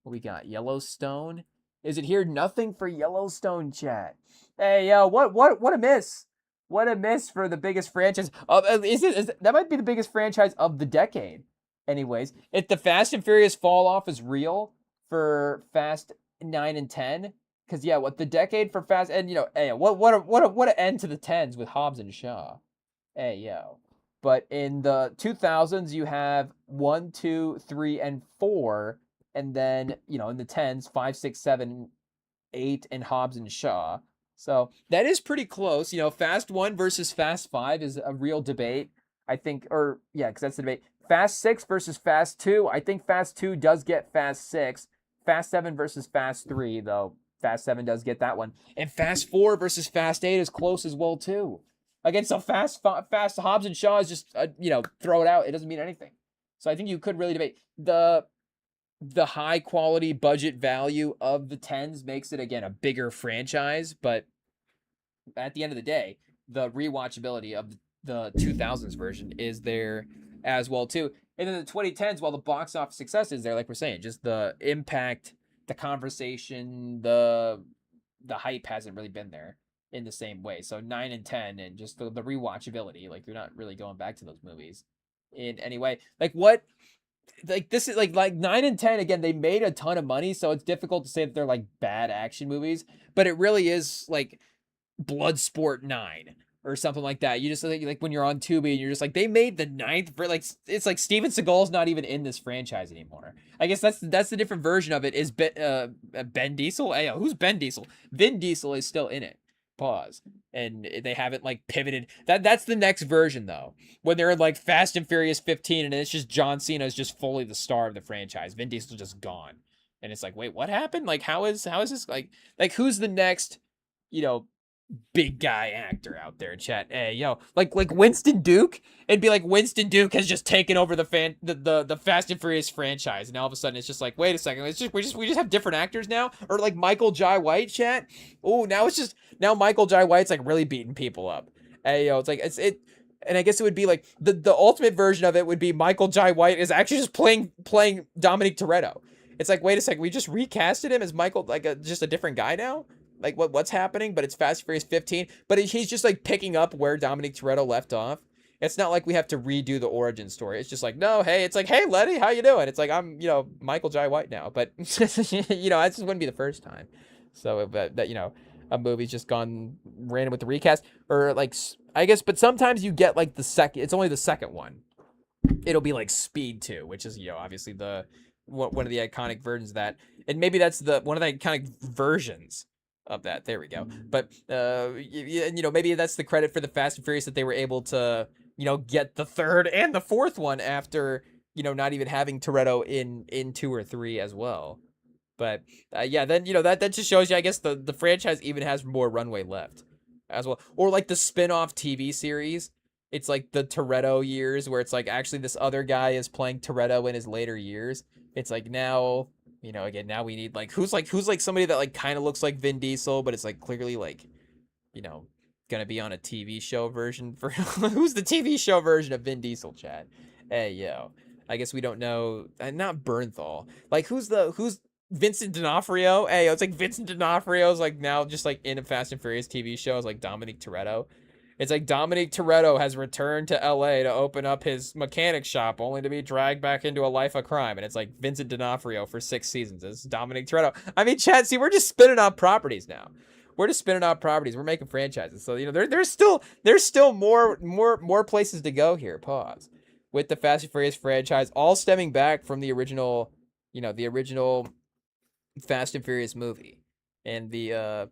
what we got. Yellowstone. Is it here? Nothing for Yellowstone, chat. Hey, what a miss. What a miss for the biggest franchise. That might be the biggest franchise of the decade. Anyways, if the Fast and Furious fall off is real for Fast 9 and 10, because the decade for Fast, and what an end to the 10s with Hobbs and Shaw. But in the 2000s you have 1, 2, 3, and 4, and then in the 10s 5, 6, 7, 8, and Hobbs and Shaw. So that is pretty close. Fast 1 versus Fast 5 is a real debate, I think, because that's the debate. Fast 6 versus Fast 2. I think Fast 2 does get Fast 6. Fast 7 versus Fast 3, though. Fast 7 does get that one. And Fast 4 versus Fast 8 is close as well, too. Again, so Fast Hobbs and Shaw is just, throw it out. It doesn't mean anything. So I think you could really debate. The high quality budget value of the 10s makes it, again, a bigger franchise. But at the end of the day, the rewatchability of the 2000s version is there as well, too. And then the 2010s, while the box office success is there, like we're saying, just the impact, the conversation, the hype hasn't really been there in the same way. So 9 and 10 and just the rewatchability, like you're not really going back to those movies in any way. Like what like this is like 9 and 10 again, they made a ton of money, so it's difficult to say that they're like bad action movies, but it really is like Bloodsport 9 or something like that. You just like when you're on Tubi and you're just like they made the ninth for like it's like Steven Seagal's not even in this franchise anymore. I guess that's the different version of it is Ben Diesel. Hey, who's Ben Diesel? Vin Diesel is still in it. Pause. And they haven't like pivoted. That's the next version though. When they're in like Fast and Furious 15 and it's just John Cena is just fully the star of the franchise. Vin Diesel's just gone. And it's like, wait, what happened? Like how is this like who's the next, you know, big guy actor out there in chat? Hey, yo, like Winston Duke. It'd be like Winston Duke has just taken over the Fast and Furious franchise, and all of a sudden it's just like, wait a second, it's just we just have different actors now, or like Michael Jai White, chat. Oh, now Michael Jai White's like really beating people up. Hey, yo, it's like and I guess it would be like the ultimate version of it would be Michael Jai White is actually just playing Dominic Toretto. It's like, wait a second, we just recasted him as Michael, like just a different guy now. Like what's happening? But it's Fast and Furious 15. But he's just like picking up where Dominic Toretto left off. It's not like we have to redo the origin story. It's just like, no, hey, it's like, hey, Letty, how you doing? It's like, I'm, Michael Jai White now. But, that just wouldn't be the first time. So that, a movie's just gone random with the recast. Or like, I guess, but sometimes you get like it's only the second one. It'll be like Speed 2, which is, obviously one of the iconic versions of that. And maybe that's one of the iconic versions of that. There we go. But maybe that's the credit for the Fast and Furious that they were able to get the third and the fourth one after not even having Toretto in 2 or 3 as well. But then that just shows you, I guess, the franchise even has more runway left as well. Or like the spin-off TV series, it's like the Toretto years where it's like actually this other guy is playing Toretto in his later years. It's like now again, now we need who's somebody that like kind of looks like Vin Diesel, but it's like clearly like, gonna be on a TV show version for who's the TV show version of Vin Diesel, chat? Hey, yo, I guess we don't know. Not Bernthal. Like who's Vincent D'Onofrio? Hey, it's like Vincent D'Onofrio's like now just like in a Fast and Furious TV show is like Dominic Toretto. It's like Dominic Toretto has returned to LA to open up his mechanic shop only to be dragged back into a life of crime. And it's like Vincent D'Onofrio for 6 seasons. It's Dominic Toretto. I mean, Chad, see, we're just spinning off properties now. We're making franchises. So, there's still more places to go here. Pause. With the Fast and Furious franchise, all stemming back from the original Fast and Furious movie. And the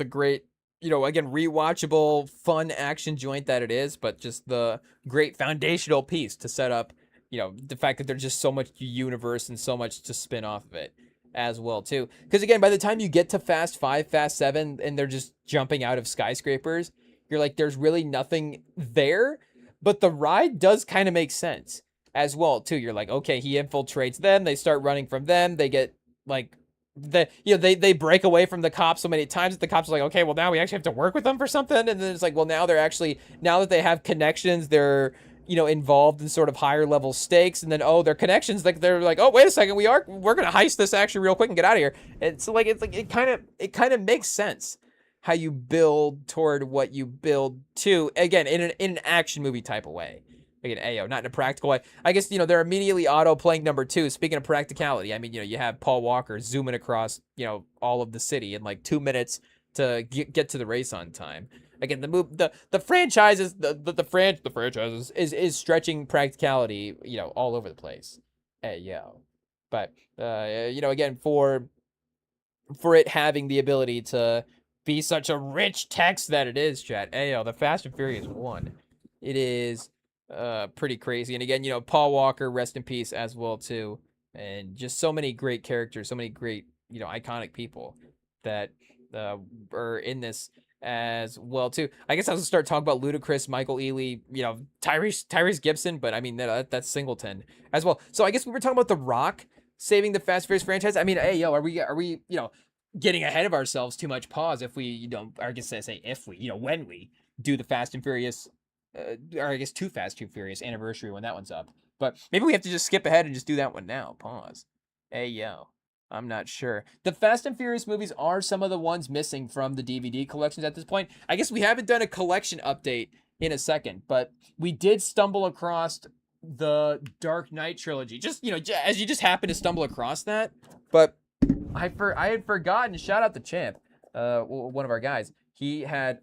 great, again, rewatchable, fun action joint that it is, but just the great foundational piece to set up, the fact that there's just so much universe and so much to spin off of it as well, too. Because, again, by the time you get to Fast 5, Fast 7, and they're just jumping out of skyscrapers, you're like, there's really nothing there, but the ride does kind of make sense as well, too. You're like, okay, he infiltrates them, they start running from them, they get, like, they break away from the cops so many times that the cops are like, okay, well, now we actually have to work with them for something. And then it's like, well, now that they have connections, they're involved in sort of higher level stakes. And then their connections, like they're like, oh, wait a second, we're gonna heist this actually real quick and get out of here. And so it kind of makes sense how you build toward what you build to, again, in an action movie type of way. Again, Ayo, not in a practical way. I guess, they're immediately auto-playing number 2. Speaking of practicality, I mean, you have Paul Walker zooming across, all of the city in like 2 minutes to get to the race on time. Again, the franchises, the franchises is stretching practicality, all over the place. Ayo. But, again, for it having the ability to be such a rich text that it is, chat. Ayo, the Fast and Furious 1. It is pretty crazy. And again, Paul Walker, rest in peace as well too. And just so many great characters, so many great, iconic people that are in this as well too. I guess I'll start talking about Ludacris, Michael Ealy, Tyrese Gibson, but I mean that's Singleton as well. So I guess we were talking about The Rock saving the Fast and Furious franchise. I mean, hey, yo, are we getting ahead of ourselves too much? Pause if we, or I guess I say if we, when we do the Fast and Furious or I guess Too Fast, Too Furious anniversary when that one's up. But maybe we have to just skip ahead and just do that one now. Pause. Hey, yo. I'm not sure. The Fast and Furious movies are some of the ones missing from the DVD collections at this point. I guess we haven't done a collection update in a second, but we did stumble across the Dark Knight trilogy. Just, as you just happen to stumble across that. But I had forgotten. Shout out to Champ, one of our guys. He had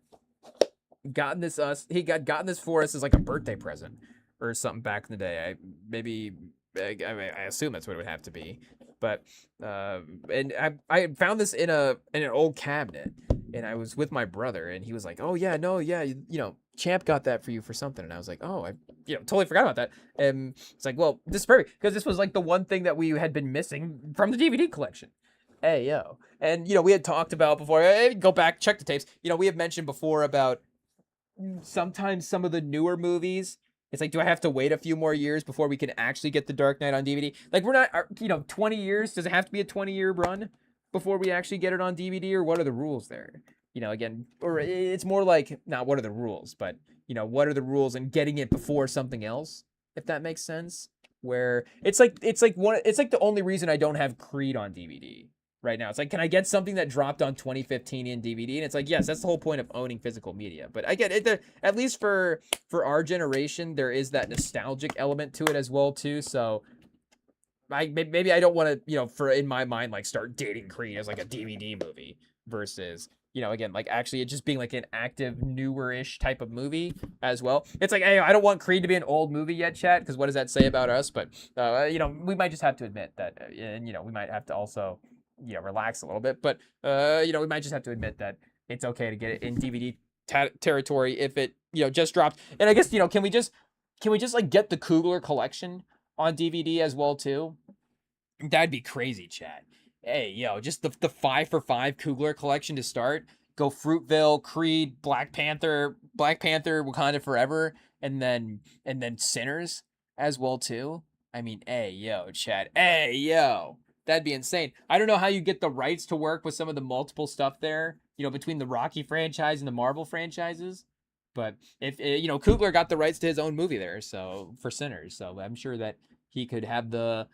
gotten this gotten this for us as like a birthday present or something back in the day. I assume that's what it would have to be. But and I found this in an old cabinet, and I was with my brother, and he was like, "Oh yeah, no, yeah, Champ got that for you for something," and I was like, "Oh, I totally forgot about that." And it's like, well, this is perfect because this was like the one thing that we had been missing from the DVD collection. Hey yo, and we had talked about before. Hey, go back, check the tapes. We have mentioned before about sometimes some of the newer movies. It's like, do I have to wait a few more years before we can actually get The Dark Knight on DVD? Like, we're not, 20 years. Does it have to be a 20-year run before we actually get it on DVD, or what are the rules there? Again, or it's more like, not what are the rules, but, what are the rules in getting it before something else, if that makes sense? Where it's like the only reason I don't have Creed on DVD right now. It's like, can I get something that dropped on 2015 in DVD? And it's like, yes, that's the whole point of owning physical media. But I get it. At least for our generation, there is that nostalgic element to it as well too. So maybe I don't want to, for in my mind, like start dating Creed as like a DVD movie versus, again, like actually it just being like an active, newer-ish type of movie as well. It's like, hey, I don't want Creed to be an old movie yet, chat, because what does that say about us? But, we might just have to admit that, and, we might have to also, relax a little bit. But, we might just have to admit that it's okay to get it in DVD territory if it, just dropped. And I guess, can we just like get the Coogler collection on DVD as well too? That'd be crazy, chat. Hey, just the 5 for 5 Coogler collection to start. Go Fruitville, Creed, Black Panther, Wakanda Forever, and then Sinners as well too. I mean, hey, chat. Hey, that'd be insane. I don't know how you get the rights to work with some of the multiple stuff there, between the Rocky franchise and the Marvel franchises. But if Coogler got the rights to his own movie there, so for Sinners, so I'm sure that he could have the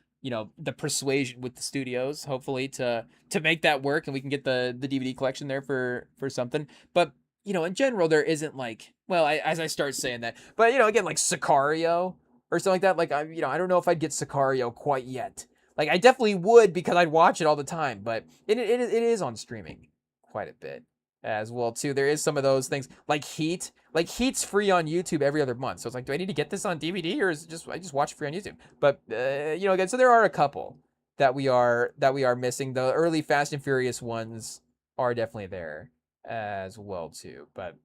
the persuasion with the studios, hopefully, to make that work, and we can get the DVD collection there for something. But in general, there isn't like, well, as I start saying that, but again, like Sicario or something like that. Like I don't know if I'd get Sicario quite yet. Like I definitely would because I'd watch it all the time, but it is on streaming quite a bit as well too. There is some of those things like Heat. Like Heat's free on YouTube every other month, so it's like, do I need to get this on DVD or is it just I just watch it free on YouTube? But again, so there are a couple that we are missing. The early Fast and Furious ones are definitely there as well too. But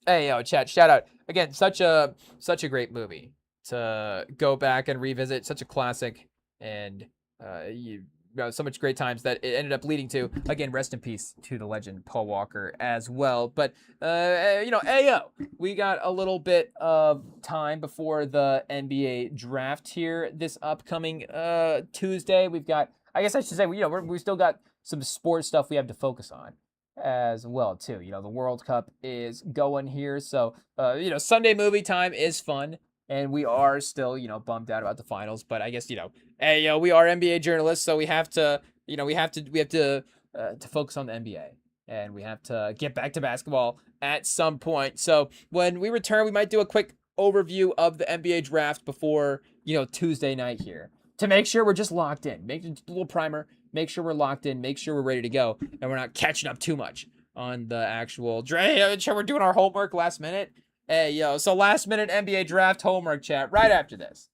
hey, chat, shout out again. Such a great movie to go back and revisit. Such a classic, and so much great times that it ended up leading to, again, rest in peace to the legend Paul Walker as well. But we got a little bit of time before the NBA draft here this upcoming Tuesday. We've got, I guess I should say, we still got some sports stuff we have to focus on as well too. The World Cup is going here, so Sunday movie time is fun. And we are still, bummed out about the finals. But I guess, we are NBA journalists, so we have to focus on the NBA, and we have to get back to basketball at some point. So when we return, we might do a quick overview of the NBA draft before, Tuesday night here to make sure we're just locked in. Make a little primer. Make sure we're locked in. Make sure we're ready to go, and we're not catching up too much on the actual draft. We're doing our homework last minute. Hey, so last minute NBA draft homework chat right after this.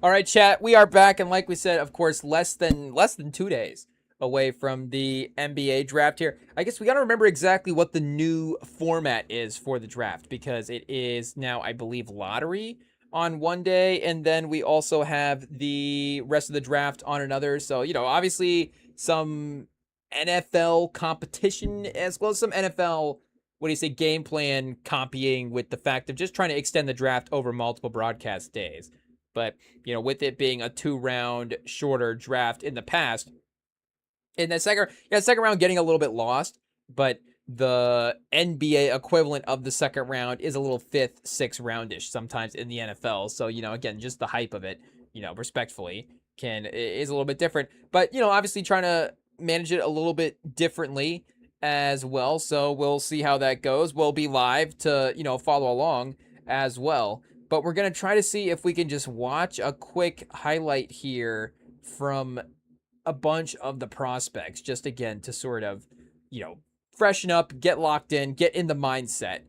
All right, chat. We are back, and like we said, of course, less than 2 days away from the NBA draft here. I guess we got to remember exactly what the new format is for the draft because it is now, I believe, lottery on one day, and then we also have the rest of the draft on another. So obviously some NFL competition as well as some NFL. What do you say? Game plan copying with the fact of just trying to extend the draft over multiple broadcast days. But, with it being a 2-round shorter draft in the past, in the second round getting a little bit lost, but the NBA equivalent of the second round is a little fifth, sixth roundish sometimes in the NFL. So, again, just the hype of it, respectfully, is a little bit different. But, obviously trying to manage it a little bit differently as well. So we'll see how that goes. We'll be live to, follow along as well. But we're going to try to see if we can just watch a quick highlight here from a bunch of the prospects, just again to sort of, freshen up, get locked in, get in the mindset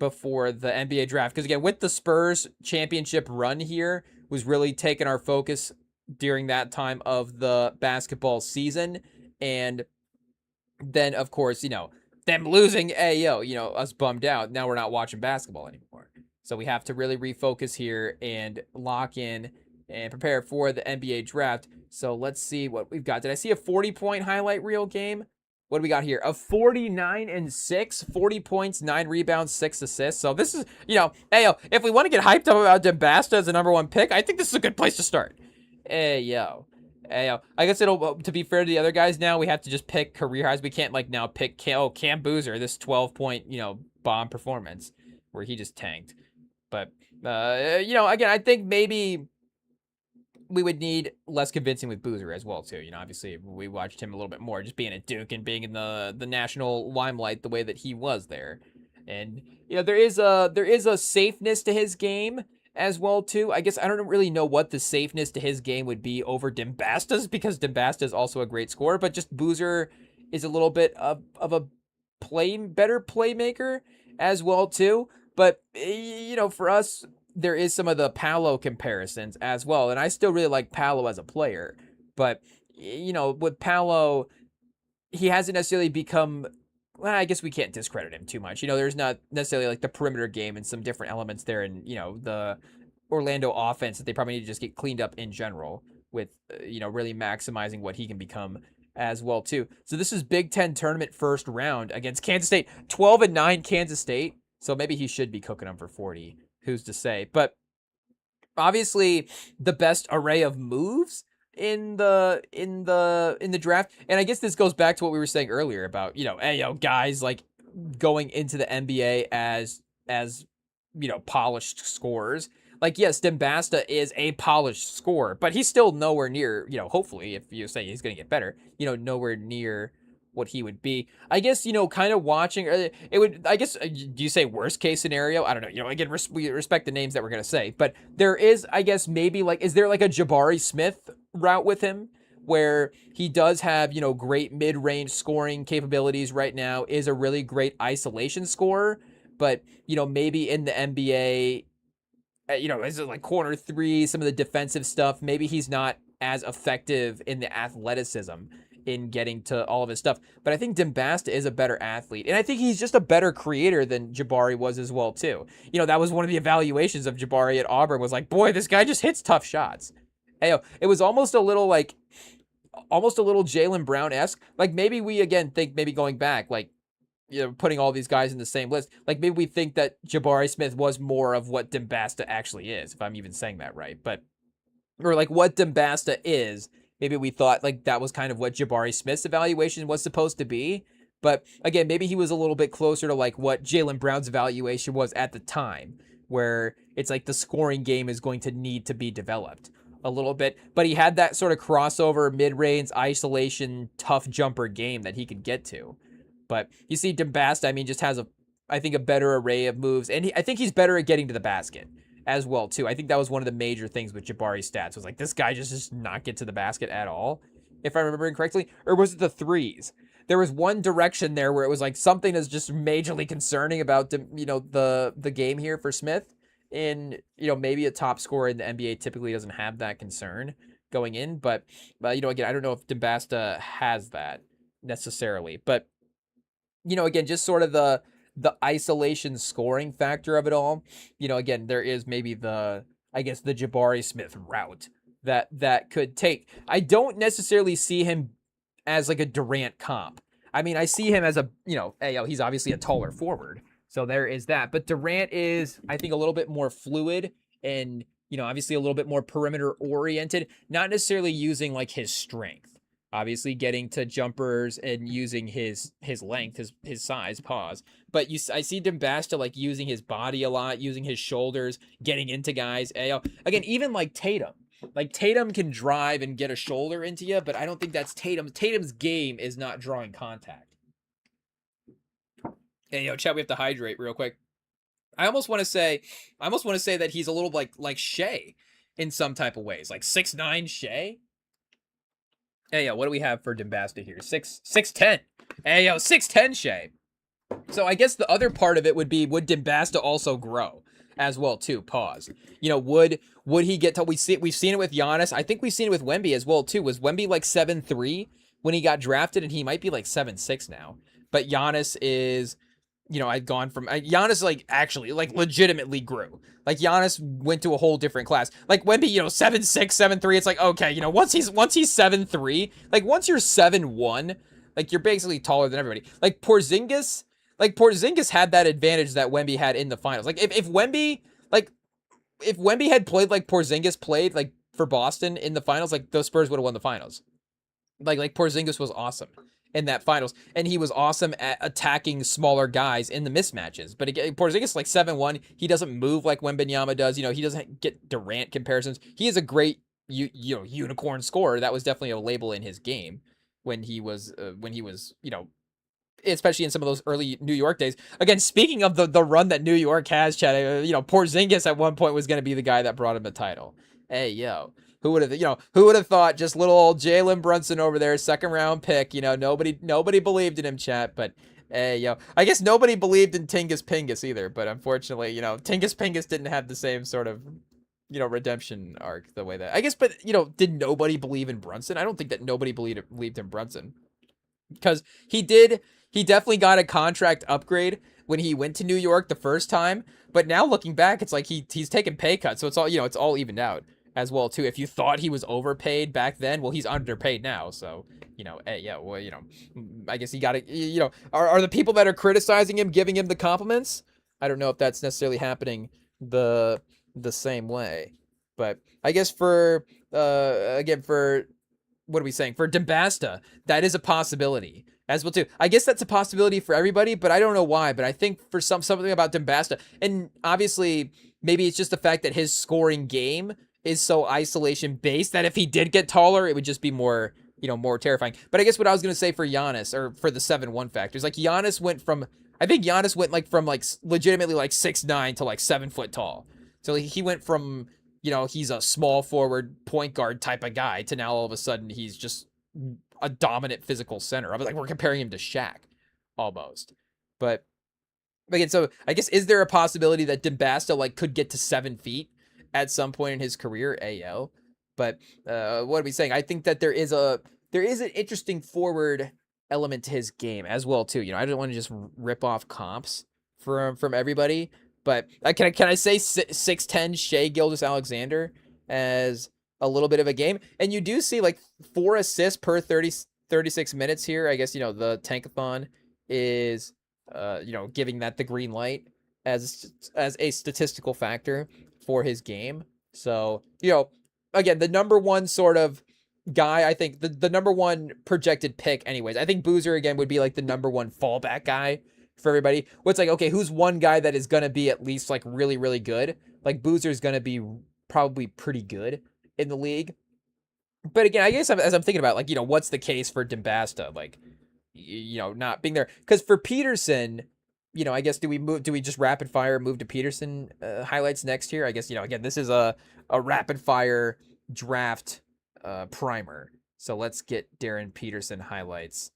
before the NBA draft. Because again, with the Spurs championship run here was really taking our focus during that time of the basketball season. And then, of course, them losing, us bummed out. Now we're not watching basketball anymore. So we have to really refocus here and lock in and prepare for the NBA draft. So let's see what we've got. Did I see a 40-point highlight reel game? What do we got here? A 49-6, 40 points, 9 rebounds, 6 assists. So this is, if we want to get hyped up about DeBasta as the number 1 pick, I think this is a good place to start. Hey, yo. I guess to be fair to the other guys now, we have to just pick career highs. We can't now pick Cam Boozer, this 12-point, bomb performance where he just tanked. But, again, I think maybe we would need less convincing with Boozer as well, too. Obviously, we watched him a little bit more just being at Duke and being in the national limelight the way that he was there. And, there is a safeness to his game as well, too. I guess I don't really know what the safeness to his game would be over DeBasta's because DeBasta is also a great scorer, but just Boozer is a little bit of a better playmaker as well, too. But, for us, there is some of the Paolo comparisons as well. And I still really like Paolo as a player. But, with Paolo, he hasn't necessarily become... Well, I guess we can't discredit him too much. There's not necessarily the perimeter game and some different elements there in, the Orlando offense that they probably need to just get cleaned up in general with, really maximizing what he can become as well, too. So this is Big Ten tournament first round against Kansas State. 12-9 Kansas State. So maybe he should be cooking them for 40. Who's to say? But obviously the best array of moves in the draft. And I guess this goes back to what we were saying earlier about, guys going into the NBA as polished scorers. Yes, Dembasta is a polished scorer, but he's still nowhere near, hopefully if you say he's going to get better, nowhere near what he would be. I guess, kind of watching it would, I guess, do you say worst case scenario? I don't know. Again, we respect the names that we're going to say, but there is, I guess, maybe is there a Jabari Smith route with him where he does have, great mid-range scoring capabilities right now, is a really great isolation scorer, but, maybe in the NBA, is it corner three, some of the defensive stuff, maybe he's not as effective in the athleticism in getting to all of his stuff. But I think Dembasta is a better athlete. And I think he's just a better creator than Jabari was as well, too. That was one of the evaluations of Jabari at Auburn was boy, this guy just hits tough shots. It was almost a little Jaylen Brown-esque. Maybe we, again, think maybe going back, putting all these guys in the same list. Maybe we think that Jabari Smith was more of what Dembasta actually is, if I'm even saying that right. Or what Dembasta is, maybe we thought that was kind of what Jabari Smith's evaluation was supposed to be. But again, maybe he was a little bit closer to what Jaylen Brown's evaluation was at the time, where it's the scoring game is going to need to be developed a little bit. But he had that sort of crossover, mid-range, isolation, tough jumper game that he could get to. But you see Dembasta, just has I think a better array of moves. And I think he's better at getting to the basket as well, too. I think that was one of the major things with Jabari's stats was this guy just does not get to the basket at all, if I'm remembering correctly. Or was it the threes? There was one direction there where it was something that's just majorly concerning about, the game here for Smith in, maybe a top scorer in the NBA typically doesn't have that concern going in. But again, I don't know if Dembasta has that necessarily. But, again, just sort of the isolation scoring factor of it all. Again, there is maybe the Jabari Smith route that could take. I don't necessarily see him as like a Durant comp. I mean, I see him as he's obviously a taller forward. So there is that. But Durant is, I think, a little bit more fluid and, obviously a little bit more perimeter oriented, not necessarily using like his strength. Obviously getting to jumpers and using his length, his size, But I see Dembasta like using his body a lot, using his shoulders, getting into guys. Again, even like Tatum. Like Tatum can drive and get a shoulder into you, but I don't think that's Tatum. Tatum's game is not drawing contact. And chat, we have to hydrate real quick. I almost want to say that he's a little like Shea in some type of ways, like 6'9" Shea. Hey, what do we have for Dembasta here? 6'10". Hey, 6'10" Shea. So I guess the other part of it would be, would Dembasta also grow as well too? Would he get to? We've seen it with Giannis. I think we've seen it with Wemby as well too. Was Wemby like 7'3" when he got drafted, and he might be like 7'6" now? But Giannis is, I'd gone from Giannis actually legitimately grew. Like Giannis went to a whole different class. Like Wemby, 7'6", 7'3". It's like, okay, once he's 7'3", like once you're 7'1", like you're basically taller than everybody. Like Porzingis had that advantage that Wemby had in the finals. Like if Wemby had played like Porzingis played like for Boston in the finals, like those Spurs would have won the finals. Like Porzingis was awesome in that finals, and he was awesome at attacking smaller guys in the mismatches. But again, Porzingis like 7'1", he doesn't move like Wembanyama does. He doesn't get Durant comparisons. He is a great unicorn scorer. That was definitely a label in his game when he was especially in some of those early New York days. Again, speaking of the run that New York has, Chad, Porzingis at one point was going to be the guy that brought him a title. Hey, who would have thought? Just little old Jalen Brunson over there, second round pick. Nobody believed in him, chat. But hey, I guess nobody believed in Tingus Pingus either. But unfortunately, Tingus Pingus didn't have the same sort of redemption arc the way that I guess. But did nobody believe in Brunson? I don't think that nobody believed in Brunson, because he definitely got a contract upgrade when he went to New York the first time. But now looking back, it's like he's taken pay cuts, so it's all it's all evened out as well too. If you thought he was overpaid back then, well, he's underpaid now. So I guess he got to are the people that are criticizing him giving him the compliments? I don't know if that's necessarily happening the same way. But I guess for what are we saying? For Dembasta, that is a possibility as well too. I guess that's a possibility for everybody, but I don't know why. But I think for something about Dembasta, and obviously maybe it's just the fact that his scoring game is so isolation based that if he did get taller, it would just be more terrifying. But I guess what I was gonna say for Giannis, or for the 7'1" factors, like Giannis went from legitimately like 6'9" to like 7 foot tall. So he went from he's a small forward point guard type of guy to now all of a sudden he's just a dominant physical center. I was like, we're comparing him to Shaq almost. But again, so I guess, is there a possibility that Dembasta could get to 7 feet at some point in his career? But what are we saying? I think that there is an interesting forward element to his game as well too. I don't want to just rip off comps from everybody. But can I say 6'10" Shea Gilgeous-Alexander as a little bit of a game? And you do see 4 assists per 36 minutes here. I guess, the tankathon is, giving that the green light as a statistical factor for his game. So, again, the number one sort of guy, I think the number one projected pick anyways, I think Boozer again would be the number one fallback guy for everybody. What's okay, who's one guy that is going to be at least really, really good? Boozer's going to be probably pretty good in the league. But again, I guess as I'm thinking about what's the case for Dembasta, not being there? Because for Peterson, I guess do we just rapid fire move to Peterson highlights next here? I guess, again, this is a rapid fire draft primer. So let's get Darren Peterson highlights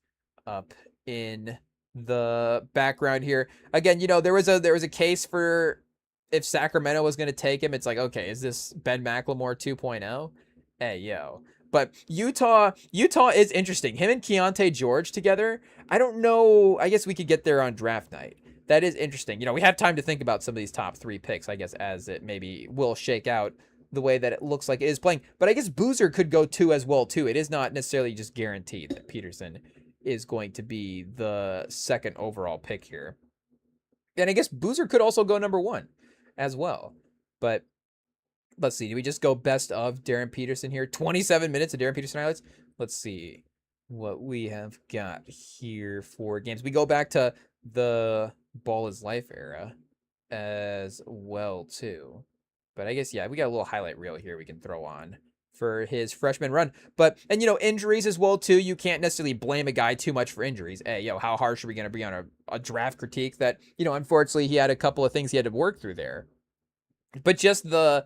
up in the background here. Again, there was a case for if Sacramento was going to take him, it's like, okay, is this Ben McLemore 2.0? Hey, yo. But Utah is interesting. Him and Keontae George together. I don't know. I guess we could get there on draft night. That is interesting. We have time to think about some of these top 3 picks, I guess, as it maybe will shake out the way that it looks like it is playing. But I guess Boozer could go 2 as well, too. It is not necessarily just guaranteed that Peterson is going to be the second overall pick here. And I guess Boozer could also go number 1 as well. But let's see. Do we just go best of Darren Peterson here? 27 minutes of Darren Peterson highlights. Let's see what we have got here for games. We go back to the Ball is Life era as well, too. But I guess, yeah, we got a little highlight reel here we can throw on for his freshman run. But, and, injuries as well, too. You can't necessarily blame a guy too much for injuries. Hey, how harsh are we going to be on a draft critique that, unfortunately he had a couple of things he had to work through there. But just the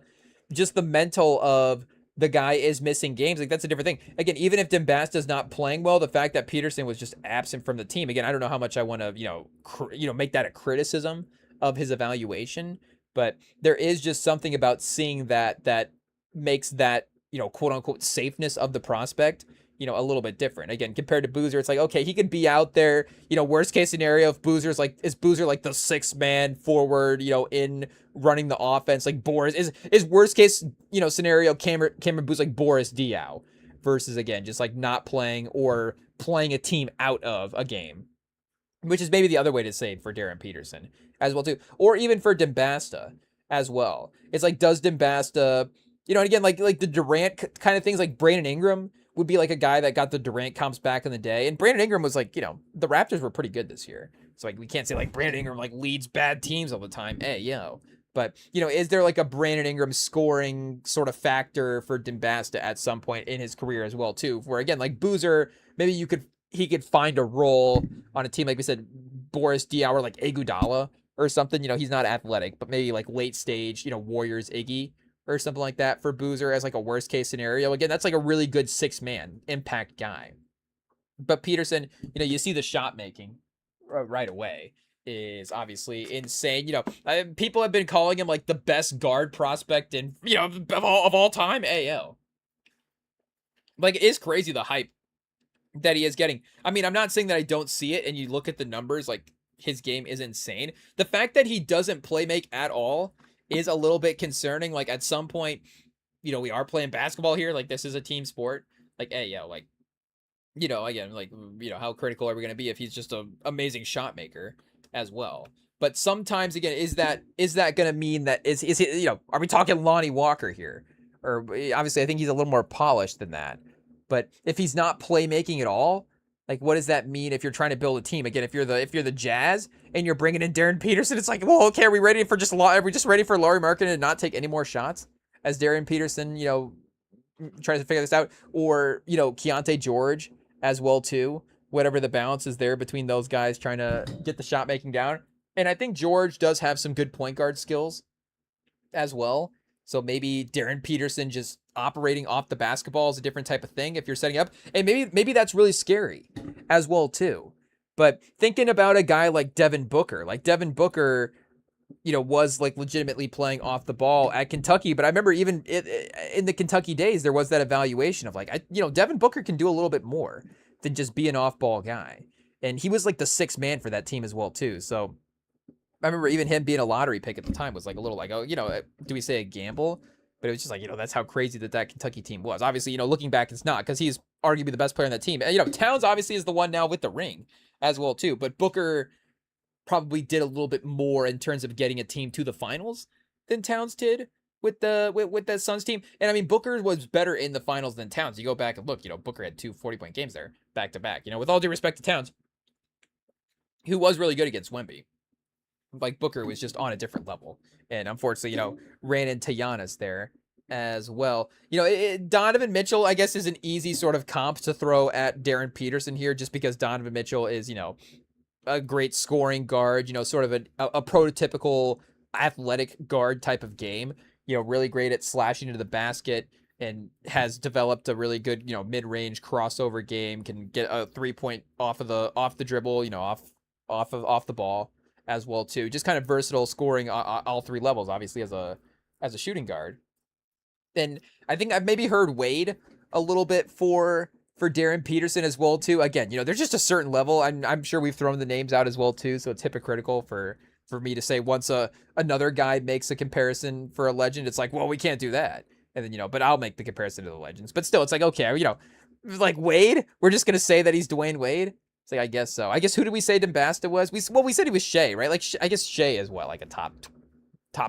mental of the guy is missing games, like that's a different thing. Again, even if Dimbasta's not playing well, the fact that Peterson was just absent from the team, again, I don't know how much I want to, make that a criticism of his evaluation, but there is just something about seeing that makes that, quote unquote safeness of the prospect, a little bit different. Again, compared to Boozer, it's like, okay, he could be out there, worst case scenario, if is Boozer like the 6th man forward, in running the offense, like Boris is worst case, scenario, Cameron Boozer like Boris Diaw versus, again, just like not playing or playing a team out of a game, which is maybe the other way to say it for Darren Peterson as well too, or even for Dimbasta as well. It's like, does Dimbasta, and again, like the Durant kind of things, like Brandon Ingram would be like a guy that got the Durant comps back in the day. And Brandon Ingram was like, the Raptors were pretty good this year. So like, we can't say like Brandon Ingram like leads bad teams all the time. Hey, but is there like a Brandon Ingram scoring sort of factor for Dimbasta at some point in his career as well too? Where again, like Boozer, maybe he could find a role on a team, like we said, Boris Diaw or like Iguodala or something. He's not athletic, but maybe like late stage, Warriors Iggy or something like that for Boozer as like a worst case scenario. Again, that's like a really good 6-man impact guy. But Peterson, you see the shot making right away is obviously insane. People have been calling him like the best guard prospect in, of all time. AL. Like, it is crazy the hype that he is getting. I mean, I'm not saying that I don't see it, and you look at the numbers, like his game is insane. The fact that he doesn't play make at all is a little bit concerning. Like, at some point, we are playing basketball here. Like, this is a team sport. Like, hey, like, again, like, how critical are we going to be if he's just an amazing shot maker as well? But sometimes, again, is that going to mean that is he, are we talking Lonnie Walker here? Or obviously, I think he's a little more polished than that. But if he's not playmaking at all, like, what does that mean if you're trying to build a team? Again, if you're the Jazz and you're bringing in Darren Peterson, it's like, well, okay, are we ready for are we just ready for Lauri Markkanen to not take any more shots as Darren Peterson, tries to figure this out? Or, Keontae George as well too, whatever the balance is there between those guys trying to get the shot making down. And I think George does have some good point guard skills as well. So maybe Darren Peterson just operating off the basketball is a different type of thing if you're setting up. And maybe that's really scary as well too. But thinking about a guy like Devin Booker, was like legitimately playing off the ball at Kentucky. But I remember even in the Kentucky days, there was that evaluation of like, Devin Booker can do a little bit more than just be an off ball guy. And he was like the 6th man for that team as well too. So I remember even him being a lottery pick at the time was like a little like, oh, do we say a gamble? But it was just like, that's how crazy that Kentucky team was. Obviously, looking back, it's not, because he's arguably the best player on that team. And, Towns obviously is the one now with the ring as well too. But Booker probably did a little bit more in terms of getting a team to the finals than Towns did with the Suns team. And I mean, Booker was better in the finals than Towns. You go back and look, Booker had 2 40-point games there back to back. With all due respect to Towns, who was really good against Wemby. Like, Booker was just on a different level. And unfortunately, ran into Giannis there as well. Donovan Mitchell, I guess, is an easy sort of comp to throw at Darren Peterson here, just because Donovan Mitchell is, a great scoring guard, sort of a prototypical athletic guard type of game, really great at slashing into the basket and has developed a really good, mid-range crossover game, can get a 3-point off the dribble, off the ball as well too. Just kind of versatile, scoring all three levels, obviously as a shooting guard. And I think I've maybe heard Wade a little bit for Darren Peterson as well too. Again, there's just a certain level. I'm sure we've thrown the names out as well too, so it's hypocritical for me to say once another guy makes a comparison for a legend, it's like, well, we can't do that. And then, but I'll make the comparison to the legends. But still, it's like, okay, like Wade, we're just gonna say that he's Dwayne Wade. It's like, I guess so. I guess who did we say Dembasta was? We said he was Shea, right? Like I guess Shea is what, like a top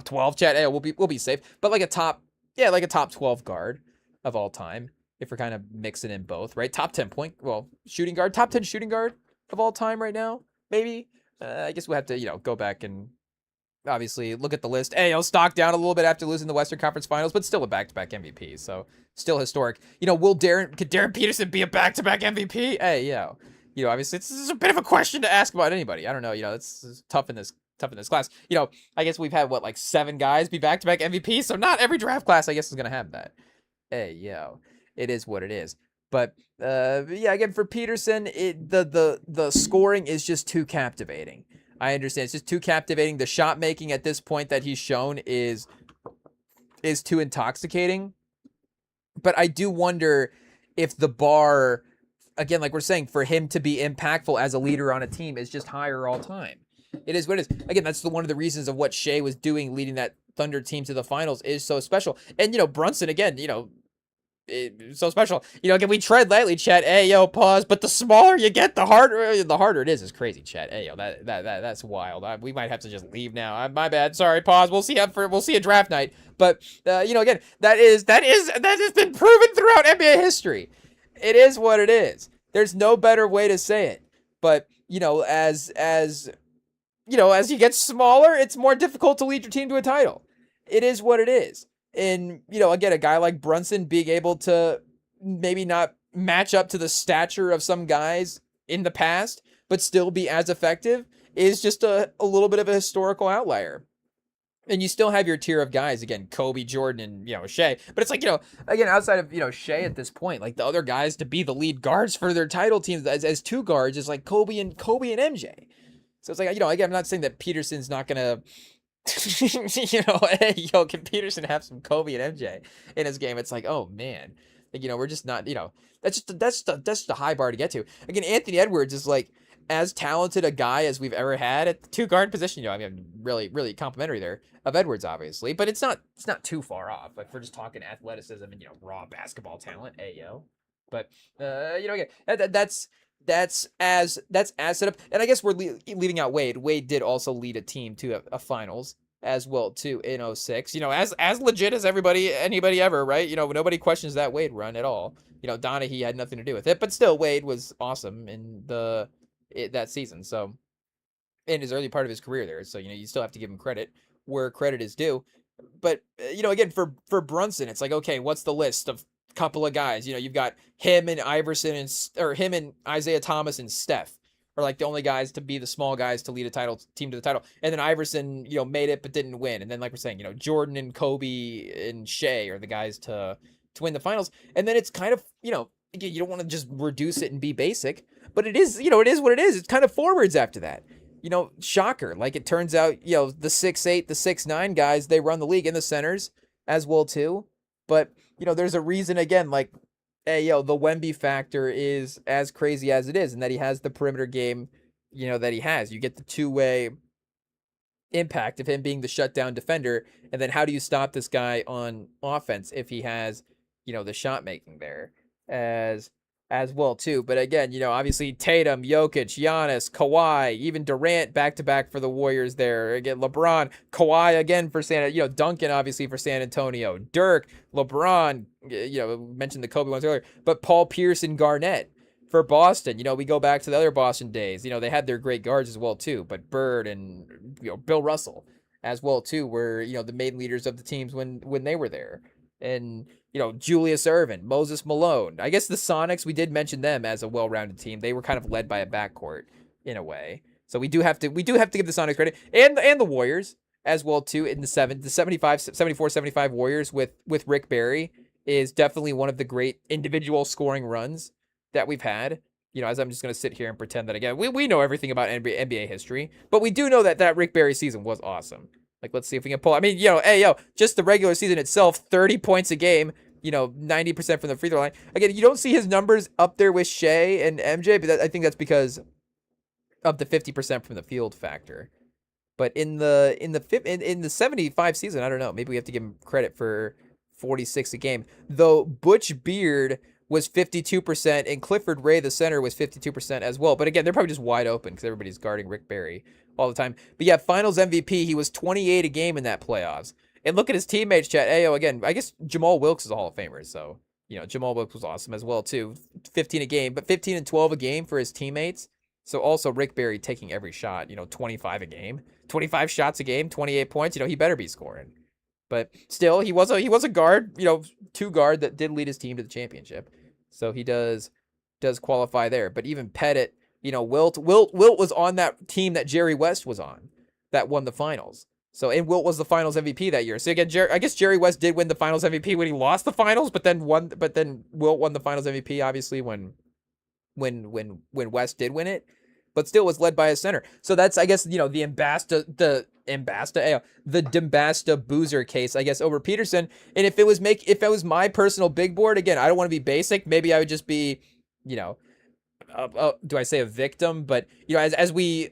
12 chat. Hey, we'll be safe. But like a top 12 guard of all time, if we're kind of mixing in both, right? Top 10 shooting guard, top 10 shooting guard of all time right now, maybe. I guess we'll have to, go back and obviously look at the list. Hey, stock down a little bit after losing the Western Conference Finals, but still a back-to-back MVP, so still historic. Could Darren Peterson be a back-to-back MVP? Hey, obviously it's a bit of a question to ask about anybody. I don't know, it's tough in this class. I guess we've had like 7 guys be back-to-back MVP, so not every draft class I guess is gonna have that. Hey, it is what it is. But again, for Peterson, the scoring is just too captivating. I understand it's just too captivating. The shot making at this point that he's shown is too intoxicating. But I do wonder if the bar, again, like we're saying, for him to be impactful as a leader on a team is just higher all time. It is what it is. Again, that's one of the reasons of what Shea was doing, leading that Thunder team to the finals, is so special. And Brunson, again, it's so special. Again, we tread lightly, chat. Hey, pause. But the smaller you get, the harder it is. It's crazy, chat. Hey, that's wild. We might have to just leave now. My bad. Sorry. Pause. We'll see a draft night. But again, that has been proven throughout NBA history. It is what it is. There's no better way to say it. But as you get smaller, it's more difficult to lead your team to a title. It is what it is. And, again, a guy like Brunson being able to maybe not match up to the stature of some guys in the past, but still be as effective is just a little bit of a historical outlier. And you still have your tier of guys, again, Kobe, Jordan, and, Shea. But it's like, again, outside of, Shea at this point, like the other guys to be the lead guards for their title teams as 2 guards is like Kobe and MJ. So it's like, again, I'm not saying that Peterson's not going to, hey, can Peterson have some Kobe and MJ in his game? It's like, oh man, like, we're just not, that's just a high bar to get to. Again, Anthony Edwards is like as talented a guy as we've ever had at the 2 guard position. Really, really complimentary there of Edwards, obviously, but it's not too far off. Like, if we're just talking athleticism and raw basketball talent, But again, that's as set up. And I guess we're leaving out Wade. Wade did also lead a team to a finals as well too in 06. As legit as anybody ever, right? Nobody questions that Wade run at all. Donaghy had nothing to do with it, but still Wade was awesome in that season. So in his early part of his career there. So you still have to give him credit where credit is due. But again, for Brunson, it's like, okay, what's the list of couple of guys? You've got him and Iverson or him and Isaiah Thomas and Steph are like the only guys to be the small guys to lead a team to the title. And then Iverson, made it but didn't win. And then, like we're saying, Jordan and Kobe and Shea are the guys to win the finals. And then it's kind of, again, you don't want to just reduce it and be basic, but it is, it is what it is. It's kind of forwards after that. Shocker. Like, it turns out, the 6'8", the 6'9" guys, they run the league in the centers as well too. But there's a reason, again, like, hey, the Wemby factor is as crazy as it is, and that he has the perimeter game, that he has. You get the 2-way impact of him being the shutdown defender, and then how do you stop this guy on offense if he has, the shot making there as well too. But again, obviously Tatum, Jokic, Giannis, Kawhi, even Durant back-to-back for the Warriors there. Again, LeBron, Kawhi again for Duncan obviously for San Antonio, Dirk, LeBron, mentioned the Kobe ones earlier, but Paul Pierce and Garnett for Boston. We go back to the other Boston days. They had their great guards as well too, but Bird and Bill Russell as well too were, the main leaders of the teams when they were there. And Julius Erving, Moses Malone. I guess the Sonics, we did mention them as a well-rounded team. They were kind of led by a backcourt in a way. So we do have to give the Sonics credit, and the Warriors as well too in the 74-75 Warriors with Rick Barry is definitely one of the great individual scoring runs that we've had as I'm just going to sit here and pretend that again, we know everything about NBA history, but we do know that Rick Barry season was awesome. Like, let's see if we can pull. I mean, hey, just the regular season itself, 30 points a game, 90% from the free throw line. Again, you don't see his numbers up there with Shea and MJ, but I think that's because of the 50% from the field factor. But in the 75 season, I don't know. Maybe we have to give him credit for 46 a game. Though Butch Beard was 52% and Clifford Ray, the center, was 52% as well. But again, they're probably just wide open because everybody's guarding Rick Barry all the time. But yeah, Finals MVP, he was 28 a game in that playoffs. And look at his teammates, chat. Ayo, again, I guess Jamal Wilkes is a Hall of Famer, so Jamal Wilkes was awesome as well too. 15 a game, but 15 and 12 a game for his teammates. So also Rick Barry taking every shot, 25 a game, 25 shots a game, 28 points. He better be scoring. But still, he was a guard, two guard that did lead his team to the championship. So he does qualify there. But even Pettit, Wilt was on that team that Jerry West was on that won the finals. So, and Wilt was the finals MVP that year. So again, I guess Jerry West did win the finals MVP when he lost the finals, but then Wilt won the finals MVP, obviously, when West did win it, but still was led by a center. So that's, I guess, the Dembasta Boozer case, I guess, over Peterson. And if it was my personal big board, again, I don't want to be basic. Maybe I would just be, do I say a victim? But as we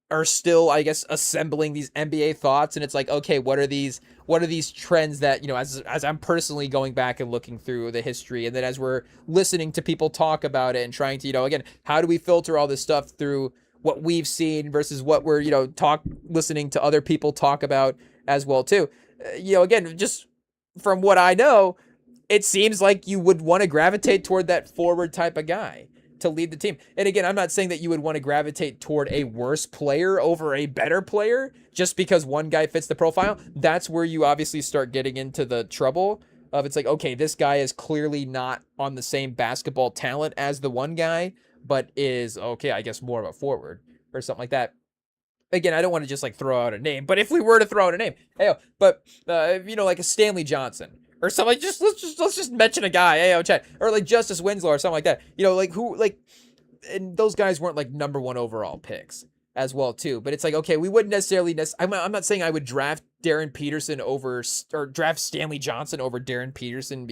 are still, I guess, assembling these NBA thoughts, and it's like, okay, what are these trends that, as I'm personally going back and looking through the history, and then as we're listening to people talk about it and trying to, again, how do we filter all this stuff through what we've seen versus what we're, listening to other people talk about as well too. Again, just from what I know, it seems like you would want to gravitate toward that forward type of guy to lead the team. And again, I'm not saying that you would want to gravitate toward a worse player over a better player just because one guy fits the profile. That's where you obviously start getting into the trouble of, it's like, okay, this guy is clearly not on the same basketball talent as the one guy, but is, okay, I guess more of a forward or something like that. Again, I don't want to just throw out a name, but if we were to throw out a name, like a Stanley Johnson or something, let's just mention a guy, chat, or Justice Winslow or something like that. And those guys weren't number one overall picks as well too. But it's okay, we wouldn't necessarily. I'm not saying I would draft Darren Peterson or draft Stanley Johnson over Darren Peterson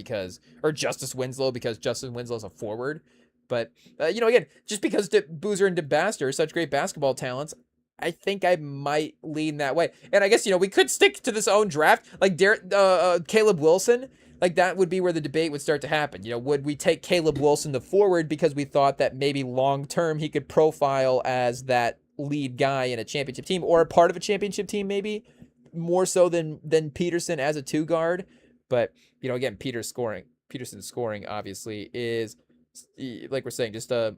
or Justice Winslow because Justice Winslow is a forward. But again, just because Boozer and Dembasta are such great basketball talents, I think I might lean that way. And I guess, we could stick to this own draft, Caleb Wilson. That would be where the debate would start to happen. Would we take Caleb Wilson the forward because we thought that maybe long term he could profile as that lead guy in a championship team or a part of a championship team, maybe more so than Peterson as a two guard. But, again, Peterson's scoring obviously is, like we're saying, just a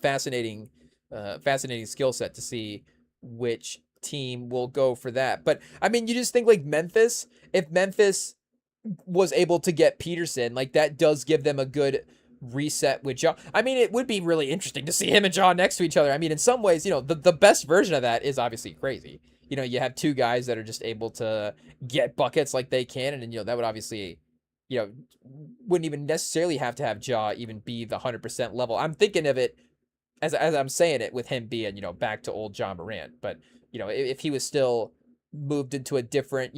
fascinating skill set to see which team will go for that. But I mean, you just think Memphis, if Memphis was able to get Peterson, that does give them a good reset with Ja. I mean, it would be really interesting to see him and Ja next to each other. I mean, in some ways, the best version of that is obviously crazy. You have two guys that are just able to get buckets like they can, and that would obviously, wouldn't even necessarily have to have Ja even be the 100% level. I'm thinking of it as I'm saying it with him being, back to old John Morant. But, if he was still moved into a different,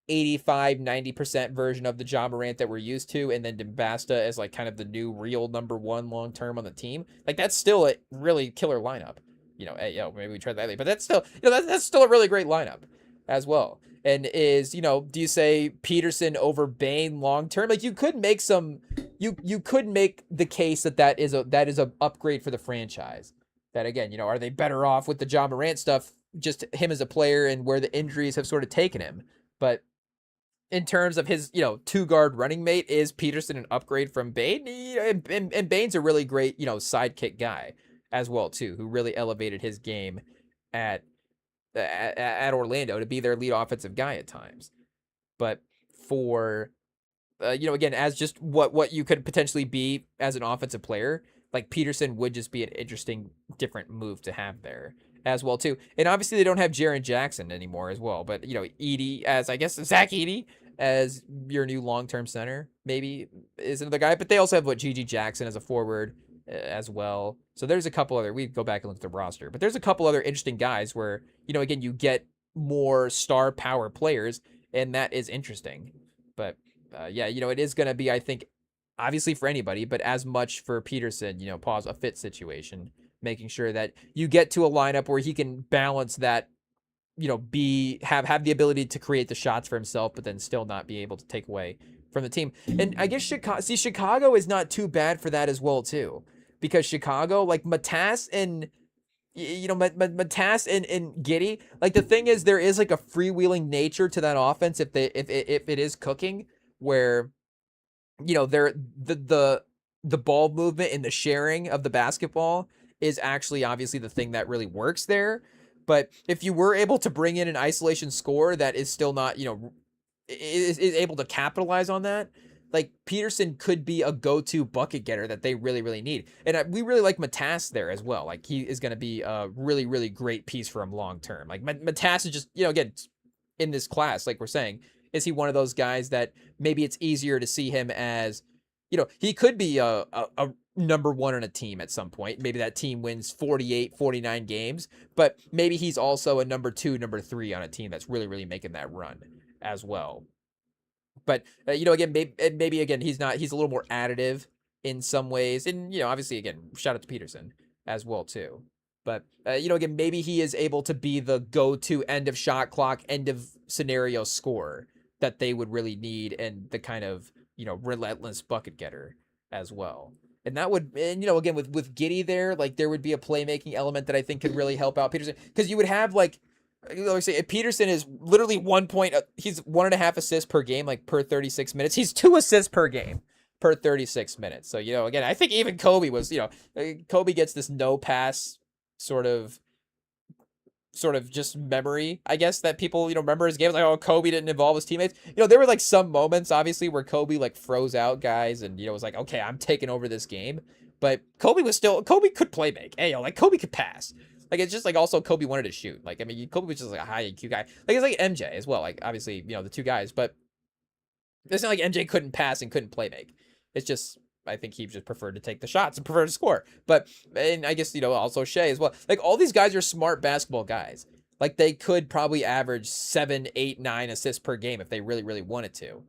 85, 90% version of the John Morant that we're used to, and then Dembasta as kind of the new real number one long-term on the team, that's still a really killer lineup. Maybe we tried that, but that's still, that's still a really great lineup as well. And is, do you say Peterson over Bane long term? You could make you could make the case that is a upgrade for the franchise. That again, are they better off with the John Morant stuff, just him as a player and where the injuries have sort of taken him? But in terms of his, two guard running mate, is Peterson an upgrade from Bane? And Bane's a really great, sidekick guy as well too, who really elevated his game at Orlando to be their lead offensive guy at times. But for, again, as just what you could potentially be as an offensive player, Peterson would just be an interesting, different move to have there as well too. And obviously they don't have Jaren Jackson anymore as well. But, Edey, as I guess Zach Edey as your new long-term center maybe is another guy. But they also have Gigi Jackson as a forward. as well. So there's a couple other, we go back and look at the roster, but there's a couple other interesting guys where, again, you get more star power players, and that is interesting. But yeah, it is going to be, I think, obviously for anybody, but as much for Peterson, pause a fit situation, making sure that you get to a lineup where he can balance that, have the ability to create the shots for himself, but then still not be able to take away from the team. And I guess Chicago is not too bad for that as well too, because Chicago, like Matas and Matas and Giddy, like the thing is there is like a freewheeling nature to that offense if it is cooking, where they're the ball movement and the sharing of the basketball is actually obviously the thing that really works there. But if you were able to bring in an isolation scorer that is still not, is able to capitalize on that, like Peterson could be a go-to bucket getter that they really, really need. And we really like Matas there as well. Like he is going to be a really, really great piece for him long term. Like Matas is just, again, in this class, like we're saying, is he one of those guys that maybe it's easier to see him as, he could be a number one on a team at some point. Maybe that team wins 48, 49 games, but maybe he's also a number 2, number 3 on a team that's really, really making that run as well. But, again, maybe again, he's a little more additive in some ways. And, obviously, again, shout out to Peterson as well, too. But, again, maybe he is able to be the go-to end of shot clock, end of scenario scorer that they would really need, and the kind of, relentless bucket getter as well. And that would, and again, with Giddy there, like there would be a playmaking element that I think could really help out Peterson, because you would have like say Peterson is literally 1 point, he's 1.5 assists per game, like per 36 minutes. He's 2 assists per game per 36 minutes. So again, I think even Kobe was, Kobe gets this no pass sort of just memory, I guess, that people, remember his games. Like, oh, Kobe didn't involve his teammates. There were like some moments, obviously, where Kobe like froze out guys and, was like, okay, I'm taking over this game. But Kobe could play make. Hey, like Kobe could pass. Like, it's just like also Kobe wanted to shoot. Like, I mean, Kobe was just like a high IQ guy. Like, it's like MJ as well. Like, obviously, the two guys. But it's not like MJ couldn't pass and couldn't play make. It's just, I think he just preferred to take the shots and preferred to score. But, and I guess, also Shea as well. Like, all these guys are smart basketball guys. Like, they could probably average 7, 8, 9 assists per game if they really, really wanted to.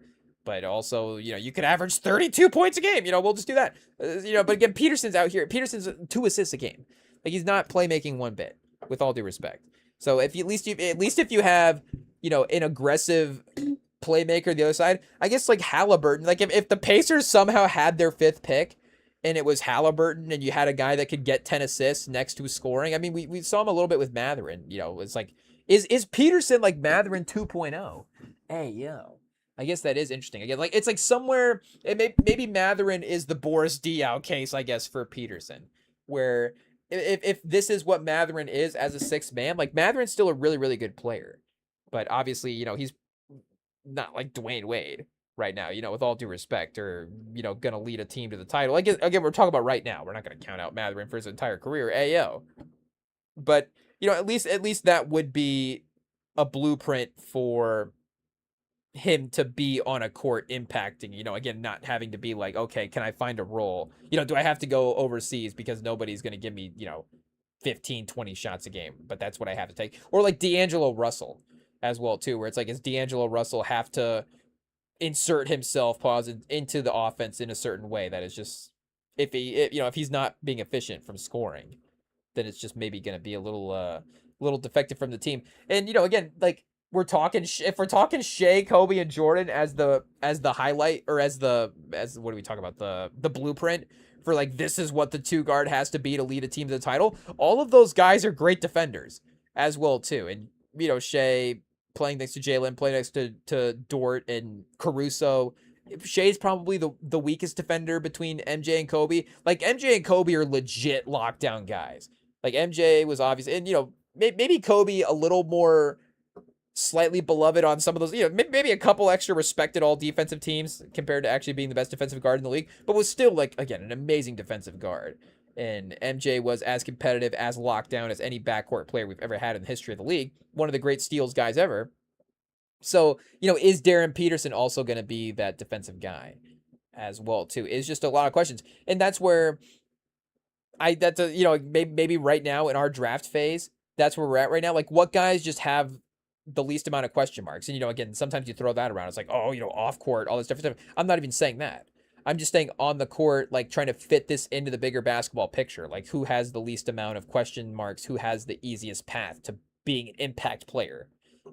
But also, you could average 32 points a game. We'll just do that. But again, Peterson's out here. Peterson's 2 assists a game. Like, he's not playmaking one bit, with all due respect. So if if you have, an aggressive playmaker the other side, I guess like Halliburton, like if the Pacers somehow had their 5th pick and it was Halliburton and you had a guy that could get 10 assists next to scoring. I mean, we saw him a little bit with Mathurin, it's like, is Peterson like Mathurin 2.0? Hey, yo. I guess that is interesting. Again, like it's like somewhere, maybe Mathurin is the Boris Diaw case, I guess, for Peterson, where if this is what Mathurin is as a 6th man, like Mathurin's still a really, really good player. But obviously, he's not like Dwayne Wade right now, with all due respect, or, going to lead a team to the title. Again, we're talking about right now. We're not going to count out Mathurin for his entire career. Ayo. But, at least that would be a blueprint for him to be on a court impacting, again, not having to be like, okay, can I find a role? Do I have to go overseas because nobody's going to give me, 15, 20 shots a game, but that's what I have to take. Or like D'Angelo Russell as well too, where it's like, does D'Angelo Russell have to insert himself into the offense in a certain way that is just, if he's not being efficient from scoring, then it's just maybe going to be a little defective from the team. And again, like if we're talking Shea, Kobe, and Jordan as the highlight, or as what do we talk about, the blueprint for like, this is what the 2 guard has to be to lead a team to the title. All of those guys are great defenders as well too. And Shea playing next to Jalen, playing next to Dort and Caruso. Shea's probably the weakest defender between MJ and Kobe. Like, MJ and Kobe are legit lockdown guys. Like, MJ was obvious, and maybe Kobe a little more slightly beloved on some of those, maybe a couple extra respected all defensive teams compared to actually being the best defensive guard in the league, but was still, like, again, an amazing defensive guard. And MJ was as competitive, as locked down as any backcourt player we've ever had in the history of the league. One of the great steals guys ever. So, is Darren Peterson also going to be that defensive guy as well, too? Is just a lot of questions. And that's where, that's a, maybe right now in our draft phase, that's where we're at right now. Like, what guys just have the least amount of question marks? And again, sometimes you throw that around. It's like, oh, off court, all this different stuff. I'm not even saying that. I'm just saying on the court, like trying to fit this into the bigger basketball picture. Like, who has the least amount of question marks? Who has the easiest path to being an impact player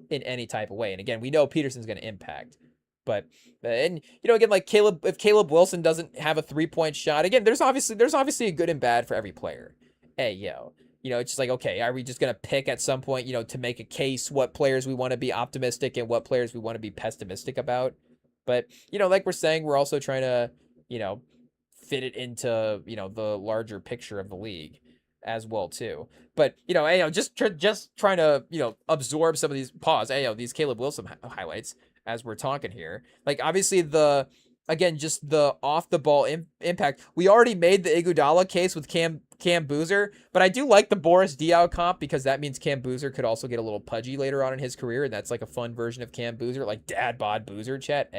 in any type of way? And again, we know Peterson's going to impact. But and again, like if Caleb Wilson doesn't have a 3-point shot, again, there's obviously a good and bad for every player. Hey, it's just like, okay, are we just gonna pick at some point, to make a case what players we want to be optimistic and what players we want to be pessimistic about? But like we're saying, we're also trying to fit it into the larger picture of the league as well too. But just trying to absorb some of these these Caleb Wilson highlights as we're talking here. Like, obviously just the off the ball impact. We already made the Iguodala case with Cam Boozer, but I do like the Boris Diaw comp because that means Cam Boozer could also get a little pudgy later on in his career, and that's like a fun version of Cam Boozer, like dad bod Boozer chat.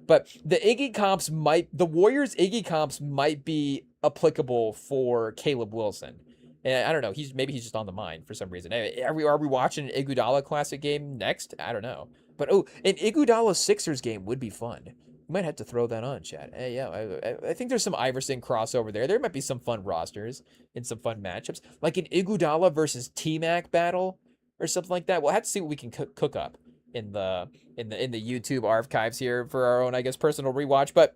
But the Warriors Iggy comps might be applicable for Caleb Wilson. And I don't know. Maybe he's just on the mind for some reason. Are we watching an Iguodala Classic game next? I don't know. But an Iguodala Sixers game would be fun. You might have to throw that on, Chad. I think there's some Iverson crossover there. There might be some fun rosters and some fun matchups, like an Iguodala versus T-Mac battle or something like that. We'll have to see what we can cook up in the YouTube archives here for our own, I guess, personal rewatch. But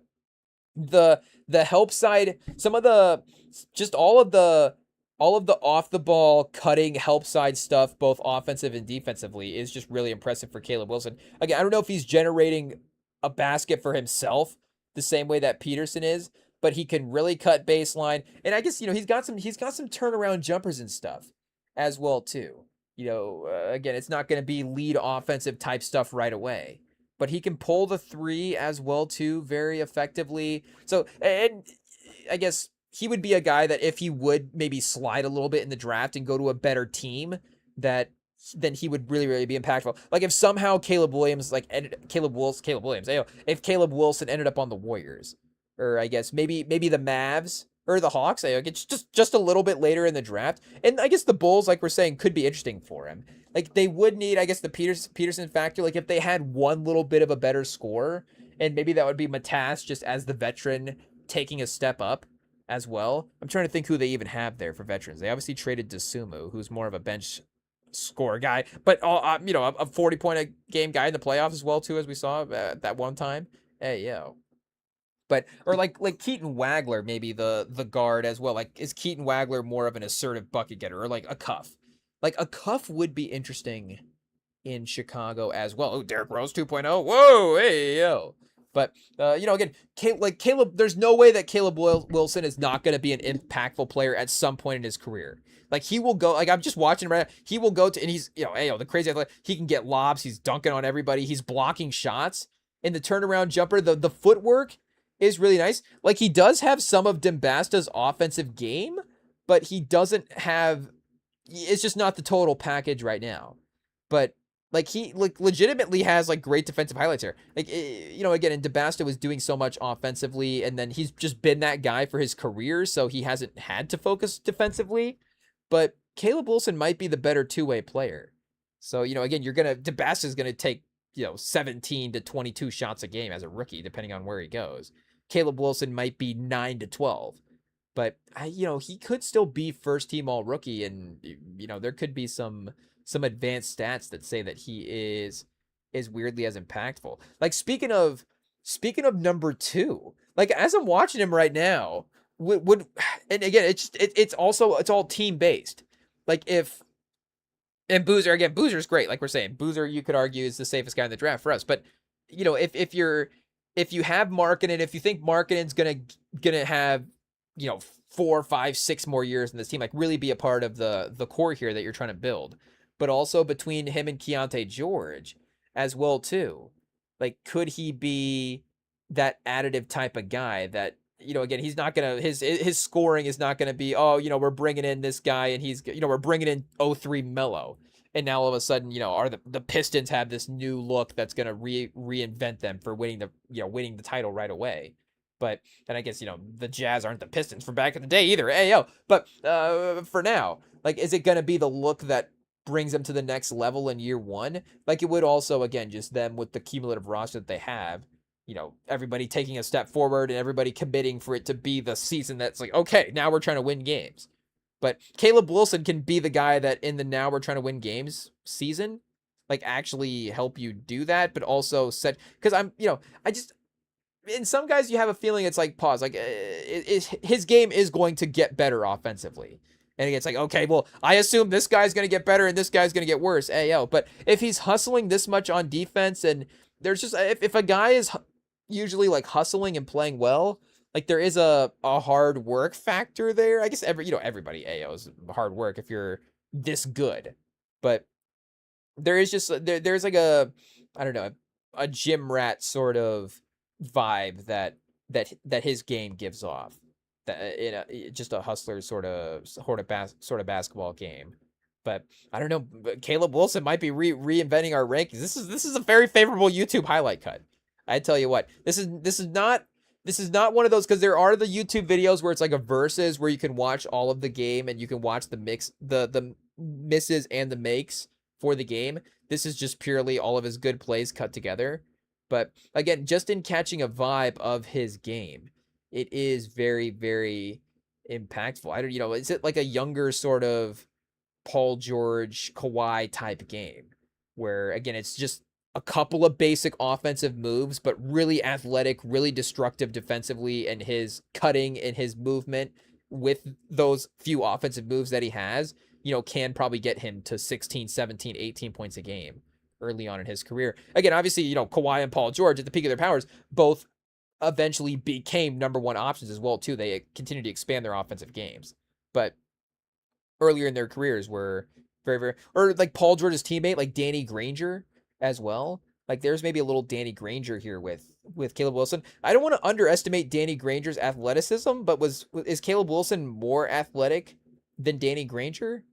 the help side, some of the just all of the off the ball cutting help side stuff, both offensive and defensively, is just really impressive for Caleb Wilson. Again, I don't know if he's generating a basket for himself the same way that Peterson is, but he can really cut baseline. And I guess, he's got some turnaround jumpers and stuff as well too. Again, it's not going to be lead offensive type stuff right away, but he can pull the three as well too very effectively. So, and I guess he would be a guy that if he would maybe slide a little bit in the draft and go to a better team, then he would really, really be impactful. Like, if somehow Caleb Williams, if Caleb Wilson ended up on the Warriors, or I guess maybe the Mavs or the Hawks, it's just a little bit later in the draft. And I guess the Bulls, like we're saying, could be interesting for him. Like, they would need, I guess, the Peterson factor. Like, if they had one little bit of a better score, and maybe that would be Matas just as the veteran taking a step up as well. I'm trying to think who they even have there for veterans. They obviously traded Dosunmu, who's more of a bench score guy, but a 40-point a game guy in the playoffs as well too, as we saw that one time. But or like Keaton Wagler, maybe the guard as well. Like, is Keaton Wagler more of an assertive bucket getter, or like a Cuff? Like, a Cuff would be interesting in Chicago as well. Oh, Derrick Rose 2.0. Whoa, But, again, Caleb, there's no way that Caleb Wilson is not going to be an impactful player at some point in his career. Like, he will go, like, I'm just watching him right now. He will go to, and he's, the crazy athlete. He can get lobs. He's dunking on everybody. He's blocking shots. And the turnaround jumper, the footwork is really nice. Like, he does have some of Dembasta's offensive game, but he doesn't have, it's just not the total package right now. But, like, he legitimately has great defensive highlights here. Like, again, and Debasta was doing so much offensively, and then he's just been that guy for his career, so he hasn't had to focus defensively. But Caleb Wilson might be the better two-way player. So, again, Debasta's gonna take 17 to 22 shots a game as a rookie, depending on where he goes. Caleb Wilson might be 9 to 12. But he could still be first team all rookie, and there could be some advanced stats that say that he is weirdly as impactful. Like, speaking of number 2, like, as I'm watching him right now, would and again, it's all team based. Like, and Boozer's great. Like we're saying, Boozer, you could argue, is the safest guy in the draft for us. But if you have Markkanen, if you think Markkanen's gonna have 4, 5, 6 more years in this team, like, really be a part of the core here that you're trying to build. But also between him and Keontae George as well too. Like, could he be that additive type of guy that, again, he's not going to, his scoring is not going to be, we're bringing in this guy and he's, we're bringing in 03 Melo. And now all of a sudden, are the Pistons have this new look that's going to reinvent them for winning the title right away. But then I guess, the Jazz aren't the Pistons from back in the day either. Hey, yo. But for now, like, is it going to be the look that brings them to the next level in year one? Like, it would also, again, just them with the cumulative roster that they have, everybody taking a step forward and everybody committing for it to be the season that's like, okay, now we're trying to win games. But Caleb Wilson can be the guy that in the now we're trying to win games season, like, actually help you do that, but also set, because I just, in some guys, you have a feeling it's like, pause, like, his game is going to get better offensively. And it's like, okay, well, I assume this guy's going to get better and this guy's going to get worse. Ayo. But if he's hustling this much on defense, and there's just, if a guy is usually like hustling and playing well, like, there is a hard work factor there. I guess everybody AO is hard work if you're this good. But there is just, there's like I don't know, a gym rat sort of vibe that his game gives off, that just a hustler sort of basketball game. But I don't know, Caleb Wilson might be reinventing our rankings. This is a very favorable YouTube highlight cut. I tell you what, this is not one of those, because there are the YouTube videos where it's like a versus where you can watch all of the game and you can watch the mix, the misses and the makes for the game. This is just purely all of his good plays cut together. But again, just in catching a vibe of his game, it is very, very impactful. I don't, is it like a younger sort of Paul George, Kawhi type game where, again, it's just a couple of basic offensive moves, but really athletic, really destructive defensively, and his cutting and his movement with those few offensive moves that he has, can probably get him to 16, 17, 18 points a game early on in his career. Again, obviously, Kawhi and Paul George at the peak of their powers both eventually became number one options as well, too. They continued to expand their offensive games. But earlier in their careers were very, very, or like Paul George's teammate, like Danny Granger as well. Like, there's maybe a little Danny Granger here with Caleb Wilson. I don't want to underestimate Danny Granger's athleticism, but is Caleb Wilson more athletic than Danny Granger?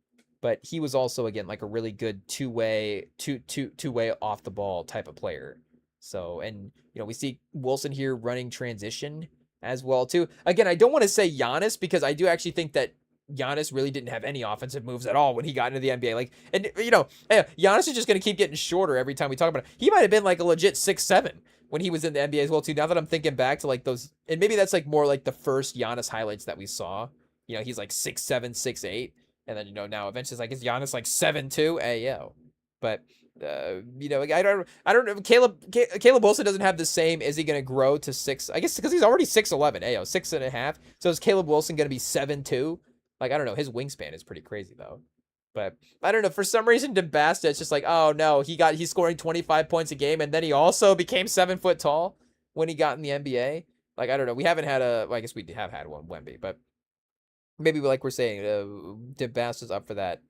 But he was also, again, like a really good two-way off the ball type of player. So, and we see Wilson here running transition as well too. Again, I don't want to say Giannis, because I do actually think that Giannis really didn't have any offensive moves at all when he got into the NBA. Like, and Giannis is just going to keep getting shorter every time we talk about it. He might have been like a legit 6'7" when he was in the NBA as well too. Now that I'm thinking back to like those, and maybe that's like more like the first Giannis highlights that we saw. He's like 6'7", 6'8", and then now eventually it's like, is Giannis like 7'2"? Ayo. But I don't know. Caleb Wilson doesn't have the same. Is he going to grow to 6? I guess because he's already 6'11". Ayo, 6.5. So is Caleb Wilson going to be 7'2"? Like, I don't know. His wingspan is pretty crazy, though. But I don't know. For some reason, DeBasta, it's just like, oh, no, he's scoring 25 points a game, and then he also became 7 foot tall when he got in the NBA. Like, I don't know. We haven't had well, I guess we have had one, Wemby, but maybe, like we're saying, DeBasta's up for that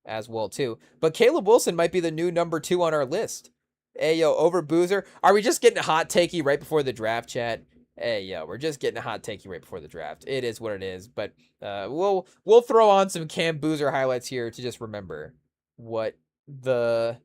as well, too. But Caleb Wilson might be the new number 2 on our list. Hey, yo, over Boozer. Are we just getting a hot takey right before the draft, chat? Hey, yo, we're just getting a hot takey right before the draft. It is what it is, but we'll throw on some Cam Boozer highlights here to just remember what the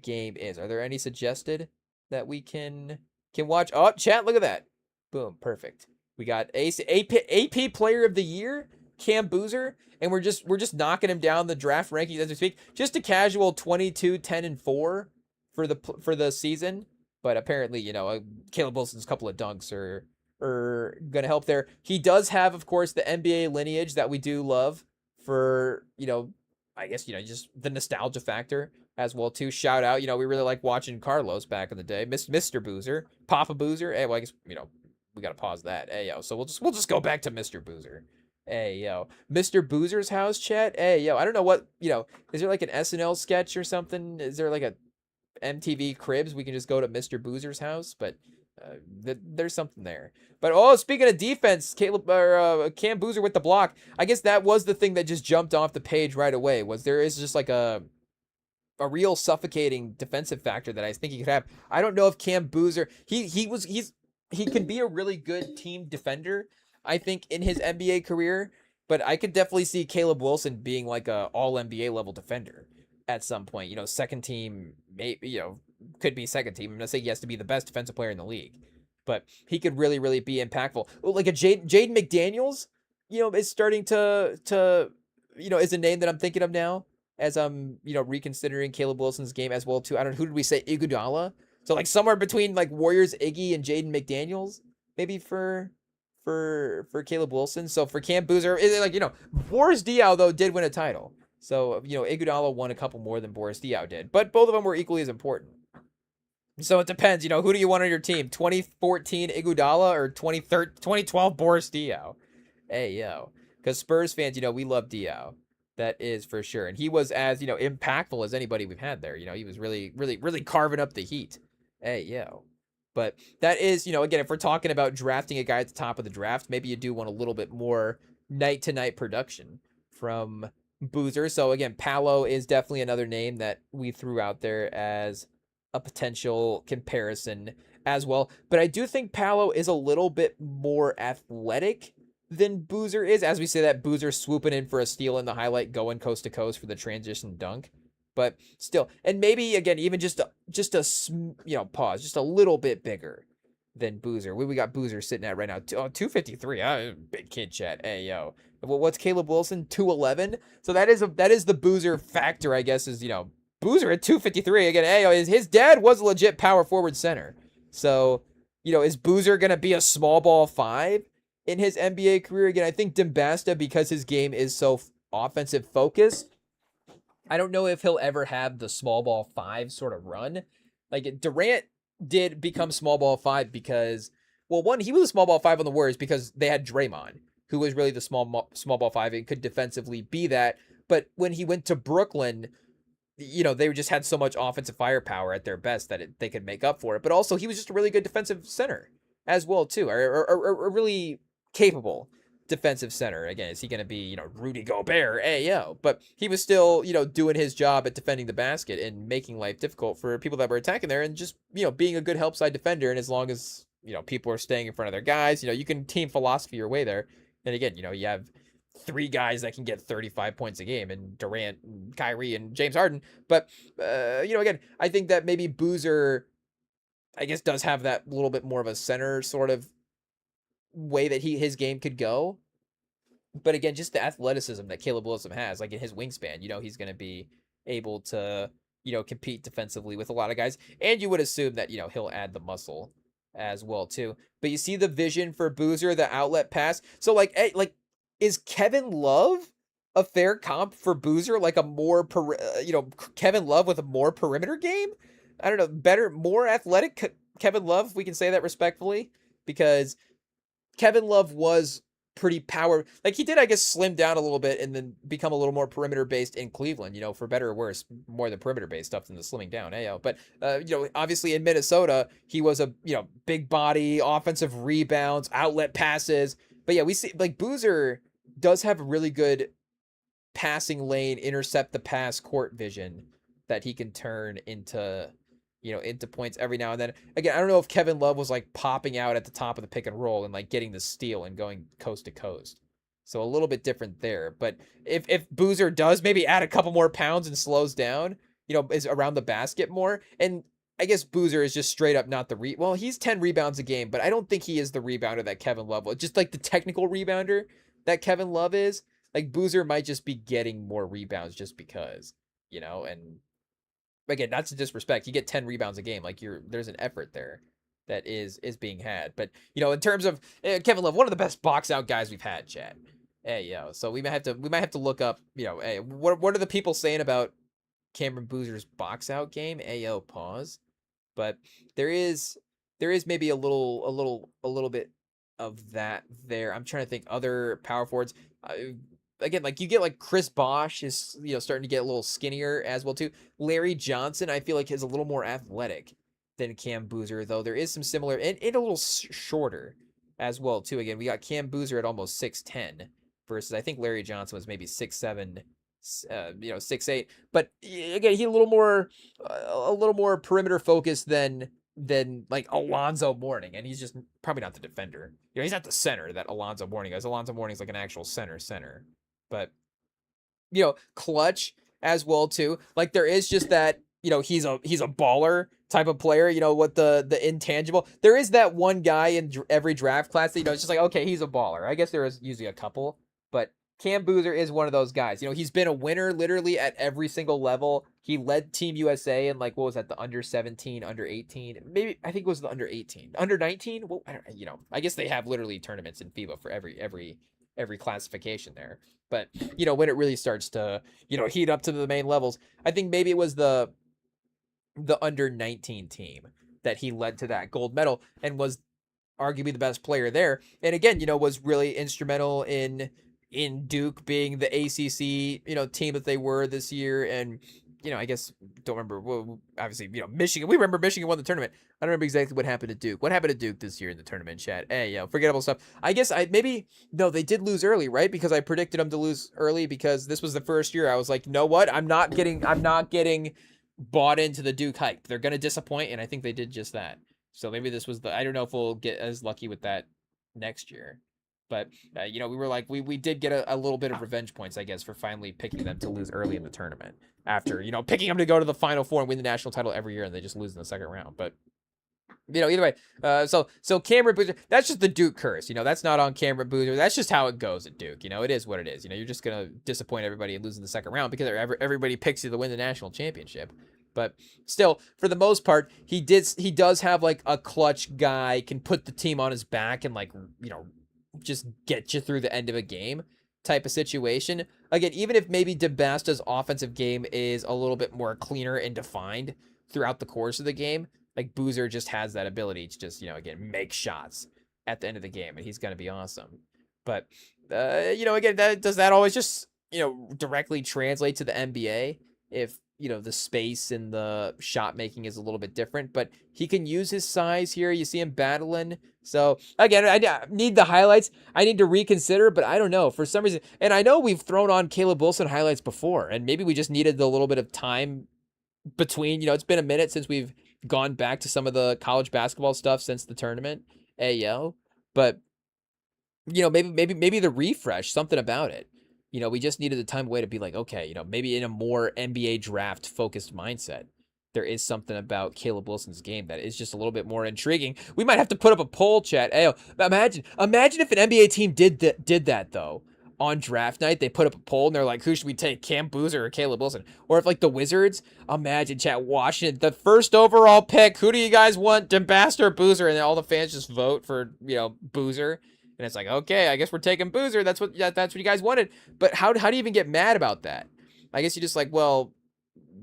game is. Are there any suggested that we can watch? Oh, chat, look at that. Boom, perfect. We got AP Player of the Year, Cam Boozer, and we're just knocking him down the draft rankings as we speak. Just a casual 22, 10, and 4 for the season. But apparently, Caleb Wilson's couple of dunks are going to help there. He does have, of course, the NBA lineage that we do love for, I guess, just the nostalgia factor as well, too. Shout out, we really like watching Carlos back in the day. Mr. Boozer, Papa Boozer. Hey, well, I guess, we got to pause that. Hey, yo. So we'll just go back to Mr. Boozer. Hey, yo. Mr. Boozer's house, chat. Hey, yo. I don't know what, is there like an SNL sketch or something? Is there like a MTV Cribs we can just go to Mr. Boozer's house? But there's something there. But speaking of defense, Cam Boozer with the block. I guess that was the thing that just jumped off the page right away. Was there is just like a real suffocating defensive factor that I think he could have. I don't know if Cam Boozer he can be a really good team defender, I think, in his NBA career, but I could definitely see Caleb Wilson being like a all NBA level defender at some point. Second team, maybe, could be second team. I'm going to say he has to be the best defensive player in the league. but he could really, really be impactful. Like a Jaden McDaniels, is starting to is a name that I'm thinking of now as I'm reconsidering Caleb Wilson's game as well too. I don't know, who did we say, Iguodala? So like somewhere between like Warriors Iggy and Jaden McDaniels, maybe for Caleb Wilson. So for Cam Boozer, Boris Diaw though did win a title. So Iguodala won a couple more than Boris Diaw did, but both of them were equally as important. So it depends, who do you want on your team? 2014 Iguodala or 2012 Boris Diaw? Hey, yo. Because Spurs fans, we love Diaw. That is for sure. And he was as, impactful as anybody we've had there. He was really, really, really carving up the heat. Hey, yo. But that is, again, if we're talking about drafting a guy at the top of the draft, maybe you do want a little bit more night-to-night production from Boozer. So, again, Paolo is definitely another name that we threw out there as a potential comparison as well. But I do think Paolo is a little bit more athletic than Boozer is. As we say that, Boozer swooping in for a steal in the highlight, going coast to coast for the transition dunk. But still, and maybe again, even just a little bit bigger than Boozer. We got Boozer sitting at right now? 253. Big kid chat. Hey, yo. Well, what's Caleb Wilson? 211. So that is the Boozer factor, I guess, is, Boozer at 253. Again, hey, his dad was a legit power forward center. So, is Boozer going to be a small ball 5 in his NBA career? Again, I think Dembasta, because his game is so offensive focused, I don't know if he'll ever have the small ball 5 sort of run. Like Durant did become small ball 5 because, well, one, he was a small ball 5 on the Warriors because they had Draymond, who was really the small ball 5 and could defensively be that. But when he went to Brooklyn, they just had so much offensive firepower at their best that they could make up for it. But also, he was just a really good defensive center as well, too, or really capable defensive center. Again, is he going to be, Rudy Gobert? Hey, yo. But he was still, doing his job at defending the basket and making life difficult for people that were attacking there and just, being a good help side defender. And as long as, people are staying in front of their guys, you can team philosophy your way there. And again, you have 3 guys that can get 35 points a game, and Durant, and Kyrie, and James Harden. But, again, I think that maybe Boozer, I guess, does have that little bit more of a center sort of way that his game could go. But again, just the athleticism that Caleb Wilson has, like in his wingspan, he's going to be able to, compete defensively with a lot of guys. And you would assume that, he'll add the muscle as well, too. But you see the vision for Boozer, the outlet pass. So, is Kevin Love a fair comp for Boozer? Like a more, Kevin Love with a more perimeter game? I don't know, better, more athletic Kevin Love, we can say that respectfully, because Kevin Love was pretty he did, I guess, slim down a little bit and then become a little more perimeter based in Cleveland, for better or worse, more the perimeter based stuff than the slimming down. But, obviously in Minnesota, he was a, big body, offensive rebounds, outlet passes. But yeah, we see like Boozer does have a really good passing lane, intercept the pass, court vision that he can turn into, into points every now and then. Again, I don't know if Kevin Love was like popping out at the top of the pick and roll and like getting the steal and going coast to coast. So a little bit different there. But if Boozer does maybe add a couple more pounds and slows down, is around the basket more. And I guess Boozer is just straight up not the well, he's 10 rebounds a game, but I don't think he is the rebounder that Kevin Love was. Just like the technical rebounder that Kevin Love is. Like Boozer might just be getting more rebounds just because, and again, not to disrespect, you get 10 rebounds a game. Like there's an effort there that is being had. But, in terms of Kevin Love, one of the best box out guys we've had, Chad. Hey, yo. So we might have to look up, hey, what are the people saying about Cameron Boozer's box out game? Hey, yo, pause. But there is maybe a little bit of that there. I'm trying to think other power forwards. Again, like you get like Chris Bosh is, starting to get a little skinnier as well too. Larry Johnson, I feel like is a little more athletic than Cam Boozer, though there is some similar and a little shorter as well too. Again, we got Cam Boozer at almost 6'10" versus I think Larry Johnson was maybe 6'7", 6'8". But again, he's a little more perimeter focused than like Alonzo Mourning, and he's just probably not the defender. He's not the center that Alonzo Mourning is. Alonzo Mourning's like an actual center. But clutch as well too. Like there is just that, he's a baller type of player, what the intangible. There is that one guy in every draft class that, it's just like, okay, he's a baller. I guess there is usually a couple, but Cam Boozer is one of those guys. He's been a winner literally at every single level. He led Team USA in, like, what was that, the under 17, under 18, maybe, I think it was the under 18, under 19. Well, I guess they have literally tournaments in FIBA for every classification there. But when it really starts to heat up to the main levels, I think maybe it was the under 19 team that he led to that gold medal and was arguably the best player there. And again, was really instrumental in Duke being the ACC, team that they were this year. And, I guess, don't remember, well, obviously, Michigan, we remember Michigan won the tournament. I don't remember exactly what happened to Duke. What happened to Duke this year in the tournament, chat? Hey, forgettable stuff. I guess no, they did lose early, right? Because I predicted them to lose early because this was the first year. I was like, you know what? I'm not getting bought into the Duke hype. They're going to disappoint, and I think they did just that. So maybe this was I don't know if we'll get as lucky with that next year. But, we were like, we did get a little bit of revenge points, I guess, for finally picking them to lose early in the tournament. After, picking them to go to the Final Four and win the national title every year, and they just lose in the second round. But, either way, so Cameron Boozer, that's just the Duke curse. That's not on Cameron Boozer. That's just how it goes at Duke. It is what it is. You're just going to disappoint everybody and lose in the second round because everybody picks you to win the national championship. But still, for the most part, he does have, like, a clutch guy, can put the team on his back and, like, just get you through the end of a game type of situation. Again, even if maybe DeBasta's offensive game is a little bit more cleaner and defined throughout the course of the game, like, Boozer just has that ability to just, again, make shots at the end of the game, and he's going to be awesome. But, again, does that always just, directly translate to the NBA if, the space and the shot making is a little bit different, but he can use his size here. You see him battling. So again, I need the highlights. I need to reconsider, but I don't know for some reason. And I know we've thrown on Caleb Wilson highlights before, and maybe we just needed a little bit of time between, it's been a minute since we've gone back to some of the college basketball stuff since the tournament. But maybe the refresh, something about it. We just needed the time away to be like, okay, maybe in a more NBA draft focused mindset, there is something about Caleb Wilson's game that is just a little bit more intriguing. We might have to put up a poll, chat. Imagine if an NBA team did that though. On draft night, they put up a poll and they're like, who should we take, Cam Boozer or Caleb Wilson? Or if, like, the Wizards, imagine, chat, Washington, the first overall pick, who do you guys want, DeBasta or Boozer? And then all the fans just vote for, Boozer. And it's like, okay, I guess we're taking Boozer. That's what you guys wanted. But how do you even get mad about that? I guess you just like, well,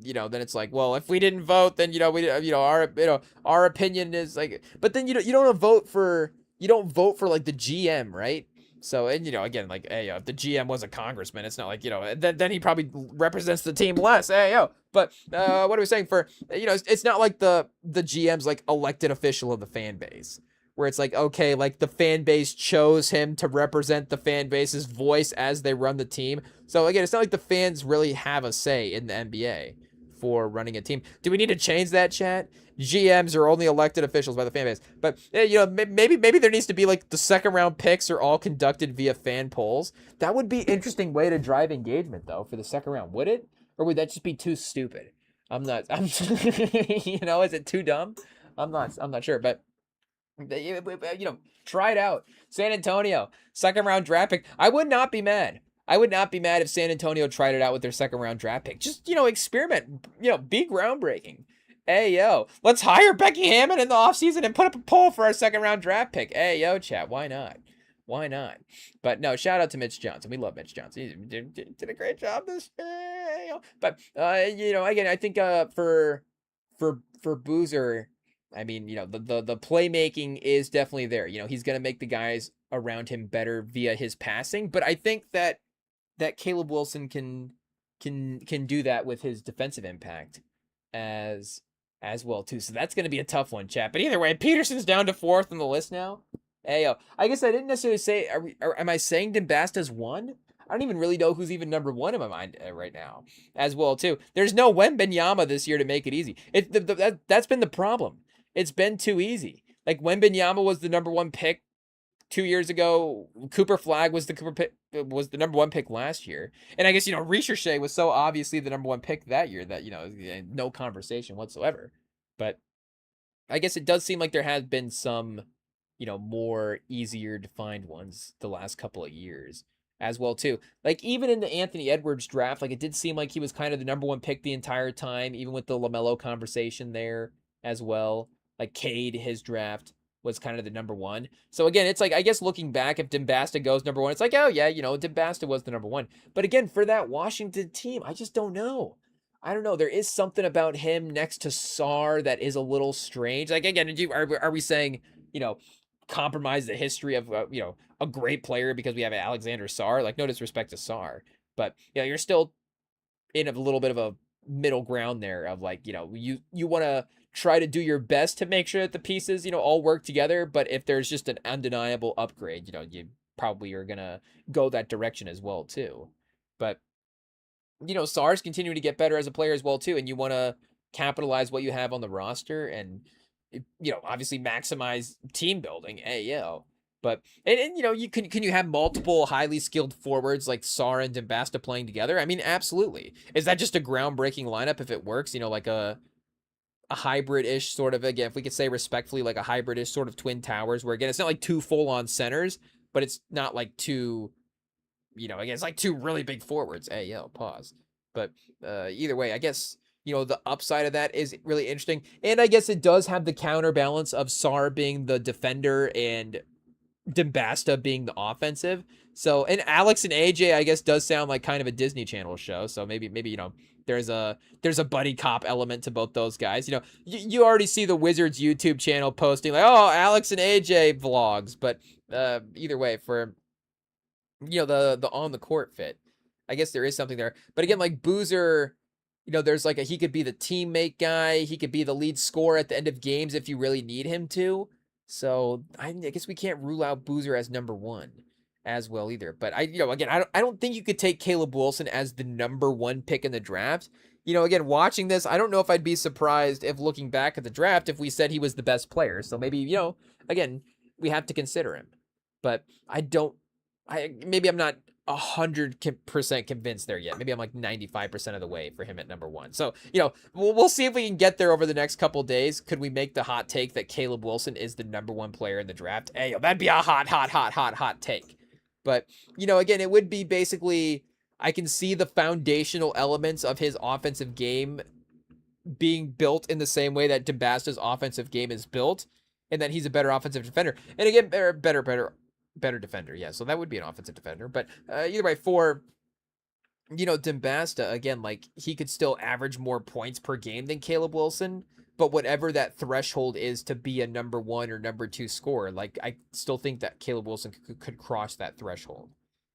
then it's like, well, if we didn't vote, then our opinion is like. But then you don't vote for like the GM, right? So, and again, like, if the GM was a congressman, it's not like then he probably represents the team less. But what are we saying for it's not like the GM's like elected official of the fan base. Where it's like, okay, like the fan base chose him to represent the fan base's voice as they run the team. So again, it's not like the fans really have a say in the NBA for running a team. Do we need to change that, chat? GMs are only elected officials by the fan base. But maybe there needs to be like the second round picks are all conducted via fan polls. That would be an interesting way to drive engagement though for the second round. Would it? Or would that just be too stupid? Is it too dumb? I'm not sure, but try it out. San Antonio, second round draft pick. I would not be mad. If San Antonio tried it out with their second round draft pick. Just, experiment, be groundbreaking. Let's hire Becky Hammond in the offseason and put up a poll for our second round draft pick. Chat, why not? But no, shout out to Mitch Johnson. We love Mitch Johnson. He did a great job this year. But, again, I think for Boozer, I mean, the playmaking is definitely there. He's going to make the guys around him better via his passing. But I think that Caleb Wilson can do that with his defensive impact as well, too. So that's going to be a tough one, chat. But either way, Peterson's down to 4th on the list now. I guess I didn't necessarily say, am I saying Dembasta's 1? I don't even really know who's even number 1 in my mind right now as well, too. There's no Wembanyama this year to make it easy. That's been the problem. It's been too easy. Like, Wembanyama was the number 1 pick 2 years ago. Cooper Flag was the Cooper pick, was the number one pick last year, and I guess Ricochet was so obviously the number one pick that year that no conversation whatsoever. But I guess it does seem like there has been some, more easier to find ones the last couple of years as well too. Like even in the Anthony Edwards draft, like it did seem like he was kind of the number one pick the entire time, even with the LaMelo conversation there as well. Like Cade, his draft was kind of the number one. So again, it's like I guess looking back, if Dembasta goes number one, it's like, oh yeah, Dembasta was the number one. But again, for that Washington team, I just don't know. I don't know. There is something about him next to Sar that is a little strange. Like again, are we saying, compromise the history of a great player because we have Alexander Sar? Like no disrespect to Sar, but you're still in a little bit of a middle ground there of like, you want to try to do your best to make sure that the pieces, all work together. But if there's just an undeniable upgrade, you probably are gonna go that direction as well too. But Sar's continuing to get better as a player as well too, and you want to capitalize what you have on the roster and obviously maximize team building. But and you can you have multiple highly skilled forwards like Sar and Dembasta playing together? I mean, absolutely. Is that just a groundbreaking lineup if it works? Like a hybrid-ish sort of, again, if we could say respectfully, like a hybrid-ish sort of twin towers where again it's not like two full-on centers, but it's not like two, again, it's like two really big forwards. Pause. But either way, I guess the upside of that is really interesting, and I guess it does have the counterbalance of Sar being the defender and Dembasta being the offensive. So, and Alex and AJ, I guess, does sound like kind of a Disney Channel show. So maybe there's a buddy cop element to both those guys. You already see the Wizards YouTube channel posting like, oh, Alex and AJ vlogs. But either way, for the on the court fit, I guess there is something there. But again, like Boozer, there's like he could be the teammate guy. He could be the lead scorer at the end of games if you really need him to. So I guess we can't rule out Boozer as number one as well either. But again, I don't think you could take Caleb Wilson as the number one pick in the draft. Again, watching this, I don't know if I'd be surprised if looking back at the draft, if we said he was the best player. So maybe, again, we have to consider him. But maybe I'm not 100% convinced there yet. Maybe I'm like 95% of the way for him at number one. So, we'll see if we can get there over the next couple days. Could we make the hot take that Caleb Wilson is the number one player in the draft? Hey, that'd be a hot take. But, again, it would be basically, I can see the foundational elements of his offensive game being built in the same way that Dembasta's offensive game is built, and that he's a better offensive defender. And again, better defender. Yeah, so that would be an offensive defender. But either way, for, Dembasta, again, like he could still average more points per game than Caleb Wilson. But whatever that threshold is to be a number one or number two scorer, like I still think that Caleb Wilson could cross that threshold,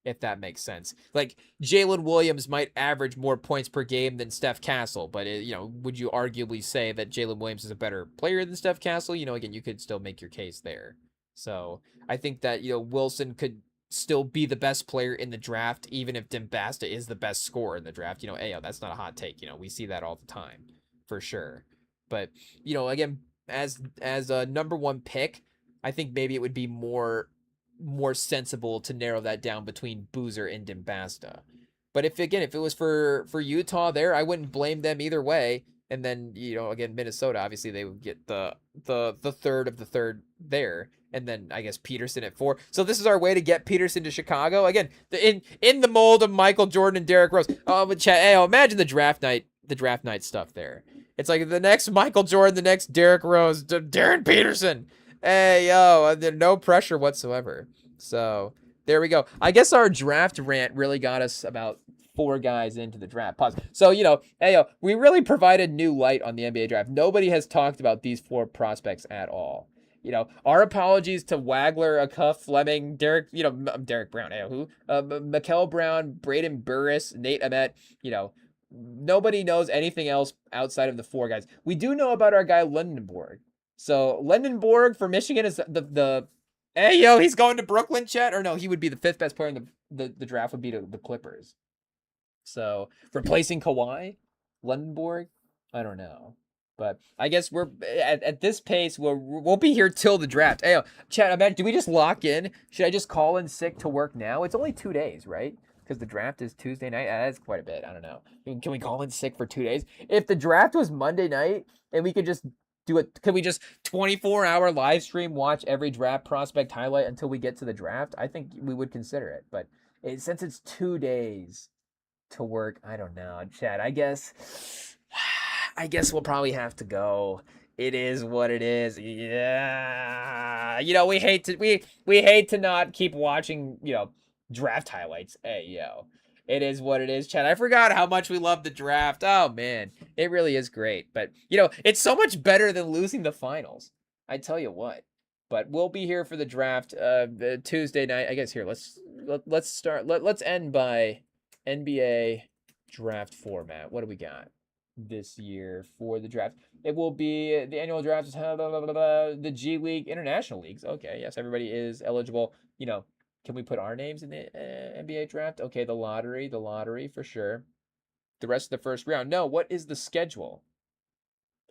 if that makes sense. Like Jalen Williams might average more points per game than Steph Castle, but would you arguably say that Jalen Williams is a better player than Steph Castle? Again, you could still make your case there. So I think that Wilson could still be the best player in the draft, even if Dembasta is the best scorer in the draft. That's not a hot take. We see that all the time, for sure. But, again, as a number one pick, I think maybe it would be more sensible to narrow that down between Boozer and Dembasta. But if it was for Utah there, I wouldn't blame them either way. And then, again, Minnesota, obviously they would get the third of the third there. And then I guess Peterson at 4. So this is our way to get Peterson to Chicago. Again, in the mold of Michael Jordan and Derrick Rose. But imagine the draft night stuff there. It's like the next Michael Jordan, the next Derrick Rose, Darren Peterson. No pressure whatsoever. So there we go. I guess our draft rant really got us about 4 guys into the draft. Pause. So, we really provided new light on the NBA draft. Nobody has talked about these 4 prospects at all. Our apologies to Wagler, Acuff, Fleming, Derek Brown, Mikal Brown, Braden Burris, Nate Ahmet, nobody knows anything else outside of the 4 guys. We do know about our guy Lendenborg. So Lendenborg for Michigan is he's going to Brooklyn, Chet? Or no, he would be the 5th best player in the draft would be to the Clippers. So replacing Kawhi, Lendenborg, I don't know. But I guess we're at this pace. We'll be here till the draft. Hey, Chad, imagine, do we just lock in? Should I just call in sick to work now? It's only 2 days, right? Because the draft is Tuesday night. That's quite a bit. I don't know. Can we call in sick for 2 days? If the draft was Monday night and we could just do it, could we just 24-hour live stream watch every draft prospect highlight until we get to the draft? I think we would consider it. But since it's 2 days to work, I don't know, Chad. I guess we'll probably have to go. It is what it is. Yeah. We hate to not keep watching, draft highlights. Hey, yo. It is what it is, Chad. I forgot how much we love the draft. Oh, man. It really is great. But, it's so much better than losing the finals. I tell you what. But we'll be here for the draft Tuesday night. I guess here, let's start. Let's end by NBA draft format. What do we got this year for the draft? It will be the annual draft, the G League, international leagues. Okay, yes, everybody is eligible. Can we put our names in the NBA draft? Okay, the lottery for sure. The rest of the first round. No, what is the schedule?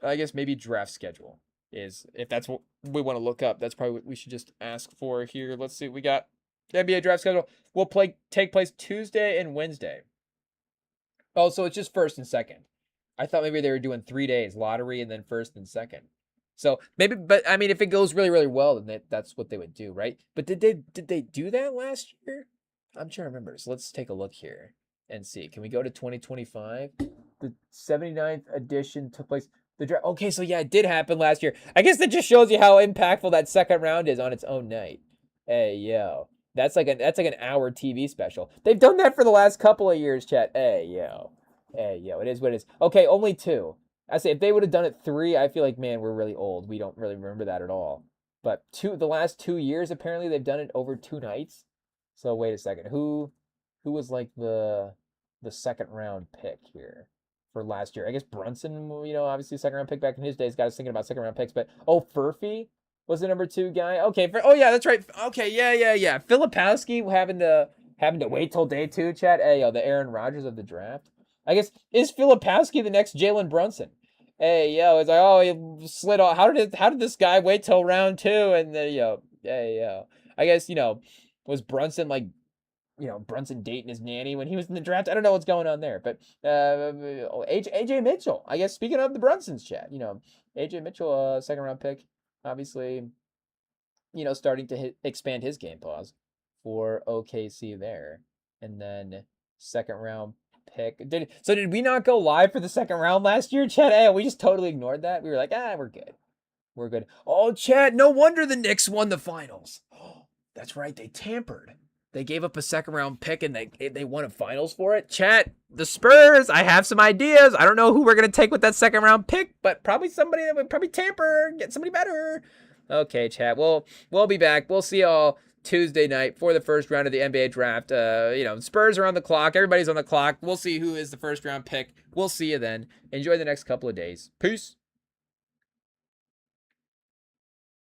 I guess maybe draft schedule is, if that's what we want to look up. That's probably what we should just ask for here. Let's see. We got the NBA draft schedule. Will take place Tuesday and Wednesday. Oh, so it's just first and second. I thought maybe they were doing 3 days, lottery and then first and second. So maybe, but I mean, if it goes really, really well, then that's what they would do, right? But did they do that last year? I'm trying to remember. So let's take a look here and see. Can we go to 2025? The 79th edition took place. The draft. Okay, so yeah, it did happen last year. I guess that just shows you how impactful that second round is on its own night. Hey, yo. That's like an hour TV special. They've done that for the last couple of years, chat. Hey, yo. Hey, yo, it is what it is. Okay, only 2. I say if they would have done it 3, I feel like, man, we're really old. We don't really remember that at all. But the last 2 years, apparently they've done it over 2 nights. So wait a second. Who was like the second round pick here for last year? I guess Brunson, obviously second round pick back in his days. Got us thinking about second round picks. But Furphy was the number 2 guy. Okay, yeah, that's right. Okay, yeah. Filipowski having to wait till day 2, chat. Hey, yo, the Aaron Rodgers of the draft. I guess, is Filipowski the next Jalen Brunson? Hey, yo, it's like, he slid off. How did this guy wait till round 2? And then, hey, yo. I guess, was Brunson Brunson dating his nanny when he was in the draft? I don't know what's going on there. But AJ Mitchell. I guess, speaking of the Brunsons, chat, AJ Mitchell, second round pick, obviously, starting to expand his game. Pause for OKC there. And then second round pick. Did we not go live for the second round last year, Chad? Hey, we just totally ignored that. We were like, we're good. We're good. Oh, Chad, no wonder the Knicks won the finals. Oh, that's right. They tampered. They gave up a second round pick and they won a finals for it. Chad, the Spurs, I have some ideas. I don't know who we're going to take with that second round pick, but probably somebody that would probably tamper, get somebody better. Okay, Chad, we'll be back. We'll see y'all Tuesday night for the first round of the NBA draft. Spurs are on the clock. Everybody's on the clock. We'll see who is the first round pick. We'll see you then. Enjoy the next couple of days. Peace.